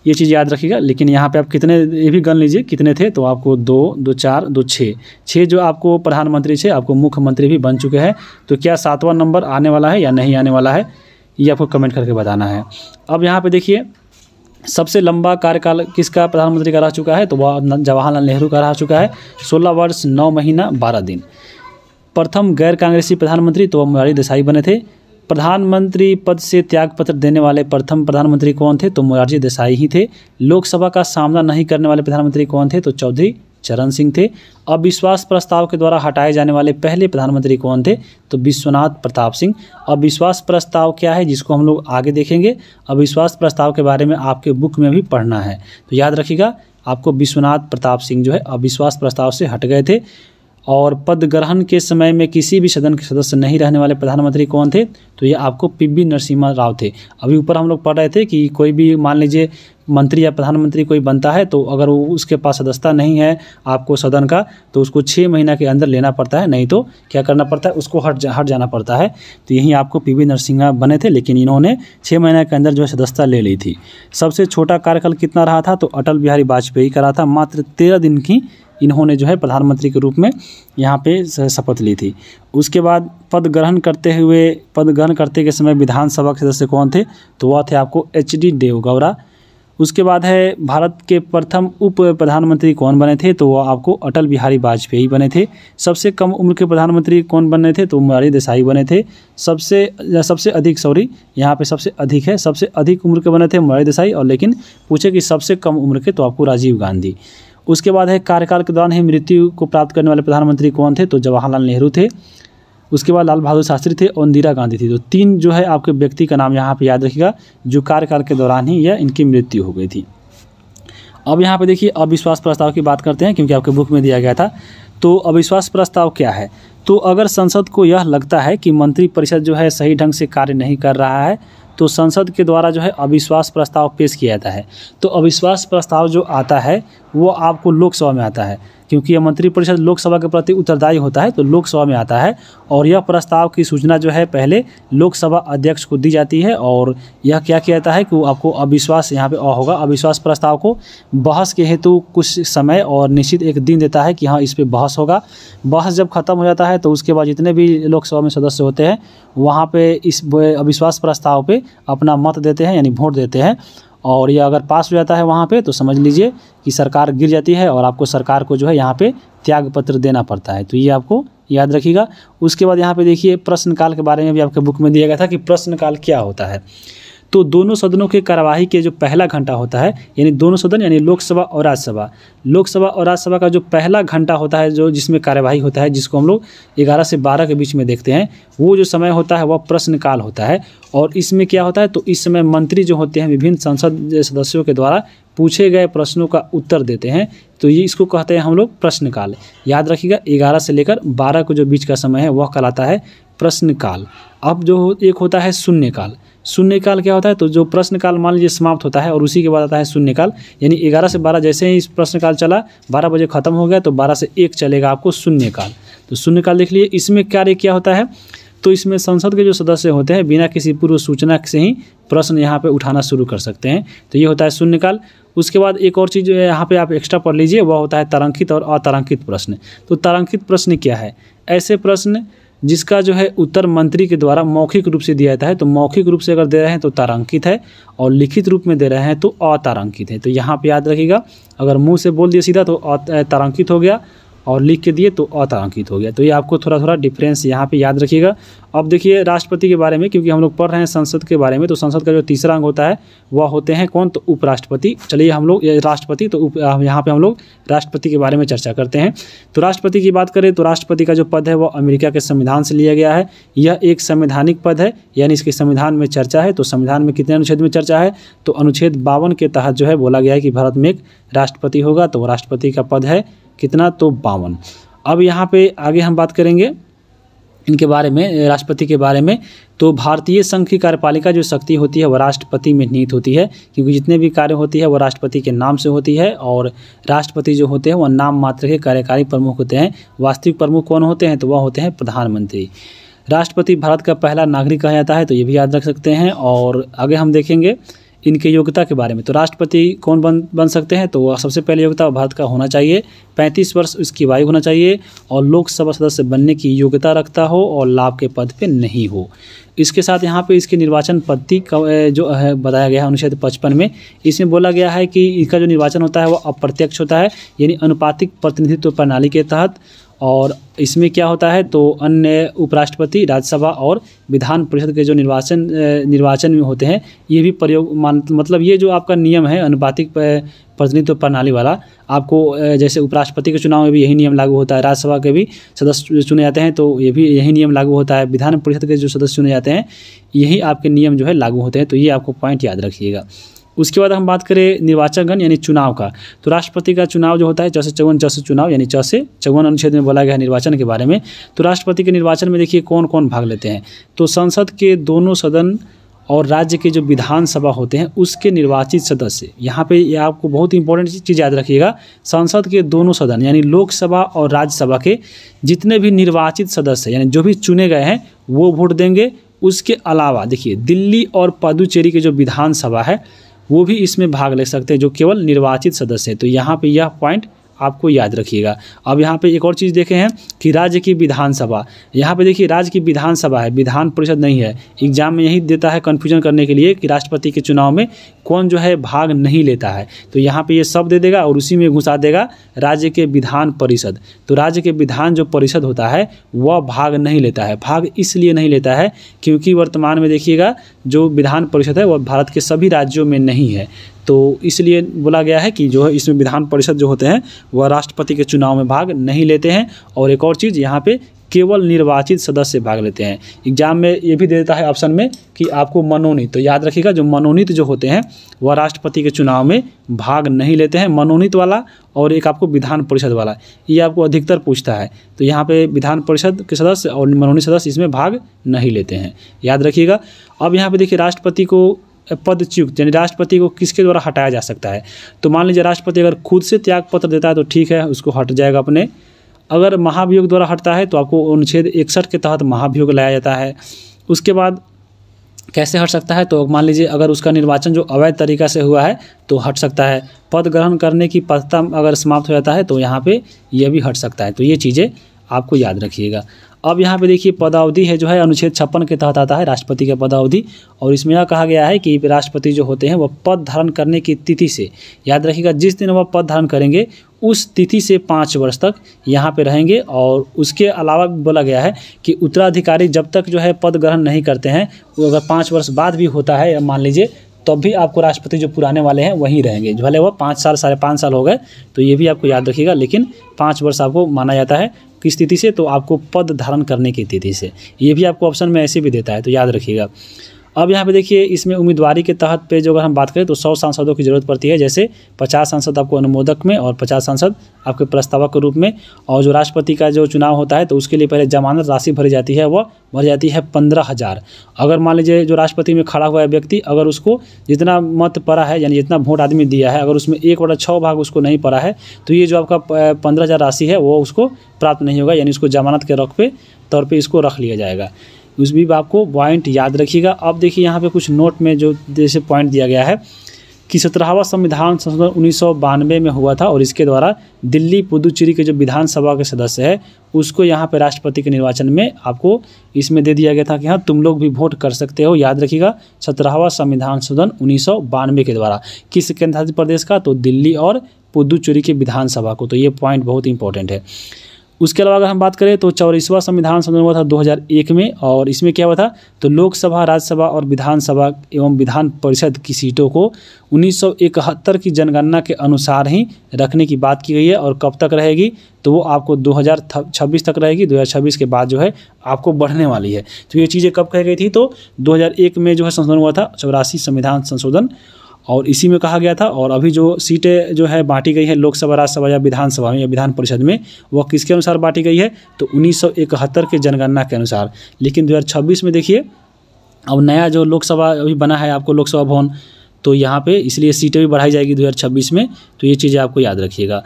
ये चीज़ याद रखिएगा। लेकिन यहाँ पे आप कितने, ये भी गन लीजिए कितने थे, तो आपको 2, 2, 4, 2, 6 जो आपको प्रधानमंत्री थे, आपको मुख्यमंत्री भी बन चुके हैं। तो क्या 7वां नंबर आने वाला है या नहीं आने वाला है, ये आपको कमेंट करके बताना है। अब यहाँ पे देखिए सबसे लंबा कार्यकाल किसका प्रधानमंत्री का रह चुका है, तो वह जवाहरलाल नेहरू का रह चुका है, 16 वर्ष 9 महीना 12 दिन। प्रथम गैर कांग्रेसी प्रधानमंत्री तो मोरारजी देसाई बने थे। प्रधानमंत्री पद से त्यागपत्र देने वाले प्रथम प्रधानमंत्री कौन थे? तो मोरारजी देसाई ही थे। लोकसभा का सामना नहीं करने वाले प्रधानमंत्री कौन थे? तो चौधरी चरण सिंह थे। अविश्वास प्रस्ताव के द्वारा हटाए जाने वाले पहले प्रधानमंत्री कौन थे? तो विश्वनाथ प्रताप सिंह। अविश्वास प्रस्ताव क्या है, जिसको हम लोग आगे देखेंगे। अविश्वास प्रस्ताव के बारे में आपके बुक में भी पढ़ना है, तो याद रखिएगा आपको विश्वनाथ प्रताप सिंह जो है अविश्वास प्रस्ताव से हट गए थे। और पद ग्रहण के समय में किसी भी सदन के सदस्य नहीं रहने वाले प्रधानमंत्री कौन थे? तो ये आपको पी.वी. नरसिम्हा राव थे। अभी ऊपर हम लोग पढ़ रहे थे कि कोई भी मान लीजिए मंत्री या प्रधानमंत्री कोई बनता है, तो अगर वो उसके पास सदस्यता नहीं है आपको सदन का, तो उसको 6 महीना के अंदर लेना पड़ता है, नहीं तो क्या करना पड़ता है, उसको हट जाना पड़ता है। तो यहीं आपको पी.वी. नरसिम्हा बने थे, लेकिन इन्होंने 6 महीने के अंदर जो है सदस्यता ले ली थी। सबसे छोटा कार्यकाल कितना रहा था? तो अटल बिहारी वाजपेयी का रहा था। मात्र 13 दिन की इन्होंने जो है प्रधानमंत्री के रूप में यहाँ पे शपथ ली थी। उसके बाद पद ग्रहण करते के समय विधानसभा के सदस्य कौन थे? तो वह थे आपको एच.डी. देवगौड़ा। उसके बाद है भारत के प्रथम उप प्रधानमंत्री कौन बने थे? तो वह आपको अटल बिहारी वाजपेयी बने थे। सबसे कम उम्र के प्रधानमंत्री कौन बने थे? तो मोरारजी देसाई बने थे। सबसे अधिक उम्र के बने थे मोरारजी देसाई, और लेकिन पूछे कि सबसे कम उम्र के, तो आपको राजीव गांधी। उसके बाद है कार्यकाल के दौरान ही मृत्यु को प्राप्त करने वाले प्रधानमंत्री कौन थे? तो जवाहरलाल नेहरू थे। उसके बाद लाल बहादुर शास्त्री थे और इंदिरा गांधी थी। तो 3 जो है आपके व्यक्ति का नाम यहाँ पे याद रखिएगा, जो कार्यकाल के दौरान ही यह इनकी मृत्यु हो गई थी। अब यहाँ पे देखिए अविश्वास प्रस्ताव की बात करते हैं, क्योंकि आपके बुक में दिया गया था। तो अविश्वास प्रस्ताव क्या है? तो अगर संसद को यह लगता है कि मंत्रिपरिषद जो है सही ढंग से कार्य नहीं कर रहा है, तो संसद के द्वारा जो है अविश्वास प्रस्ताव पेश किया जाता है। तो अविश्वास प्रस्ताव जो आता है वो आपको लोकसभा में आता है, क्योंकि यह मंत्रिपरिषद लोकसभा के प्रति उत्तरदायी होता है, तो लोकसभा में आता है। और यह प्रस्ताव की सूचना जो है पहले लोकसभा अध्यक्ष को दी जाती है, और यह क्या किया जाता है कि वो आपको अविश्वास यहाँ पे होगा। अविश्वास प्रस्ताव को बहस के हेतु कुछ समय और निश्चित एक दिन देता है कि हाँ इस पे बहस होगा। बहस जब खत्म हो जाता है तो उसके बाद जितने भी लोकसभा में सदस्य होते हैं वहाँ पे इस अविश्वास प्रस्ताव पे अपना मत देते हैं, यानी वोट देते हैं। और यह अगर पास हो जाता है वहाँ पे, तो समझ लीजिए कि सरकार गिर जाती है और आपको सरकार को जो है यहाँ पे त्याग पत्र देना पड़ता है। तो ये आपको याद रखिएगा। उसके बाद यहाँ पे देखिए प्रश्नकाल के बारे में भी आपके बुक में दिया गया था कि प्रश्नकाल क्या होता है। तो दोनों सदनों के कार्यवाही के जो पहला घंटा होता है, यानी दोनों सदन यानी लोकसभा और राज्यसभा का जो पहला घंटा होता है, जो जिसमें कार्यवाही होता है, जिसको हम लोग 11 से 12 के बीच में देखते हैं, वो जो समय होता है वह प्रश्नकाल होता है। और इसमें क्या होता है, तो इस समय मंत्री जो होते हैं विभिन्न संसद सदस्यों के द्वारा पूछे गए प्रश्नों का उत्तर देते हैं। तो ये इसको कहते हैं हम लोग प्रश्नकाल। याद रखिएगा 11 से लेकर 12 को जो बीच का समय है वह कहलाता है प्रश्नकाल। अब जो एक होता है शून्यकाल। शून्यकाल क्या होता है, तो जो प्रश्नकाल मान लीजिए समाप्त होता है और उसी के बाद आता है शून्यकाल, यानी 11 से 12 जैसे ही इस प्रश्नकाल चला, 12 बजे खत्म हो गया, तो 12 से 1 चलेगा आपको शून्यकाल। तो शून्यकाल देख लिए। इसमें कार्य क्या होता है, तो इसमें संसद के जो सदस्य होते हैं बिना किसी पूर्व सूचना से ही प्रश्न यहाँ पे उठाना शुरू कर सकते हैं। तो ये होता है शून्यकाल। उसके बाद एक और चीज़ यहाँ पे आप एक्स्ट्रा पढ़ लीजिए, वह होता है तारांकित और अतारांकित प्रश्न। तो तारांकित प्रश्न क्या है, ऐसे प्रश्न जिसका जो है उत्तर मंत्री के द्वारा मौखिक रूप से दिया जाता है। तो मौखिक रूप से अगर दे रहे हैं तो तारांकित है, और लिखित रूप में दे रहे हैं तो अतारांकित है। तो यहाँ पे याद रखिएगा, अगर मुंह से बोल दिए सीधा तो तारांकित हो गया, और लिख के दिए तो अतारांकित हो गया। तो ये आपको थोड़ा डिफरेंस यहाँ पे याद रखिएगा। अब देखिए राष्ट्रपति के बारे में, क्योंकि हम लोग पढ़ रहे हैं संसद के बारे में, तो संसद का जो तीसरा अंग होता है वह होते हैं कौन, तो उपराष्ट्रपति। चलिए हम लोग राष्ट्रपति, तो यहाँ पे हम लोग राष्ट्रपति के बारे में चर्चा करते हैं। तो राष्ट्रपति की बात करें तो राष्ट्रपति का जो पद है वह अमेरिका के संविधान से लिया गया है। यह एक संवैधानिक पद है, यानी इसके संविधान में चर्चा है। तो संविधान में कितने अनुच्छेद में चर्चा है, तो अनुच्छेद 52 के तहत जो है बोला गया है कि भारत में एक राष्ट्रपति होगा। तो राष्ट्रपति का पद है कितना, तो 52। अब यहाँ पे आगे हम बात करेंगे इनके बारे में, राष्ट्रपति के बारे में। तो भारतीय संघ की कार्यपालिका जो शक्ति होती है वह राष्ट्रपति में निहित होती है, क्योंकि जितने भी कार्य होती है वह राष्ट्रपति के नाम से होती है। और राष्ट्रपति जो होते हैं वह नाम मात्र के कार्यकारी प्रमुख होते हैं। वास्तविक प्रमुख कौन होते हैं, तो वह होते हैं प्रधानमंत्री। राष्ट्रपति भारत का पहला नागरिक कहा जाता है, तो ये भी याद रख सकते हैं। और आगे हम देखेंगे इनके योग्यता के बारे में। तो राष्ट्रपति कौन बन सकते हैं, तो सबसे पहले योग्यता भारत का होना चाहिए, 35 वर्ष उसकी आयु होना चाहिए, और लोकसभा सदस्य बनने की योग्यता रखता हो, और लाभ के पद पे नहीं हो। इसके साथ यहाँ पे इसकी निर्वाचन पद्धति जो है बताया गया है अनुच्छेद 55 में। इसमें बोला गया है कि इसका जो निर्वाचन होता है वह अप्रत्यक्ष होता है, यानी अनुपातिक प्रतिनिधित्व प्रणाली के तहत। और इसमें क्या होता है तो अन्य उपराष्ट्रपति, राज्यसभा और विधान परिषद के जो निर्वाचन में होते हैं ये भी प्रयोग मतलब ये जो आपका नियम है अनुपातिक प्रतिनिधित्व प्रणाली वाला, आपको जैसे उपराष्ट्रपति के चुनाव में भी यही नियम लागू होता है, राज्यसभा के भी सदस्य चुने जाते हैं तो ये भी यही नियम लागू होता है, विधान परिषद के जो सदस्य चुने जाते हैं यही आपके नियम जो है लागू होते हैं। तो ये आपको पॉइंट याद रखिएगा। उसके बाद हम बात करें निर्वाचकगण यानी चुनाव का, तो राष्ट्रपति का चुनाव जो होता है 454 चुनाव यानी 454 अनुच्छेद में बोला गया है निर्वाचन के बारे में। तो राष्ट्रपति के निर्वाचन में देखिए कौन कौन भाग लेते हैं, तो संसद के दोनों सदन और राज्य के जो विधानसभा होते हैं उसके निर्वाचित सदस्य, यहाँ पे ये आपको बहुत इंपॉर्टेंट चीज़ याद रखिएगा, संसद के दोनों सदन यानी लोकसभा और राज्यसभा के जितने भी निर्वाचित सदस्य यानी जो भी चुने गए हैं वो वोट देंगे। उसके अलावा देखिए दिल्ली और पुदुचेरी के जो विधानसभा है वो भी इसमें भाग ले सकते हैं जो केवल निर्वाचित सदस्य है। तो यहाँ पे यह पॉइंट आपको याद रखिएगा। अब यहाँ पे एक और चीज़ देखे हैं कि राज्य की विधानसभा, यहाँ पे देखिए राज्य की विधानसभा है, विधान परिषद नहीं है। एग्जाम में यही देता है कन्फ्यूजन करने के लिए कि राष्ट्रपति के चुनाव में कौन जो है भाग नहीं लेता है, तो यहाँ पे ये सब दे देगा और उसी में घुसा देगा राज्य के विधान परिषद। तो राज्य के विधान जो परिषद होता है वह भाग नहीं लेता है। भाग इसलिए नहीं लेता है क्योंकि वर्तमान में देखिएगा जो विधान परिषद है वह भारत के सभी राज्यों में नहीं है, तो इसलिए बोला गया है कि जो है इसमें विधान परिषद जो होते हैं वह राष्ट्रपति के चुनाव में भाग नहीं लेते हैं। और एक और चीज़ यहाँ पे केवल निर्वाचित सदस्य भाग लेते हैं। एग्जाम में ये भी देता है ऑप्शन में कि आपको मनोनीत, तो याद रखिएगा जो मनोनीत जो होते हैं वह राष्ट्रपति के चुनाव में भाग नहीं लेते हैं, मनोनीत वाला और एक आपको विधान परिषद वाला, ये आपको अधिकतर पूछता है। तो यहाँ पे विधान परिषद के सदस्य और मनोनीत सदस्य इसमें भाग नहीं लेते हैं, याद रखिएगा। अब यहाँ पे देखिए राष्ट्रपति को पदच्युत यानी राष्ट्रपति को किसके द्वारा हटाया जा सकता है, तो मान लीजिए राष्ट्रपति अगर खुद से त्याग पत्र देता है तो ठीक है उसको हट जाएगा अपने। अगर महाभियोग द्वारा हटता है तो आपको अनुच्छेद 61 के तहत महाभियोग लाया जाता है। उसके बाद कैसे हट सकता है, तो मान लीजिए अगर उसका निर्वाचन जो अवैध तरीका से हुआ है तो हट सकता है। पद ग्रहण करने की पात्रता अगर समाप्त हो जाता है तो यहाँ पे यह भी हट सकता है। तो ये चीज़ें आपको याद रखिएगा। अब यहाँ पे देखिए पदावधि है जो है अनुच्छेद 56 के तहत आता है राष्ट्रपति का पदावधि, और इसमें यह कहा गया है कि राष्ट्रपति जो होते हैं वह पद धारण करने की तिथि से, याद रखिएगा जिस दिन वह पद धारण करेंगे उस तिथि से 5 वर्ष तक यहाँ पे रहेंगे। और उसके अलावा बोला गया है कि उत्तराधिकारी जब तक जो है पद ग्रहण नहीं करते हैं, वो अगर 5 वर्ष बाद भी होता है मान लीजिए, तब भी आपको राष्ट्रपति जो पुराने वाले हैं वहीं रहेंगे, भले वो 5 साल 5.5 साल हो गए, तो ये भी आपको याद रखिएगा। लेकिन 5 वर्ष आपको माना जाता है किस तिथि से, तो आपको पद धारण करने की तिथि से। ये भी आपको ऑप्शन में ऐसे भी देता है, तो याद रखिएगा। अब यहाँ पे देखिए इसमें उम्मीदवारी के तहत पे जो अगर हम बात करें तो 100 सांसदों की ज़रूरत पड़ती है, जैसे 50 सांसद आपको अनुमोदक में और 50 सांसद आपके प्रस्तावक के रूप में। और जो राष्ट्रपति का जो चुनाव होता है तो उसके लिए पहले जमानत राशि भरी जाती है, वह भरी जाती है 15,000। अगर मान लीजिए जो राष्ट्रपति में खड़ा हुआ है व्यक्ति, अगर उसको जितना मत पड़ा है यानी जितना वोट आदमी दिया है, अगर उसमें 1/6 भाग उसको नहीं पड़ा है तो ये जो आपका 15,000 राशि है वो उसको प्राप्त नहीं होगा, यानी उसको जमानत के तौर पर इसको रख लिया जाएगा। उस भी आपको पॉइंट याद रखिएगा। अब देखिए यहाँ पे कुछ नोट में जो जैसे पॉइंट दिया गया है कि 17वां संविधान संशोधन 1992 में हुआ था, और इसके द्वारा दिल्ली पुदुचेरी के जो विधानसभा के सदस्य है उसको यहाँ पे राष्ट्रपति के निर्वाचन में आपको इसमें दे दिया गया था कि हाँ तुम लोग भी वोट कर सकते हो। याद रखिएगा 17वां संविधान संशोधन 1992 के द्वारा किस केंद्रशासित प्रदेश का, तो दिल्ली और पुदुचेरी के विधानसभा को। तो ये पॉइंट बहुत इंपॉर्टेंट है। उसके अलावा अगर हम बात करें तो 44वां संविधान संशोधन हुआ था 2001 में, और इसमें क्या हुआ था तो लोकसभा, राज्यसभा और विधानसभा एवं विधान परिषद की सीटों को 1971 की जनगणना के अनुसार ही रखने की बात की गई है। और कब तक रहेगी, तो वो आपको 2026 तक रहेगी। 2026 के बाद जो है आपको बढ़ने वाली है। तो ये चीज़ें कब कही गई थी, तो 2001 में जो है संशोधन हुआ था 84 संविधान संशोधन, और इसी में कहा गया था। और अभी जो सीटें जो है बांटी गई है लोकसभा, राज्यसभा या विधानसभा में या विधान परिषद में, वह किसके अनुसार बांटी गई है, तो 1971 के जनगणना के अनुसार। लेकिन 2026 में देखिए अब नया जो लोकसभा अभी बना है आपको लोकसभा भवन, तो यहाँ पे इसलिए सीटें भी बढ़ाई जाएगी 2026 में। तो ये चीज़ें आपको याद रखिएगा।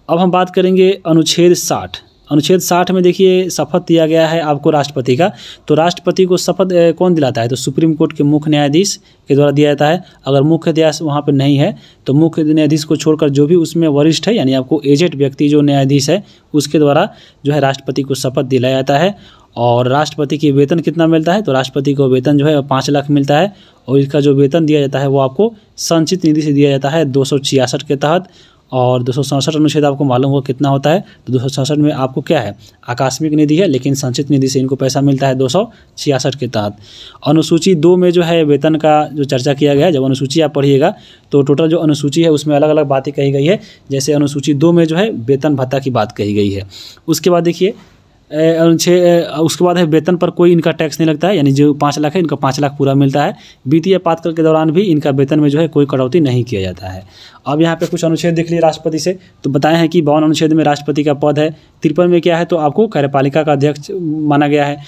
अब हम बात करेंगे अनुच्छेद 60। अनुच्छेद 60 में देखिए शपथ दिया गया है आपको राष्ट्रपति का। तो राष्ट्रपति को शपथ कौन दिलाता है, तो सुप्रीम कोर्ट के मुख्य न्यायाधीश के द्वारा दिया जाता है। अगर मुख्य न्यायाधीश वहाँ पे नहीं है तो मुख्य न्यायाधीश को छोड़कर जो भी उसमें वरिष्ठ है यानी आपको एजेड व्यक्ति जो न्यायाधीश है उसके द्वारा जो है राष्ट्रपति को शपथ दिलाया जाता है। और राष्ट्रपति की वेतन कितना मिलता है, तो राष्ट्रपति को वेतन जो है 5 लाख मिलता है, और इसका जो वेतन दिया जाता है वो आपको संचित निधि से दिया जाता है 266 के तहत। और 267 अनुच्छेद आपको मालूम होगा कितना होता है। तो 267 में आपको क्या है, आकस्मिक निधि है, लेकिन संचित निधि से इनको पैसा मिलता है 266 के तहत। अनुसूची 2 में जो है वेतन का जो चर्चा किया गया है, जब अनुसूची आप पढ़िएगा तो टोटल जो अनुसूची है उसमें अलग अलग बातें कही गई है। जैसे अनुसूची 2 में जो है वेतन भत्ता की बात कही गई है। उसके बाद देखिए उसके बाद है वेतन पर कोई इनका टैक्स नहीं लगता है, यानी जो 5 लाख है इनका 5 लाख पूरा मिलता है। वित्तीय आपातकाल के दौरान भी इनका वेतन में जो है कोई कटौती नहीं किया जाता है। अब यहाँ पे कुछ अनुच्छेद देख लिए राष्ट्रपति से, तो बताए हैं कि 52 अनुच्छेद में राष्ट्रपति का पद है। 53 में क्या है तो आपको कार्यपालिका का अध्यक्ष माना गया है।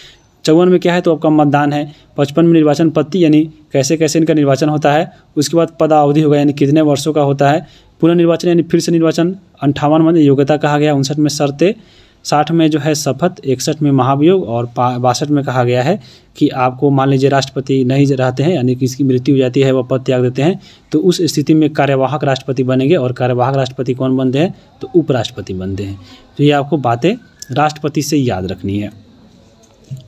54 में क्या है तो आपका मतदान है। 55 में निर्वाचन पद्धति यानी कैसे कैसे इनका निर्वाचन होता है। उसके बाद पदावधि होगा यानी कितने वर्षों का होता है। पुनर्निर्वाचन यानी फिर से निर्वाचन। 58 में योग्यता कहा गया। 59 में शर्तें। 60 में जो है शपथ। 61 में महाभियोग। और 62 में कहा गया है कि आपको मान लीजिए राष्ट्रपति नहीं रहते हैं यानी किसकी मृत्यु हो जाती है, वह पद त्याग देते हैं, तो उस स्थिति में कार्यवाहक राष्ट्रपति बनेंगे। और कार्यवाहक राष्ट्रपति कौन बनते हैं तो उपराष्ट्रपति बनते हैं। तो ये आपको बातें राष्ट्रपति से याद रखनी है।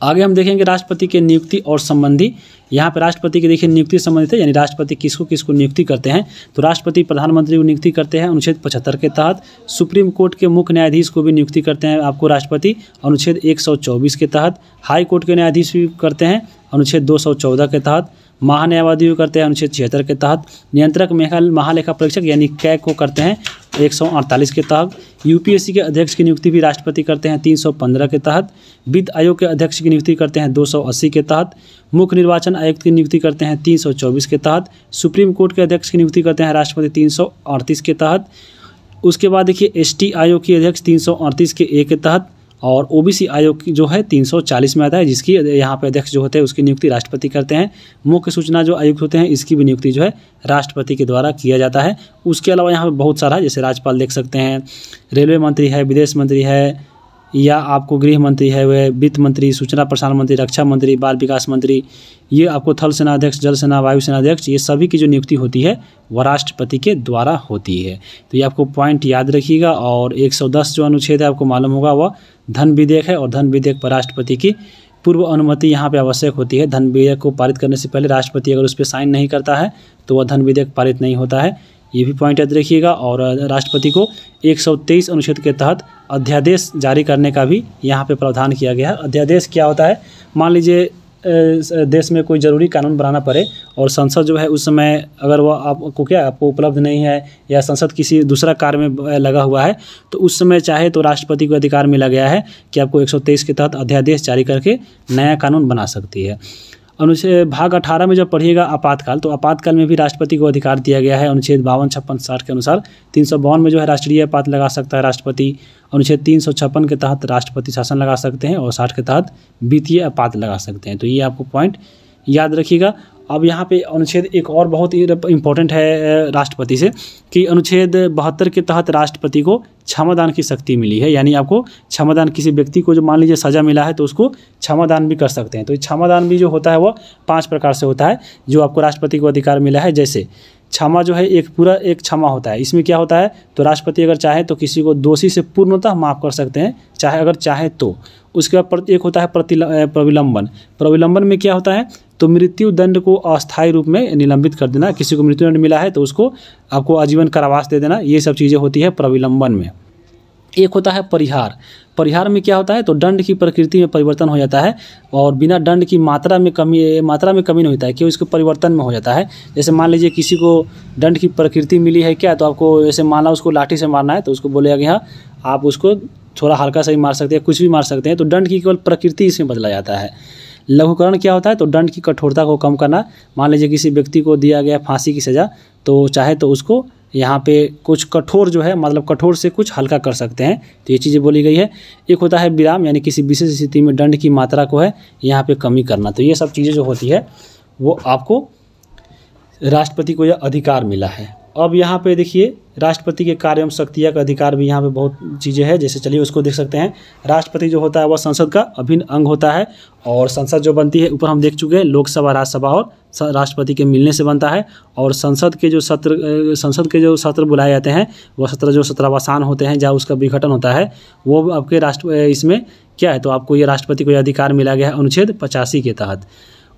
आगे हम देखेंगे राष्ट्रपति के नियुक्ति और संबंधी। यहाँ पे राष्ट्रपति के देखिए नियुक्ति संबंधित है, यानी राष्ट्रपति किसको किसको नियुक्ति करते हैं। तो राष्ट्रपति प्रधानमंत्री को नियुक्ति करते हैं अनुच्छेद 75 के तहत। सुप्रीम कोर्ट के मुख्य न्यायाधीश को भी नियुक्ति करते हैं आपको राष्ट्रपति अनुच्छेद 124 के तहत। हाई कोर्ट के न्यायाधीश भी करते हैं अनुच्छेद 214 के तहत। महान्यायवादी को करते हैं अनुच्छेद 76 के तहत। नियंत्रक महालेखा परीक्षक यानी कैग को करते हैं 148 के तहत। यूपीएससी के अध्यक्ष की नियुक्ति भी राष्ट्रपति करते हैं 315 के तहत। वित्त आयोग के अध्यक्ष की नियुक्ति करते हैं 280 के तहत। मुख्य निर्वाचन आयुक्त की नियुक्ति करते हैं 324 के तहत। सुप्रीम कोर्ट के अध्यक्ष की नियुक्ति करते हैं राष्ट्रपति 338 के तहत। उसके बाद देखिए एसटी आयोग की अध्यक्ष 338 के ए के तहत। और ओबीसी आयोग की जो है 340 में आता है, जिसकी यहाँ पे अध्यक्ष जो होते हैं उसकी नियुक्ति राष्ट्रपति करते हैं। मुख्य सूचना जो आयुक्त होते हैं इसकी भी नियुक्ति जो है राष्ट्रपति के द्वारा किया जाता है। उसके अलावा यहाँ पे बहुत सारा जैसे राज्यपाल देख सकते हैं, रेलवे मंत्री है, विदेश मंत्री है, या आपको गृह मंत्री है, वह वित्त मंत्री, सूचना प्रसारण मंत्री, रक्षा मंत्री, बाल विकास मंत्री, ये आपको थल सेना अध्यक्ष, जल सेना, वायु सेना अध्यक्ष, ये सभी की जो नियुक्ति होती है वह राष्ट्रपति के द्वारा होती है। तो ये आपको पॉइंट याद रखिएगा। और 110 जो अनुच्छेद है आपको मालूम होगा वह धन विधेयक है, और धन विधेयक पर राष्ट्रपति की पूर्व अनुमति यहाँ पे आवश्यक होती है। धन विधेयक को पारित करने से पहले राष्ट्रपति अगर उस पर साइन नहीं करता है तो वह धन विधेयक पारित नहीं होता है। ये भी पॉइंट याद रखिएगा। और राष्ट्रपति को 123 अनुच्छेद के तहत अध्यादेश जारी करने का भी यहाँ पे प्रावधान किया गया है। अध्यादेश क्या होता है, मान लीजिए देश में कोई ज़रूरी कानून बनाना पड़े और संसद जो है उस समय अगर वह आपको उपलब्ध नहीं है या संसद किसी दूसरा कार्य में लगा हुआ है, तो उस समय चाहे तो राष्ट्रपति को अधिकार मिला गया है कि आपको 123 के तहत अध्यादेश जारी करके नया कानून बना सकती है। अनुच्छेद भाग 18 में जब पढ़िएगा आपातकाल, तो आपातकाल में भी राष्ट्रपति को अधिकार दिया गया है अनुच्छेद 52, 56, 60 के अनुसार। 352 में जो है राष्ट्रीय आपात लगा सकता है राष्ट्रपति। अनुच्छेद 356 के तहत राष्ट्रपति शासन लगा सकते हैं और 60 के तहत वित्तीय आपात लगा सकते हैं। तो ये आपको पॉइंट याद रखिएगा। अब यहाँ पे अनुच्छेद एक और बहुत ही इम्पोर्टेंट है राष्ट्रपति से कि अनुच्छेद 72 के तहत राष्ट्रपति को क्षमादान की शक्ति मिली है, यानी आपको क्षमादान किसी व्यक्ति को जो मान लीजिए सज़ा मिला है तो उसको क्षमादान भी कर सकते हैं। तो क्षमादान भी जो होता है वो 5 प्रकार से होता है जो आपको राष्ट्रपति को अधिकार मिला है। जैसे क्षमा जो है एक क्षमा होता है। इसमें क्या होता है तो राष्ट्रपति अगर चाहे तो किसी को दोषी से पूर्णतः माफ़ कर सकते हैं, अगर चाहे तो। उसके बाद एक होता है प्रविलंबन। प्रविलंबन में क्या होता है तो मृत्यु दंड को अस्थायी रूप में निलंबित कर देना। किसी को मृत्यु दंड मिला है तो उसको आपको आजीवन कारावास दे देना, ये सब चीज़ें होती है प्रविलंबन में। एक होता है परिहार। परिहार में क्या होता है तो दंड की प्रकृति में परिवर्तन हो जाता है और बिना दंड की मात्रा में कमी नहीं होता है, क्यों इसके परिवर्तन में हो जाता है। जैसे मान लीजिए किसी को दंड की प्रकृति मिली है क्या, तो आपको जैसे माना उसको लाठी से मारना है तो उसको बोलेगा कि हाँ आप उसको थोड़ा हल्का सा ही मार सकते हैं, कुछ भी मार सकते हैं। तो दंड की केवल प्रकृति इसमें बदला जाता है। लघुकरण क्या होता है तो दंड की कठोरता को कम करना। मान लीजिए किसी व्यक्ति को दिया गया फांसी की सज़ा, तो चाहे तो उसको यहाँ पे कुछ कठोर जो है मतलब कठोर से कुछ हल्का कर सकते हैं। तो ये चीज़ें बोली गई है। एक होता है विराम, यानी किसी विशेष स्थिति में दंड की मात्रा को है यहाँ पे कमी करना। तो ये सब चीज़ें जो होती है वो आपको राष्ट्रपति को यह अधिकार मिला है। अब यहाँ पे देखिए राष्ट्रपति के कार्य एवं शक्तियाँ का अधिकार भी यहाँ पे बहुत चीज़ें हैं। जैसे चलिए उसको देख सकते हैं। राष्ट्रपति जो होता है वह संसद का अभिन्न अंग होता है और संसद जो बनती है ऊपर हम देख चुके हैं लोकसभा, राज्यसभा और राष्ट्रपति के मिलने से बनता है। और संसद के जो सत्र बुलाए जाते हैं वह सत्र जो सत्रावसान होते हैं जहाँ उसका विघटन होता है वो आपके इसमें क्या है तो आपको ये राष्ट्रपति को यह अधिकार मिला गया है अनुच्छेद 85 के तहत।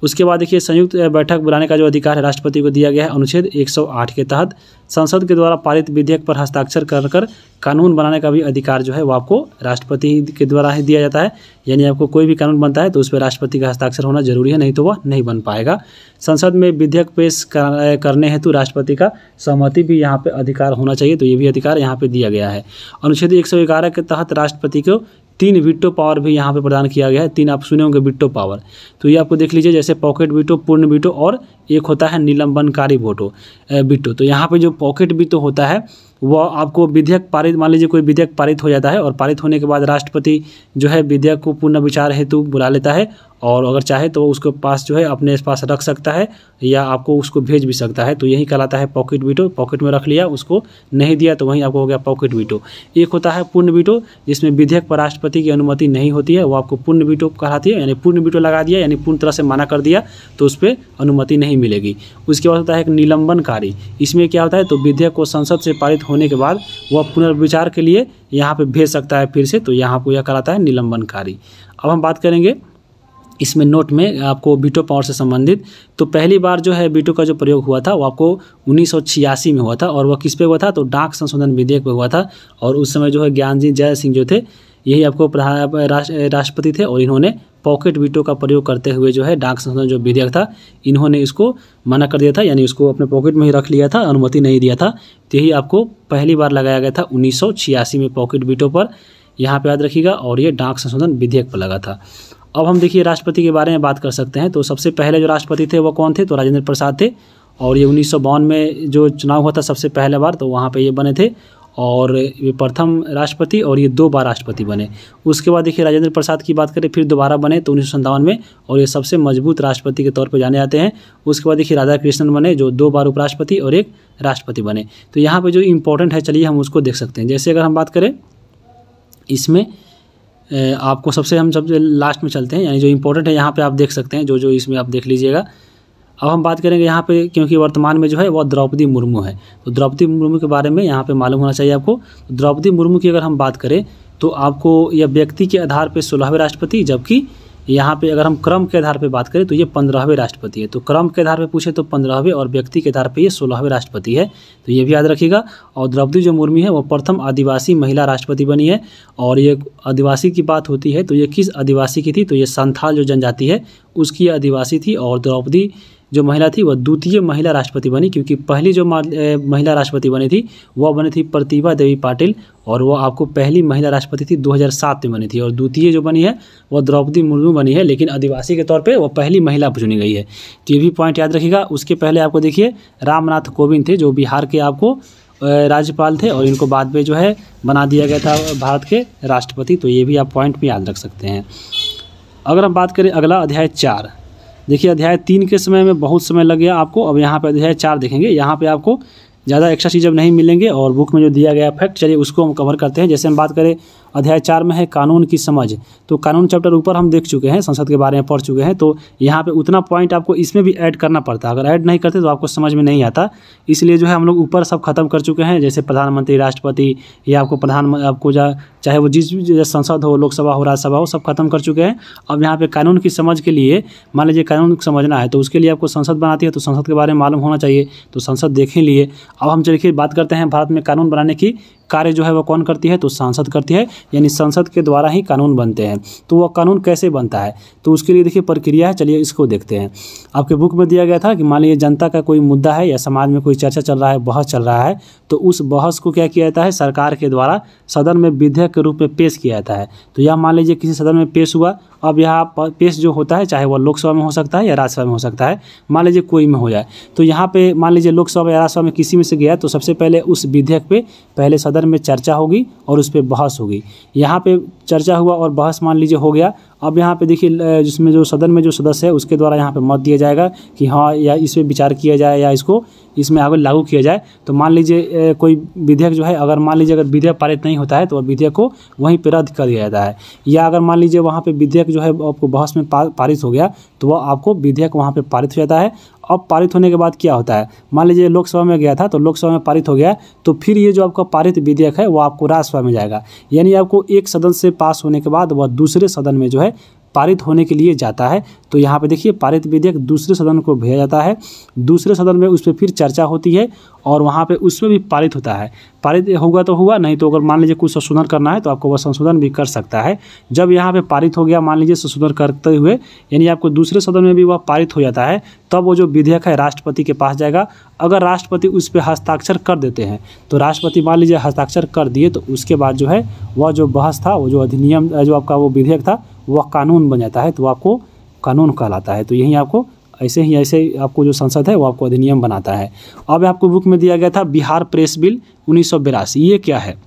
उसके बाद देखिए संयुक्त बैठक बुलाने का जो अधिकार है राष्ट्रपति को दिया गया है अनुच्छेद 108 के तहत। संसद के द्वारा पारित विधेयक पर हस्ताक्षर कर कानून बनाने का भी अधिकार जो है वो आपको राष्ट्रपति के द्वारा ही दिया जाता है। यानी आपको कोई भी कानून बनता है तो उस पर राष्ट्रपति का हस्ताक्षर होना जरूरी है, नहीं तो वह नहीं बन पाएगा। संसद में विधेयक पेश करने हेतु राष्ट्रपति का सहमति भी यहाँ पे अधिकार होना चाहिए, तो ये भी अधिकार यहाँ पे दिया गया है। अनुच्छेद 111 के तहत राष्ट्रपति को 3 वीटो पावर भी यहाँ पे प्रदान किया गया है। 3 आप सुने होंगे वीटो पावर, तो ये आपको देख लीजिए, जैसे पॉकेट वीटो, पूर्ण वीटो और एक होता है निलंबनकारी वीटो। तो यहाँ पे जो पॉकेट वीटो होता है वह आपको विधेयक पारित, मान लीजिए कोई विधेयक पारित हो जाता है और पारित होने के बाद राष्ट्रपति जो है विधेयक को पुनः विचार हेतु बुला लेता है और अगर चाहे तो उसके पास जो है अपने पास रख सकता है या आपको उसको भेज भी सकता है, तो यही कहलाता है पॉकेट वीटो। पॉकेट में रख लिया, उसको नहीं दिया तो वहीं आपको हो गया पॉकेट वीटो। एक होता है पूर्ण वीटो, जिसमें विधेयक पर राष्ट्रपति की अनुमति नहीं होती है, वो आपको पूर्ण वीटो कहलाती है। यानी पूर्ण वीटो लगा दिया, यानी पूर्ण तरह से मना कर दिया तो उस पर अनुमति नहीं मिलेगी। उसके बाद होता है एक निलंबनकारी। इसमें क्या होता है, तो विधेयक को संसद से पारित होने के बाद वह पुनर्विचार के लिए यहाँ पे भेज सकता है फिर से, तो यहाँ को यह कहलाता है निलंबनकारी। अब हम बात करेंगे इसमें नोट में आपको वीटो पावर से संबंधित। तो पहली बार जो है वीटो का जो प्रयोग हुआ था वो आपको 1986 में हुआ था और वह किस पे हुआ था, तो डाक संशोधन विधेयक पे हुआ था। और उस समय जो है ज्ञानजी जय सिंह जो थे यही आपको राष्ट्रपति थे और इन्होंने पॉकेट वीटो का प्रयोग करते हुए जो है डाक संशोधन जो विधेयक था इन्होंने इसको मना कर दिया था, यानी उसको अपने पॉकेट में ही रख लिया था, अनुमति नहीं दिया था। तो यही आपको पहली बार लगाया गया था 1986 में पॉकेट वीटो पर, यहाँ पे याद रखिएगा। और ये डाक संशोधन विधेयक पर लगा था। अब हम देखिए राष्ट्रपति के बारे में बात कर सकते हैं। तो सबसे पहले जो राष्ट्रपति थे वो कौन थे, तो राजेंद्र प्रसाद थे। और ये 1952 में जो चुनाव हुआ था सबसे पहले बार, तो वहाँ पे ये बने थे और ये प्रथम राष्ट्रपति और ये 2 बार राष्ट्रपति बने। उसके बाद देखिए राजेंद्र प्रसाद की बात करें, फिर दोबारा बने तो 1957 में, और ये सबसे मजबूत राष्ट्रपति के तौर पर जाने जाते हैं। उसके बाद देखिए राधा कृष्णन बने जो 2 बार उपराष्ट्रपति और 1 राष्ट्रपति बने। तो यहाँ पे जो इम्पोर्टेंट है चलिए हम उसको देख सकते हैं। जैसे अगर हम बात करें इसमें आपको सबसे लास्ट में चलते हैं, यानी जो इम्पोर्टेंट है यहाँ पे आप देख सकते हैं, जो इसमें आप देख लीजिएगा। अब हम बात करेंगे यहाँ पे, क्योंकि वर्तमान में जो है वह द्रौपदी मुर्मू है, तो द्रौपदी मुर्मू के बारे में यहाँ पे मालूम होना चाहिए आपको। द्रौपदी मुर्मू की अगर हम बात करें तो आपको यह व्यक्ति के आधार पे 16वें राष्ट्रपति, जबकि यहाँ पे अगर हम क्रम के आधार पे बात करें तो ये 15वें राष्ट्रपति है। तो क्रम के आधार पे पूछे तो 15वें और व्यक्ति के आधार पे ये 16वें राष्ट्रपति है, तो ये भी याद रखिएगा। और द्रौपदी जो मुर्मू है वो प्रथम आदिवासी महिला राष्ट्रपति बनी है। और ये आदिवासी की बात होती है तो ये किस आदिवासी की थी, तो ये संथाल जो जनजाति है उसकी आदिवासी थी। और द्रौपदी जो महिला थी वह द्वितीय महिला राष्ट्रपति बनी, क्योंकि पहली जो महिला राष्ट्रपति बनी थी वह बनी थी प्रतिभा देवी पाटिल, और वो आपको पहली महिला राष्ट्रपति थी 2007 में बनी थी। और द्वितीय जो बनी है वह द्रौपदी मुर्मू बनी है, लेकिन आदिवासी के तौर पे वो पहली महिला चुनी गई है। तो ये भी पॉइंट याद रखिएगा। उसके पहले आपको देखिए रामनाथ कोविंद थे जो बिहार के आपको राज्यपाल थे, और इनको बाद में जो है बना दिया गया था भारत के राष्ट्रपति। तो ये भी आप पॉइंट में याद रख सकते हैं। अगर हम बात करें अगला अध्याय 4, देखिए अध्याय 3 के समय में बहुत समय लग गया आपको। अब यहाँ पे अध्याय 4 देखेंगे, यहाँ पे आपको ज़्यादा एक्स्ट्रा चीज़ अब नहीं मिलेंगे और बुक में जो दिया गया फैक्ट, चलिए उसको हम कवर करते हैं। जैसे हम बात करें अध्याय 4 में है कानून की समझ, तो कानून चैप्टर ऊपर हम देख चुके हैं, संसद के बारे में पढ़ चुके हैं। तो यहाँ पे उतना पॉइंट आपको इसमें भी ऐड करना पड़ता है, अगर ऐड नहीं करते तो आपको समझ में नहीं आता। इसलिए जो है हम लोग ऊपर सब खत्म कर चुके हैं, जैसे प्रधानमंत्री, राष्ट्रपति, या आपको चाहे वो जिस संसद हो, लोकसभा हो, राज्यसभा हो, सब खत्म कर चुके हैं। अब यहाँ पे कानून की समझ के लिए, मान लीजिए कानून समझना है तो उसके लिए आपको संसद बनाती है, तो संसद के बारे में मालूम होना चाहिए, तो संसद देखें लिए। अब हम चलिए बात करते हैं भारत में कानून बनाने की कार्य जो है वो कौन करती है, तो संसद करती है, यानी संसद के द्वारा ही कानून बनते हैं। तो वह कानून कैसे बनता है, तो उसके लिए देखिए प्रक्रिया है, चलिए इसको देखते हैं। आपके बुक में दिया गया था कि मान लीजिए जनता का कोई मुद्दा है या समाज में कोई चर्चा चल रहा है, बहस चल रहा है, तो उस बहस को क्या किया जाता है, सरकार के द्वारा सदन में विधेयक के रूप में पेश किया जाता है। तो यह मान लीजिए किसी सदन में पेश हुआ, अब यहाँ पेश जो होता है चाहे वह लोकसभा में हो सकता है या राज्यसभा में हो सकता है, मान लीजिए कोई में हो जाए, तो यहाँ पे मान लीजिए लोकसभा या राज्यसभा में किसी में से गया, तो सबसे पहले उस विधेयक पे पहले सदन में चर्चा होगी और उस पर बहस होगी। यहाँ पे चर्चा हुआ और बहस मान लीजिए हो गया। अब यहाँ पे देखिए जिसमें जो सदन में जो सदस्य है उसके द्वारा यहाँ पे मत दिया जाएगा कि हाँ या इस पर विचार किया जाए या इसमें आगे लागू किया जाए। तो मान लीजिए कोई विधेयक जो है, अगर मान लीजिए अगर विधेयक पारित नहीं होता है तो वह विधेयक को वहीं पर रद्द कर दिया जाता है, या अगर मान लीजिए वहाँ पे विधेयक जो है आपको बहस में पारित हो गया तो वह आपको विधेयक वहाँ पे पारित हो जाता है। अब पारित होने के बाद क्या होता है, मान लीजिए लोकसभा में गया था तो लोकसभा में पारित हो गया, तो फिर ये जो आपका पारित विधेयक है वो आपको राज्यसभा में जाएगा, यानी आपको एक सदन से पास होने के बाद वह दूसरे सदन में जो है पारित होने के लिए जाता है। तो यहाँ पे देखिए पारित विधेयक दूसरे सदन को भेजा जाता है, दूसरे सदन में उस पर फिर चर्चा होती है और वहाँ पे उसमें भी पारित होता है। पारित होगा तो हुआ, नहीं तो अगर मान लीजिए कुछ संशोधन करना है तो आपको वह संशोधन भी कर सकता है। जब यहाँ पे पारित हो गया मान लीजिए संशोधन करते हुए, यानी आपको दूसरे सदन में भी वह पारित हो जाता है, तब वो जो विधेयक है राष्ट्रपति के पास जाएगा। अगर राष्ट्रपति उस पर हस्ताक्षर कर देते हैं तो राष्ट्रपति मान लीजिए हस्ताक्षर कर दिए तो उसके बाद जो है वह जो बहस था, वो जो अधिनियम जो आपका वो विधेयक था वह कानून बन जाता है, तो आपको कानून कहलाता है। तो यही आपको ऐसे आपको जो संसद है वो आपको अधिनियम बनाता है। अब आपको बुक में दिया गया था बिहार प्रेस बिल 1982, ये क्या है?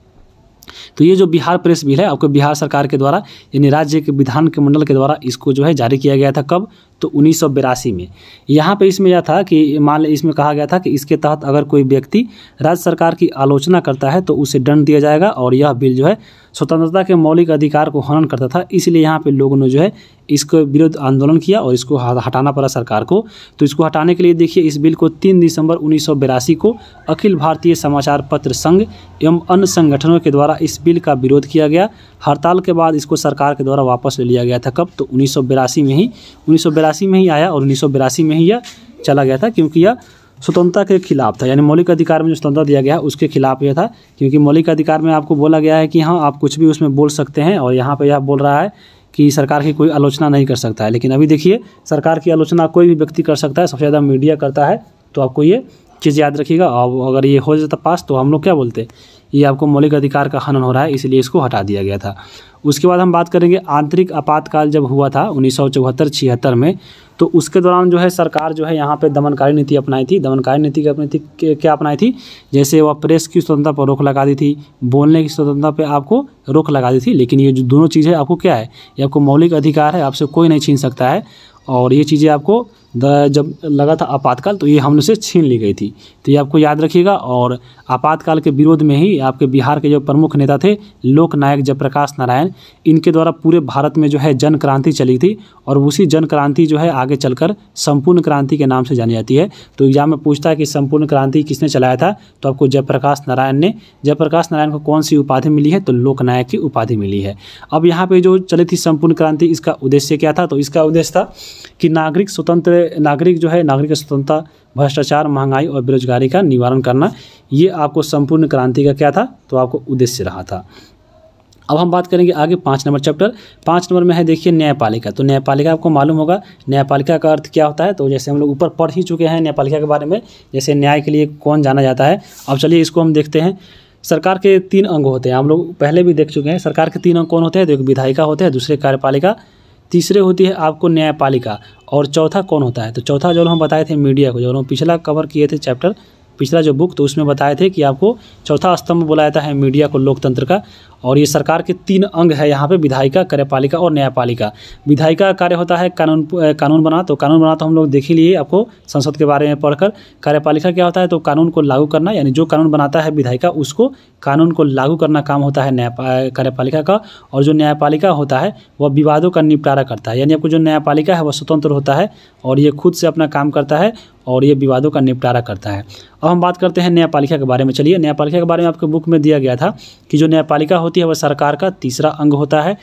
तो ये जो बिहार प्रेस बिल है आपको बिहार सरकार के द्वारा यानी राज्य के विधान के मंडल के द्वारा इसको जो है जारी किया गया था। कब? तो 1982 में। यहाँ पे इसमें यह था कि मान इसमें कहा गया था कि इसके तहत अगर कोई व्यक्ति राज्य सरकार की आलोचना करता है तो उसे दंड दिया जाएगा, और यह बिल जो है स्वतंत्रता के मौलिक अधिकार को हनन करता था। इसलिए यहाँ पे लोगों ने जो है इसको विरोध आंदोलन किया और इसको हटाना पड़ा सरकार को। तो इसको हटाने के लिए देखिए इस बिल को 3 दिसंबर 1982 को अखिल भारतीय समाचार पत्र संघ एवं अन्य संगठनों के द्वारा इस बिल का विरोध किया गया। हड़ताल के बाद इसको सरकार के द्वारा वापस ले लिया गया था। कब? तो 1982 में ही आया और 1982 में ही यह चला गया था, क्योंकि यह स्वतंत्रता के खिलाफ था। यानी मौलिक अधिकार में जो स्वतंत्रता दिया गया उसके खिलाफ यह था, क्योंकि मौलिक अधिकार में आपको बोला गया है कि हाँ आप कुछ भी उसमें बोल सकते हैं, और यहाँ पे यह बोल रहा है कि सरकार की कोई आलोचना नहीं कर सकता है। लेकिन अभी देखिए सरकार की आलोचना कोई भी व्यक्ति कर सकता है, सबसे ज़्यादा मीडिया करता है। तो आपको ये चीज़ याद रखिएगा। और अगर ये हो जाता पास तो हम लोग क्या बोलते, ये आपको मौलिक अधिकार का हनन हो रहा है, इसलिए इसको हटा दिया गया था। उसके बाद हम बात करेंगे आंतरिक आपातकाल जब हुआ था 1974-76 में, तो उसके दौरान जो है सरकार जो है यहाँ पे दमनकारी नीति अपनाई थी। दमनकारी नीति क्या अपनाई थी? जैसे वह प्रेस की स्वतंत्रता पर रोक लगा दी थी, बोलने की स्वतंत्रता पे आपको रोक लगा दी थी। लेकिन ये जो दोनों चीज़ें आपको क्या है, ये आपको मौलिक अधिकार है, आपसे कोई नहीं छीन सकता है। और ये चीज़ें आपको जब लगा था आपातकाल तो ये हमने से छीन ली गई थी। तो ये आपको याद रखिएगा। और आपातकाल के विरोध में ही आपके बिहार के जो प्रमुख नेता थे लोक नायक जयप्रकाश नारायण, इनके द्वारा पूरे भारत में जो है जन क्रांति चली थी, और उसी जन क्रांति जो है आगे चलकर संपूर्ण क्रांति के नाम से जानी जाती है। तो एग्जाम में पूछता है कि संपूर्ण क्रांति किसने चलाया था, तो आपको जयप्रकाश नारायण ने। जयप्रकाश नारायण को कौन सी उपाधि मिली है? तो लोक नायक की उपाधि मिली है। अब यहाँ पे जो चली थी संपूर्ण क्रांति, इसका उद्देश्य क्या था? तो इसका उद्देश्य था कि नागरिक का स्वतंत्रता, भ्रष्टाचार, महंगाई और बेरोजगारी का निवारण करना। ये आपको संपूर्ण क्रांति का क्या था? तो आपको उद्देश्य रहा था। अब हम बात करेंगे आगे 5 नंबर चैप्टर। 5 नंबर में है देखिए न्यायपालिका। तो न्यायपालिका आपको मालूम होगा न्यायपालिका का अर्थ क्या होता है। तो जैसे हम लोग ऊपर पढ़ ही चुके हैं न्यायपालिका के बारे में, जैसे न्याय के लिए कौन जाना जाता है। अब चलिए इसको हम देखते हैं। सरकार के 3 अंग होते हैं, हम लोग पहले भी देख चुके हैं। सरकार के 3 अंग कौन होते हैं? तो एक विधायिका होते हैं, दूसरे कार्यपालिका, तीसरे होती है आपको न्यायपालिका, और चौथा कौन होता है? तो चौथा जो हम बताए थे मीडिया को, जो हम पिछला कवर किए थे चैप्टर, पिछला जो बुक, तो उसमें बताए थे कि आपको चौथा स्तंभ बोला जाता है मीडिया को, लोकतंत्र का। और ये सरकार के 3 अंग है यहाँ पे, विधायिका, कार्यपालिका और न्यायपालिका। विधायिका का कार्य होता है कानून बना, तो कानून बना तो हम लोग देख ही लिए आपको संसद के बारे में पढ़कर। कार्यपालिका क्या होता है? तो कानून को लागू करना, यानी जो कानून बनाता है विधायिका उसको कानून को लागू करना काम होता है कार्यपालिका का। और जो न्यायपालिका होता है वह विवादों का निपटारा करता है, यानी आपको जो न्यायपालिका है वह स्वतंत्र होता है और ये खुद से अपना काम करता है और ये विवादों का निपटारा करता है। अब हम बात करते हैं न्यायपालिका के बारे में। चलिए न्यायपालिका के बारे में आपके बुक में दिया गया था कि जो न्यायपालिका होती है वह सरकार का तीसरा अंग होता है।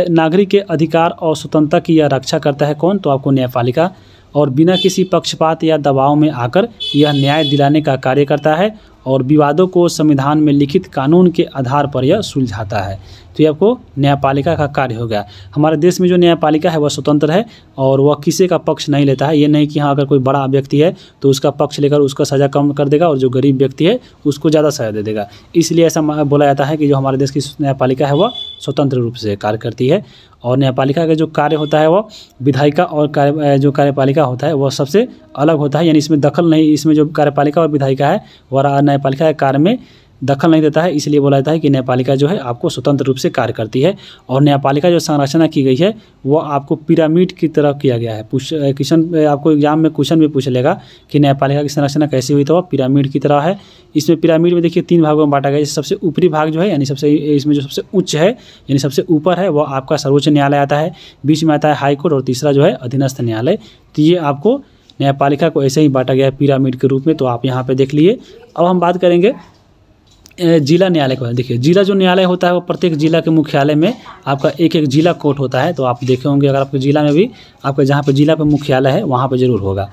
नागरिक के अधिकार और स्वतंत्रता की यह रक्षा करता है कौन? तो आपको न्यायपालिका। और बिना किसी पक्षपात या दबाव में आकर यह न्याय दिलाने का कार्य करता है और विवादों को संविधान में लिखित कानून के आधार पर यह सुलझाता है। तो ये आपको न्यायपालिका का कार्य हो गया। हमारे देश में जो न्यायपालिका है वह स्वतंत्र है और वह किसी का पक्ष नहीं लेता है। ये नहीं कि हाँ अगर कोई बड़ा व्यक्ति है तो उसका पक्ष लेकर उसका सज़ा कम कर देगा और जो गरीब व्यक्ति है उसको ज़्यादा सज़ा दे देगा। इसलिए ऐसा बोला जाता है कि जो हमारे देश की न्यायपालिका है वह स्वतंत्र रूप से कार्य करती है। और न्यायपालिका का जो कार्य होता है वह विधायिका और जो कार्यपालिका होता है वह सबसे अलग होता है, यानी इसमें दखल नहीं, इसमें जो कार्यपालिका और विधायिका है वह न्यायपालिका के कार्य में दखल नहीं देता है। इसलिए बोला जाता है कि न्यायपालिका जो है आपको स्वतंत्र रूप से कार्य करती है। और न्यायपालिका जो संरचना की गई है वो आपको पिरामिड की तरह किया गया है। क्वेश्चन आपको एग्जाम में क्वेश्चन भी पूछ लेगा कि न्यायपालिका की संरचना कैसी हुई, तो वह पिरामिड की तरह है। इसमें पिरामिड में देखिए 3 भागों में बांटा गया है। सबसे ऊपरी भाग जो है यानी इसमें जो सबसे उच्च है यानी सबसे ऊपर है वह आपका सर्वोच्च न्यायालय आता है, बीच में आता है हाईकोर्ट और तीसरा जो है अधीनस्थ न्यायालय। तो ये आपको न्यायपालिका को ऐसे ही बांटा गया है पिरामिड के रूप में, तो आप यहाँ पे देख लीजिए। अब हम बात करेंगे जिला न्यायालय के बारे में देखिए, जिला जो न्यायालय होता है वो प्रत्येक जिला के मुख्यालय में आपका एक एक जिला कोर्ट होता है। तो आप देखे होंगे अगर आपके जिला में भी आपके जहाँ पे जिला पे मुख्यालय है वहाँ पे ज़रूर होगा।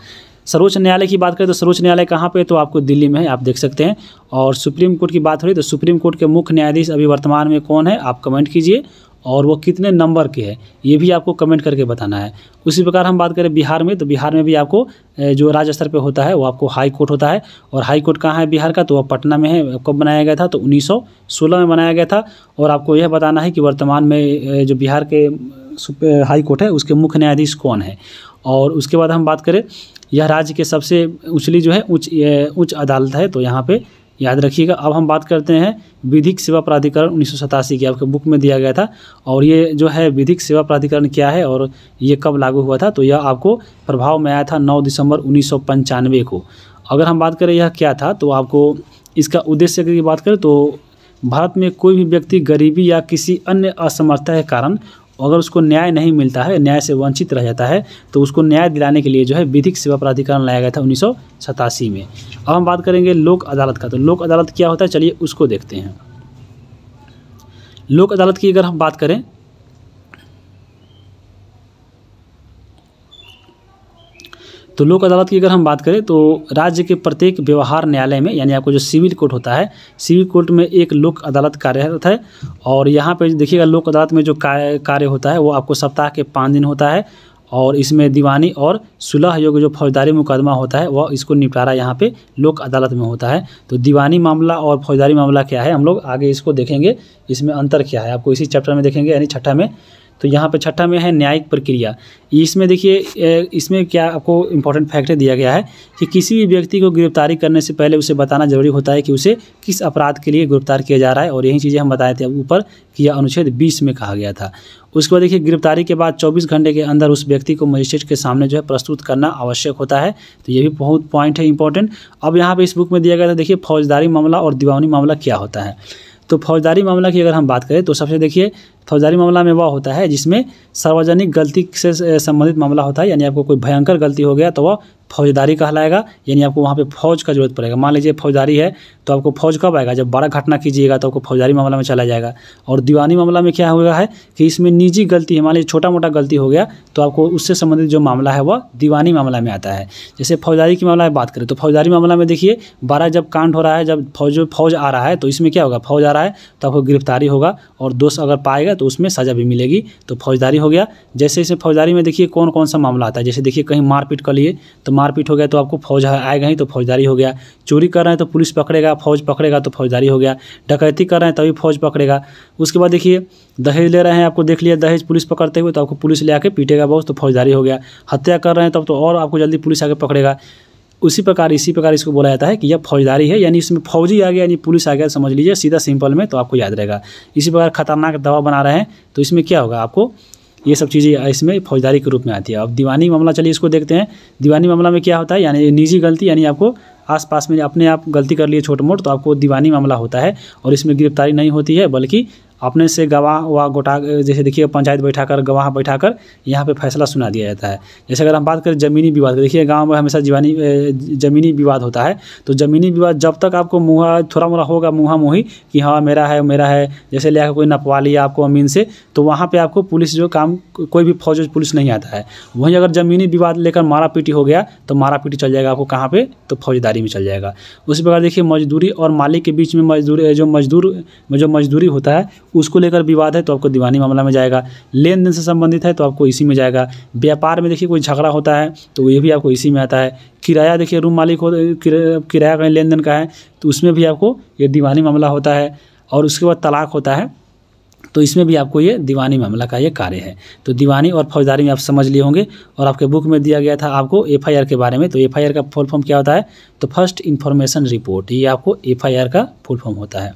सर्वोच्च न्यायालय की बात करें तो सर्वोच्च न्यायालय कहाँ पे, तो आपको दिल्ली में है, आप देख सकते हैं। और सुप्रीम कोर्ट की बात हो रही तो सुप्रीम कोर्ट के मुख्य न्यायाधीश अभी वर्तमान में कौन है, आप कमेंट कीजिए, और वो कितने नंबर के है ये भी आपको कमेंट करके बताना है। उसी प्रकार हम बात करें बिहार में, तो बिहार में भी आपको जो राज्य स्तर पे होता है वो आपको हाई कोर्ट होता है। और हाई कोर्ट कहाँ है बिहार का, तो वह पटना में है। कब बनाया गया था, तो 1916 में बनाया गया था। और आपको यह बताना है कि वर्तमान में जो बिहार के हाई कोर्ट है उसके मुख्य न्यायाधीश कौन है। और उसके बाद हम बात करें, यह राज्य के सबसे उछली जो है उच्च अदालत है, तो यहाँ पे याद रखिएगा। अब हम बात करते हैं विधिक सेवा प्राधिकरण 1987 की, आपके बुक में दिया गया था। और ये जो है विधिक सेवा प्राधिकरण क्या है और ये कब लागू हुआ था, तो यह आपको प्रभाव में आया था 9 दिसंबर 1995 को। अगर हम बात करें यह क्या था, तो आपको इसका उद्देश्य की बात करें तो भारत में कोई भी व्यक्ति गरीबी या किसी अन्य असमर्थता के कारण अगर उसको न्याय नहीं मिलता है, न्याय से वंचित रह जाता है, तो उसको न्याय दिलाने के लिए जो है विधिक सेवा प्राधिकरण लाया गया था 1987 में। अब हम बात करेंगे लोक अदालत का, तो लोक अदालत क्या होता है चलिए उसको देखते हैं। लोक अदालत की अगर हम बात करें तो लोक अदालत की अगर हम बात करें तो राज्य के प्रत्येक व्यवहार न्यायालय में, यानी आपको जो सिविल कोर्ट होता है, सिविल कोर्ट में एक लोक अदालत कार्यरत है। और यहाँ पे देखिएगा लोक अदालत में जो कार्य होता है वो आपको सप्ताह के 5 दिन होता है। और इसमें दीवानी और सुलह योग्य जो फौजदारी मुकदमा होता है वह इसको निपटारा यहाँ पे लोक अदालत में होता है। तो दीवानी मामला और फौजदारी मामला क्या है हम लोग आगे इसको देखेंगे, इसमें अंतर क्या है आपको इसी चैप्टर में देखेंगे, यानी छठा में। तो यहाँ पे छठा में है न्यायिक प्रक्रिया। इसमें देखिए इसमें क्या आपको इम्पोर्टेंट फैक्टर दिया गया है कि किसी भी व्यक्ति को गिरफ्तारी करने से पहले उसे बताना जरूरी होता है कि उसे किस अपराध के लिए गिरफ्तार किया जा रहा है। और यही चीज़ें हम बताए थे ऊपर कि यह अनुच्छेद 20 में कहा गया था। उसके बाद देखिए गिरफ्तारी के बाद 24 घंटे के अंदर उस व्यक्ति को मजिस्ट्रेट के सामने जो है प्रस्तुत करना आवश्यक होता है। तो ये भी बहुत पॉइंट है इंपॉर्टेंट। अब यहाँ पे इस बुक में दिया गया था, देखिए फौजदारी मामला और दीवानी मामला क्या होता है। तो फौजदारी मामला की अगर हम बात करें तो सबसे देखिए फौजदारी मामला में वह होता है जिसमें सार्वजनिक गलती से संबंधित मामला होता है, यानी आपको कोई भयंकर गलती हो गया तो वह फौजदारी कहलाएगा, यानी आपको वहाँ पे फौज का जरूरत पड़ेगा। मान लीजिए फौजदारी है तो आपको फौज कब आएगा, जब बड़ा घटना कीजिएगा तो आपको फौजदारी मामला में चला जाएगा। और दीवानी मामला में क्या हुआ है कि इसमें निजी गलती है, मान लीजिए छोटा मोटा गलती हो गया तो आपको उससे संबंधित जो मामला है वह दीवानी मामला में आता है। जैसे फौजदारी की मामला में बात करें तो फौजदारी मामला में देखिए 12 जब कांड हो रहा है, जब फौज आ रहा है तो इसमें क्या होगा, फौज आ रहा है तो आपको गिरफ्तारी होगा और दोष अगर पाएगा तो उसमें सजा भी मिलेगी, तो फौजदारी हो गया। जैसे इसे फौजदारी में देखिए कौन कौन सा मामला आता है, जैसे देखिए कहीं मारपीट कर लिए तो मारपीट हो गया तो आपको फौज आएगा ही, तो फौजदारी हो गया। चोरी कर रहे हैं तो पुलिस पकड़ेगा, फौज पकड़ेगा तो फौजदारी हो गया। डकैती कर रहे हैं तभी फौज पकड़ेगा। उसके बाद देखिए दहेज ले रहे हैं, आपको देख लिया दहेज पुलिस पकड़ते हुए तो आपको पुलिस ले आके पीटेगा बहुत, तो फौजदारी हो गया। हत्या कर रहे हैं तब तो और आपको जल्दी पुलिस आके पकड़ेगा। इसी प्रकार इसको बोला जाता है कि यह फौजदारी है, यानी इसमें फौजी आ गया यानी पुलिस आ गया, समझ लीजिए सीधा सिंपल में, तो आपको याद रहेगा। इसी प्रकार खतरनाक दवा बना रहे हैं तो इसमें क्या होगा, आपको ये सब चीज़ें इसमें फौजदारी के रूप में आती है। अब दीवानी मामला चलिए इसको देखते हैं। दीवानी मामला में क्या होता है, यानी निजी गलती, यानी आपको आसपास में अपने आप गलती कर लिए छोट मोट तो आपको दीवानी मामला होता है। और इसमें गिरफ्तारी नहीं होती है बल्कि अपने से गवाह व गोटा, जैसे देखिए पंचायत बैठाकर गवाह बैठाकर यहाँ पे फैसला सुना दिया जाता है। जैसे अगर हम बात करें ज़मीनी विवाद, देखिए गांव में हमेशा ज़मीनी विवाद होता है, तो ज़मीनी विवाद जब तक आपको मुँह थोड़ा मोड़ा होगा मुँहा मुँही कि हाँ मेरा है, जैसे ले आकर कोई नपवा लिया आपको अमीन से, तो वहाँ पर आपको पुलिस जो काम कोई भी फौज पुलिस नहीं आता है। वहीं अगर ज़मीनी विवाद लेकर मारा पीटी हो गया तो मारा पीटी चल जाएगा आपको कहाँ पे, तो फौजदारी में चल जाएगा। उसी प्रकार देखिए मजदूरी और मालिक के बीच में मजदूरी होता है उसको लेकर विवाद है तो आपको दीवानी मामला में जाएगा। लेन देन से संबंधित है तो आपको इसी में जाएगा। व्यापार में देखिए कोई झगड़ा होता है तो ये भी आपको इसी में आता है। किराया देखिए रूम मालिक हो, किराया का लेन देन का है तो उसमें भी आपको ये दीवानी मामला होता है। और उसके बाद तलाक होता है तो इसमें भी आपको ये दीवानी मामला का ये कार्य है। तो दीवानी और फौजदारी में आप समझ लिए होंगे। और आपके बुक में दिया गया था आपको FIR के बारे में, तो FIR का फुल फॉर्म क्या होता है, तो फर्स्ट इन्फॉर्मेशन रिपोर्ट, ये आपको FIR का फुल फॉर्म होता है।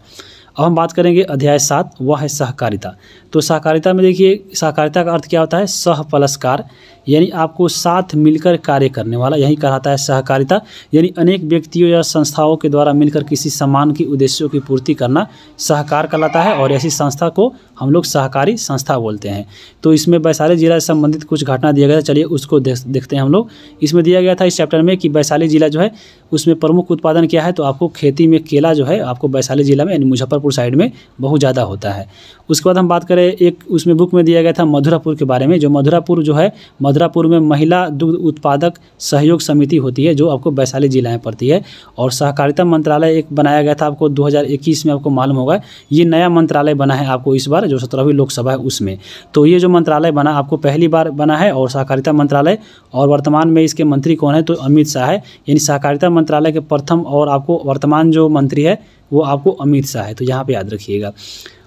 अब हम बात करेंगे अध्याय 7, वह है सहकारिता। तो सहकारिता में देखिए, सहकारिता का अर्थ क्या होता है, सह प्लस कार, यानी आपको साथ मिलकर कार्य करने वाला, यही कहलाता है सहकारिता। यानी अनेक व्यक्तियों या संस्थाओं के द्वारा मिलकर किसी समान की उद्देश्यों की पूर्ति करना सहकार कहलाता है, और ऐसी संस्था को हम लोग सहकारी संस्था बोलते हैं। तो इसमें वैशाली जिला से संबंधित कुछ घटना दिया गया था, चलिए उसको देखते हैं हम लोग। इसमें दिया गया था इस चैप्टर में कि वैशाली जिला जो है उसमें प्रमुख उत्पादन क्या है, तो आपको खेती में केला जो है आपको वैशाली जिला में यानी मुजफ्फरपुर साइड में बहुत ज़्यादा होता है। उसके बाद हम बात करें, एक उसमें बुक में दिया गया था मधुरापुर के बारे में। जो मधुरापुर जो है, मधुरापुर में महिला दुग्ध उत्पादक सहयोग समिति होती है जो आपको वैशाली जिला में पड़ती है। और सहकारिता मंत्रालय एक बनाया गया था आपको 2021 में, आपको मालूम होगा ये नया मंत्रालय बना है आपको इस बार, जो 17वीं लोकसभा है उसमें। तो ये जो मंत्रालय बना आपको पहली बार बना है, और सहकारिता मंत्रालय, और वर्तमान में इसके मंत्री कौन है, तो अमित शाह है। यानी सहकारिता मंत्रालय के प्रथम और आपको वर्तमान जो मंत्री है वो आपको अमित शाह है, तो यहाँ पे याद रखिएगा।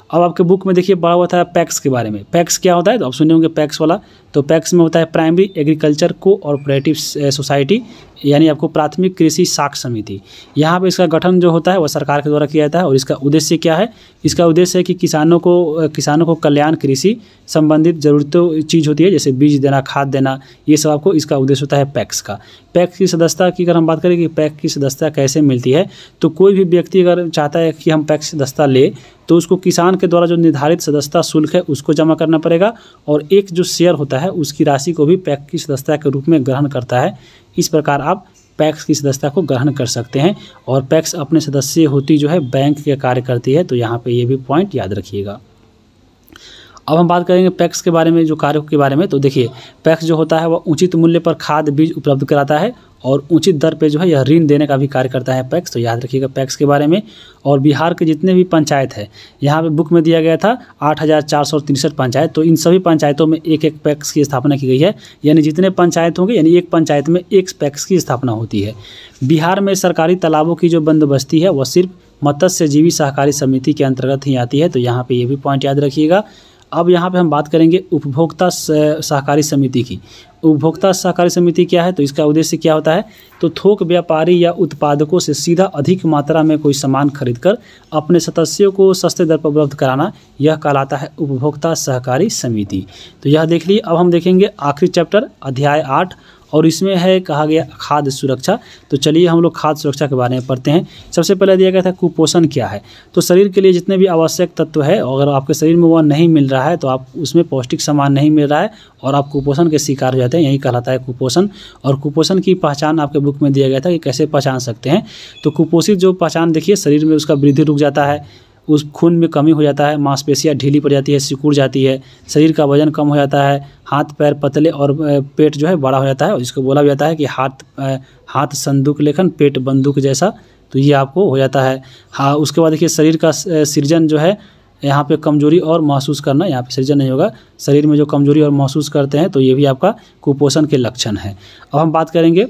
अब आपके बुक में देखिए पढ़ा हुआ था पैक्स के बारे में। पैक्स क्या होता है, तो आप सुने होंगे पैक्स वाला। तो पैक्स में होता है प्राइमरी एग्रीकल्चर कोऑपरेटिव सोसाइटी, यानी आपको प्राथमिक कृषि साख समिति। यहाँ पे इसका गठन जो होता है वह सरकार के द्वारा किया जाता है। और इसका उद्देश्य क्या है, इसका उद्देश्य है कि किसानों को कल्याण, कृषि संबंधित जरूरतों चीज़ होती है जैसे बीज देना, खाद देना, ये सब आपको इसका उद्देश्य होता है पैक्स का। पैक्स की सदस्यता की अगर हम बात करें कि पैक्स की सदस्यता कैसे मिलती है, तो कोई भी व्यक्ति अगर चाहता है कि हम पैक्स की सदस्यता ले, तो उसको किसान के द्वारा जो निर्धारित सदस्यता शुल्क है उसको जमा करना पड़ेगा, और एक जो शेयर होता है उसकी राशि को भी पैक्स की सदस्यता के रूप में ग्रहण करता है। इस प्रकार आप पैक्स की सदस्यता को ग्रहण कर सकते हैं। और पैक्स अपने सदस्य होती जो है बैंक के कार्य करती है, तो यहाँ पे ये भी पॉइंट याद रखिएगा। अब हम बात करेंगे पैक्स के बारे में, जो कार्यों के बारे में। तो देखिए पैक्स जो होता है वह उचित मूल्य पर खाद बीज उपलब्ध कराता है, और उचित दर पे जो है यह ऋण देने का भी कार्य करता है पैक्स, तो याद रखिएगा पैक्स के बारे में। और बिहार के जितने भी पंचायत है, यहाँ पे बुक में दिया गया था 8463 पंचायत, तो इन सभी पंचायतों में एक एक पैक्स की स्थापना की गई है। यानी जितने पंचायत होंगे, यानी एक पंचायत में एक पैक्स की स्थापना होती है। बिहार में सरकारी तालाबों की जो बंदोबस्ती है वह सिर्फ मत्स्य जीवी सहकारी समिति के अंतर्गत ही आती है, तो यहाँ पे ये भी पॉइंट याद रखिएगा। अब यहाँ पे हम बात करेंगे उपभोक्ता सहकारी समिति की। उपभोक्ता सहकारी समिति क्या है, तो इसका उद्देश्य क्या होता है, तो थोक व्यापारी या उत्पादकों से सीधा अधिक मात्रा में कोई सामान खरीदकर अपने सदस्यों को सस्ते दर पर उपलब्ध कराना, यह कहलाता है उपभोक्ता सहकारी समिति। तो यह देख लीजिए। अब हम देखेंगे आखिरी चैप्टर अध्याय 8, और इसमें है कहा गया खाद्य सुरक्षा। तो चलिए हम लोग खाद्य सुरक्षा के बारे में पढ़ते हैं। सबसे पहले दिया गया था कुपोषण क्या है। तो शरीर के लिए जितने भी आवश्यक तत्व है, अगर आपके शरीर में वह नहीं मिल रहा है, तो आप उसमें पौष्टिक सामान नहीं मिल रहा है और आप कुपोषण के शिकार हो जाते हैं, यही कहलाता है कुपोषण। और कुपोषण की पहचान आपके बुक में दिया गया था कि कैसे पहचान सकते हैं। तो कुपोषित जो पहचान देखिए, शरीर में उसका वृद्धि रुक जाता है, उस खून में कमी हो जाता है, मांसपेशियाँ ढीली पड़ जाती है, सिकुड़ जाती है, शरीर का वजन कम हो जाता है, हाथ पैर पतले और पेट जो है बड़ा हो जाता है। और इसको बोला भी जाता है कि हाथ संदूक लेखन, पेट बंदूक जैसा, तो ये आपको हो जाता है। हाँ, उसके बाद देखिए शरीर का सृजन जो है, यहाँ पे कमजोरी और महसूस करना, यहाँ पे सृजन नहीं होगा, शरीर में जो कमजोरी और महसूस करते हैं, तो ये भी आपका कुपोषण के लक्षण है। अब हम बात करेंगे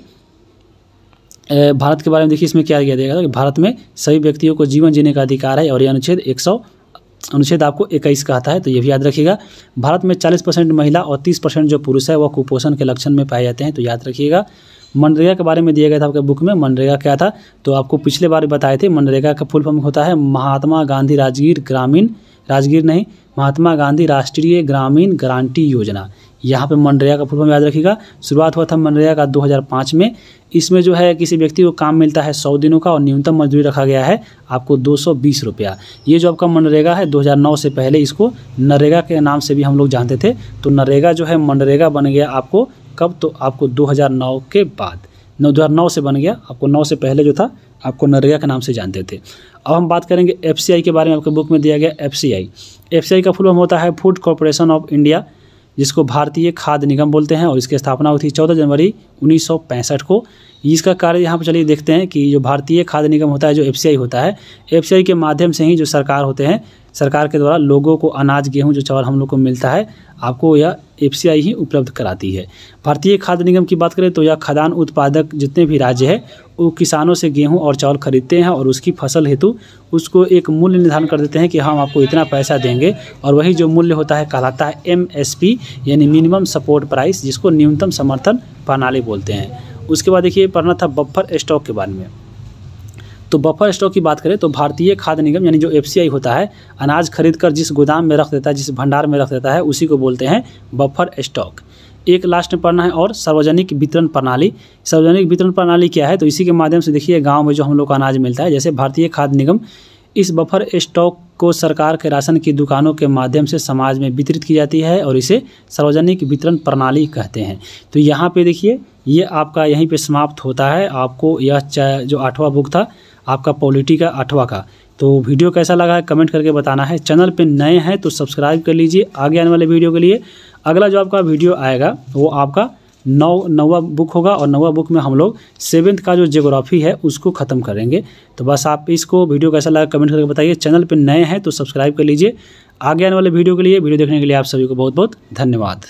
भारत के बारे में। देखिए इसमें क्या किया जाएगा कि भारत में सभी व्यक्तियों को जीवन जीने का अधिकार है, और ये अनुच्छेद आपको 21 कहता है, तो ये भी याद रखिएगा। भारत में 40% महिला और 30% जो पुरुष है वह कुपोषण के लक्षण में पाए जाते हैं, तो याद रखिएगा। मनरेगा के बारे में दिया गया था आपके बुक में। मनरेगा क्या था, तो आपको पिछले बार बताए थे। मनरेगा का फुल फॉर्म होता है महात्मा गांधी महात्मा गांधी राष्ट्रीय ग्रामीण गारंटी योजना। यहाँ पे मनरेगा का फुल फॉर्म याद रखिएगा। शुरुआत हुआ था मनरेगा का 2005 में। इसमें जो है किसी व्यक्ति को काम मिलता है 100 दिनों का, और न्यूनतम मजदूरी रखा गया है आपको 220 रुपया। ये जो आपका मनरेगा है 2009 से पहले इसको नरेगा के नाम से भी हम लोग जानते थे। तो नरेगा जो है मनरेगा बन गया आपको कब, तो आपको 2009 के बाद, 2009 से बन गया। आपको 9 से पहले जो था आपको नरेगा के नाम से जानते थे। अब हम बात करेंगे FCI के बारे में। आपके बुक में दिया गया FCI का फुल फॉर्म होता है फूड कॉर्पोरेशन ऑफ इंडिया, जिसको भारतीय खाद्य निगम बोलते हैं, और इसकी स्थापना हुई थी 14 जनवरी 1965 को। इसका कार्य यहाँ पर चलिए देखते हैं कि जो भारतीय खाद्य निगम होता है, जो FCI होता है, FCI के माध्यम से ही जो सरकार होते हैं, सरकार के द्वारा लोगों को अनाज, गेहूं, जो चावल हम लोग को मिलता है, आपको यह FCI ही उपलब्ध कराती है। भारतीय खाद्य निगम की बात करें तो यह खाद्यान्न उत्पादक जितने भी राज्य है वो किसानों से गेहूं और चावल खरीदते हैं, और उसकी फसल हेतु उसको एक मूल्य निर्धारण कर देते हैं कि हम आपको इतना पैसा देंगे, और वही जो मूल्य होता है कहलाता है MSP, यानी मिनिमम सपोर्ट प्राइस, जिसको न्यूनतम समर्थन प्रणाली बोलते हैं। उसके बाद देखिए पढ़ना था बफर स्टॉक के बारे में। तो बफर स्टॉक की बात करें तो भारतीय खाद्य निगम यानी जो FCI होता है, अनाज खरीद कर जिस गोदाम में रख देता है, जिस भंडार में रख देता है, उसी को बोलते हैं बफर स्टॉक। एक लास्ट में पढ़ना है और सार्वजनिक वितरण प्रणाली। सार्वजनिक वितरण प्रणाली क्या है? तो इसी के माध्यम से देखिए गांव में जो हम लोग को अनाज मिलता है, जैसे भारतीय खाद्य निगम इस बफर स्टॉक को सरकार के राशन की दुकानों के माध्यम से समाज में वितरित की जाती है और इसे सार्वजनिक वितरण प्रणाली कहते हैं। तो यहाँ पे देखिए ये आपका यहीं पे समाप्त होता है। आपको यह जो 8वां बुक था आपका पॉलिटी का 8वां का। तो वीडियो कैसा लगा है कमेंट करके बताना है। चैनल पे नए हैं तो सब्सक्राइब कर लीजिए आगे आने वाले वीडियो के लिए। अगला जो आपका वीडियो आएगा वो आपका 9वां बुक होगा और 9वां बुक में हम लोग 7th का जो ज्योग्राफी है उसको ख़त्म करेंगे। तो बस आप इसको वीडियो कैसा लगा कमेंट करके बताइए। चैनल पे नए हैं तो सब्सक्राइब कर लीजिए आगे आने वाले वीडियो के लिए। वीडियो देखने के लिए आप सभी को बहुत बहुत धन्यवाद।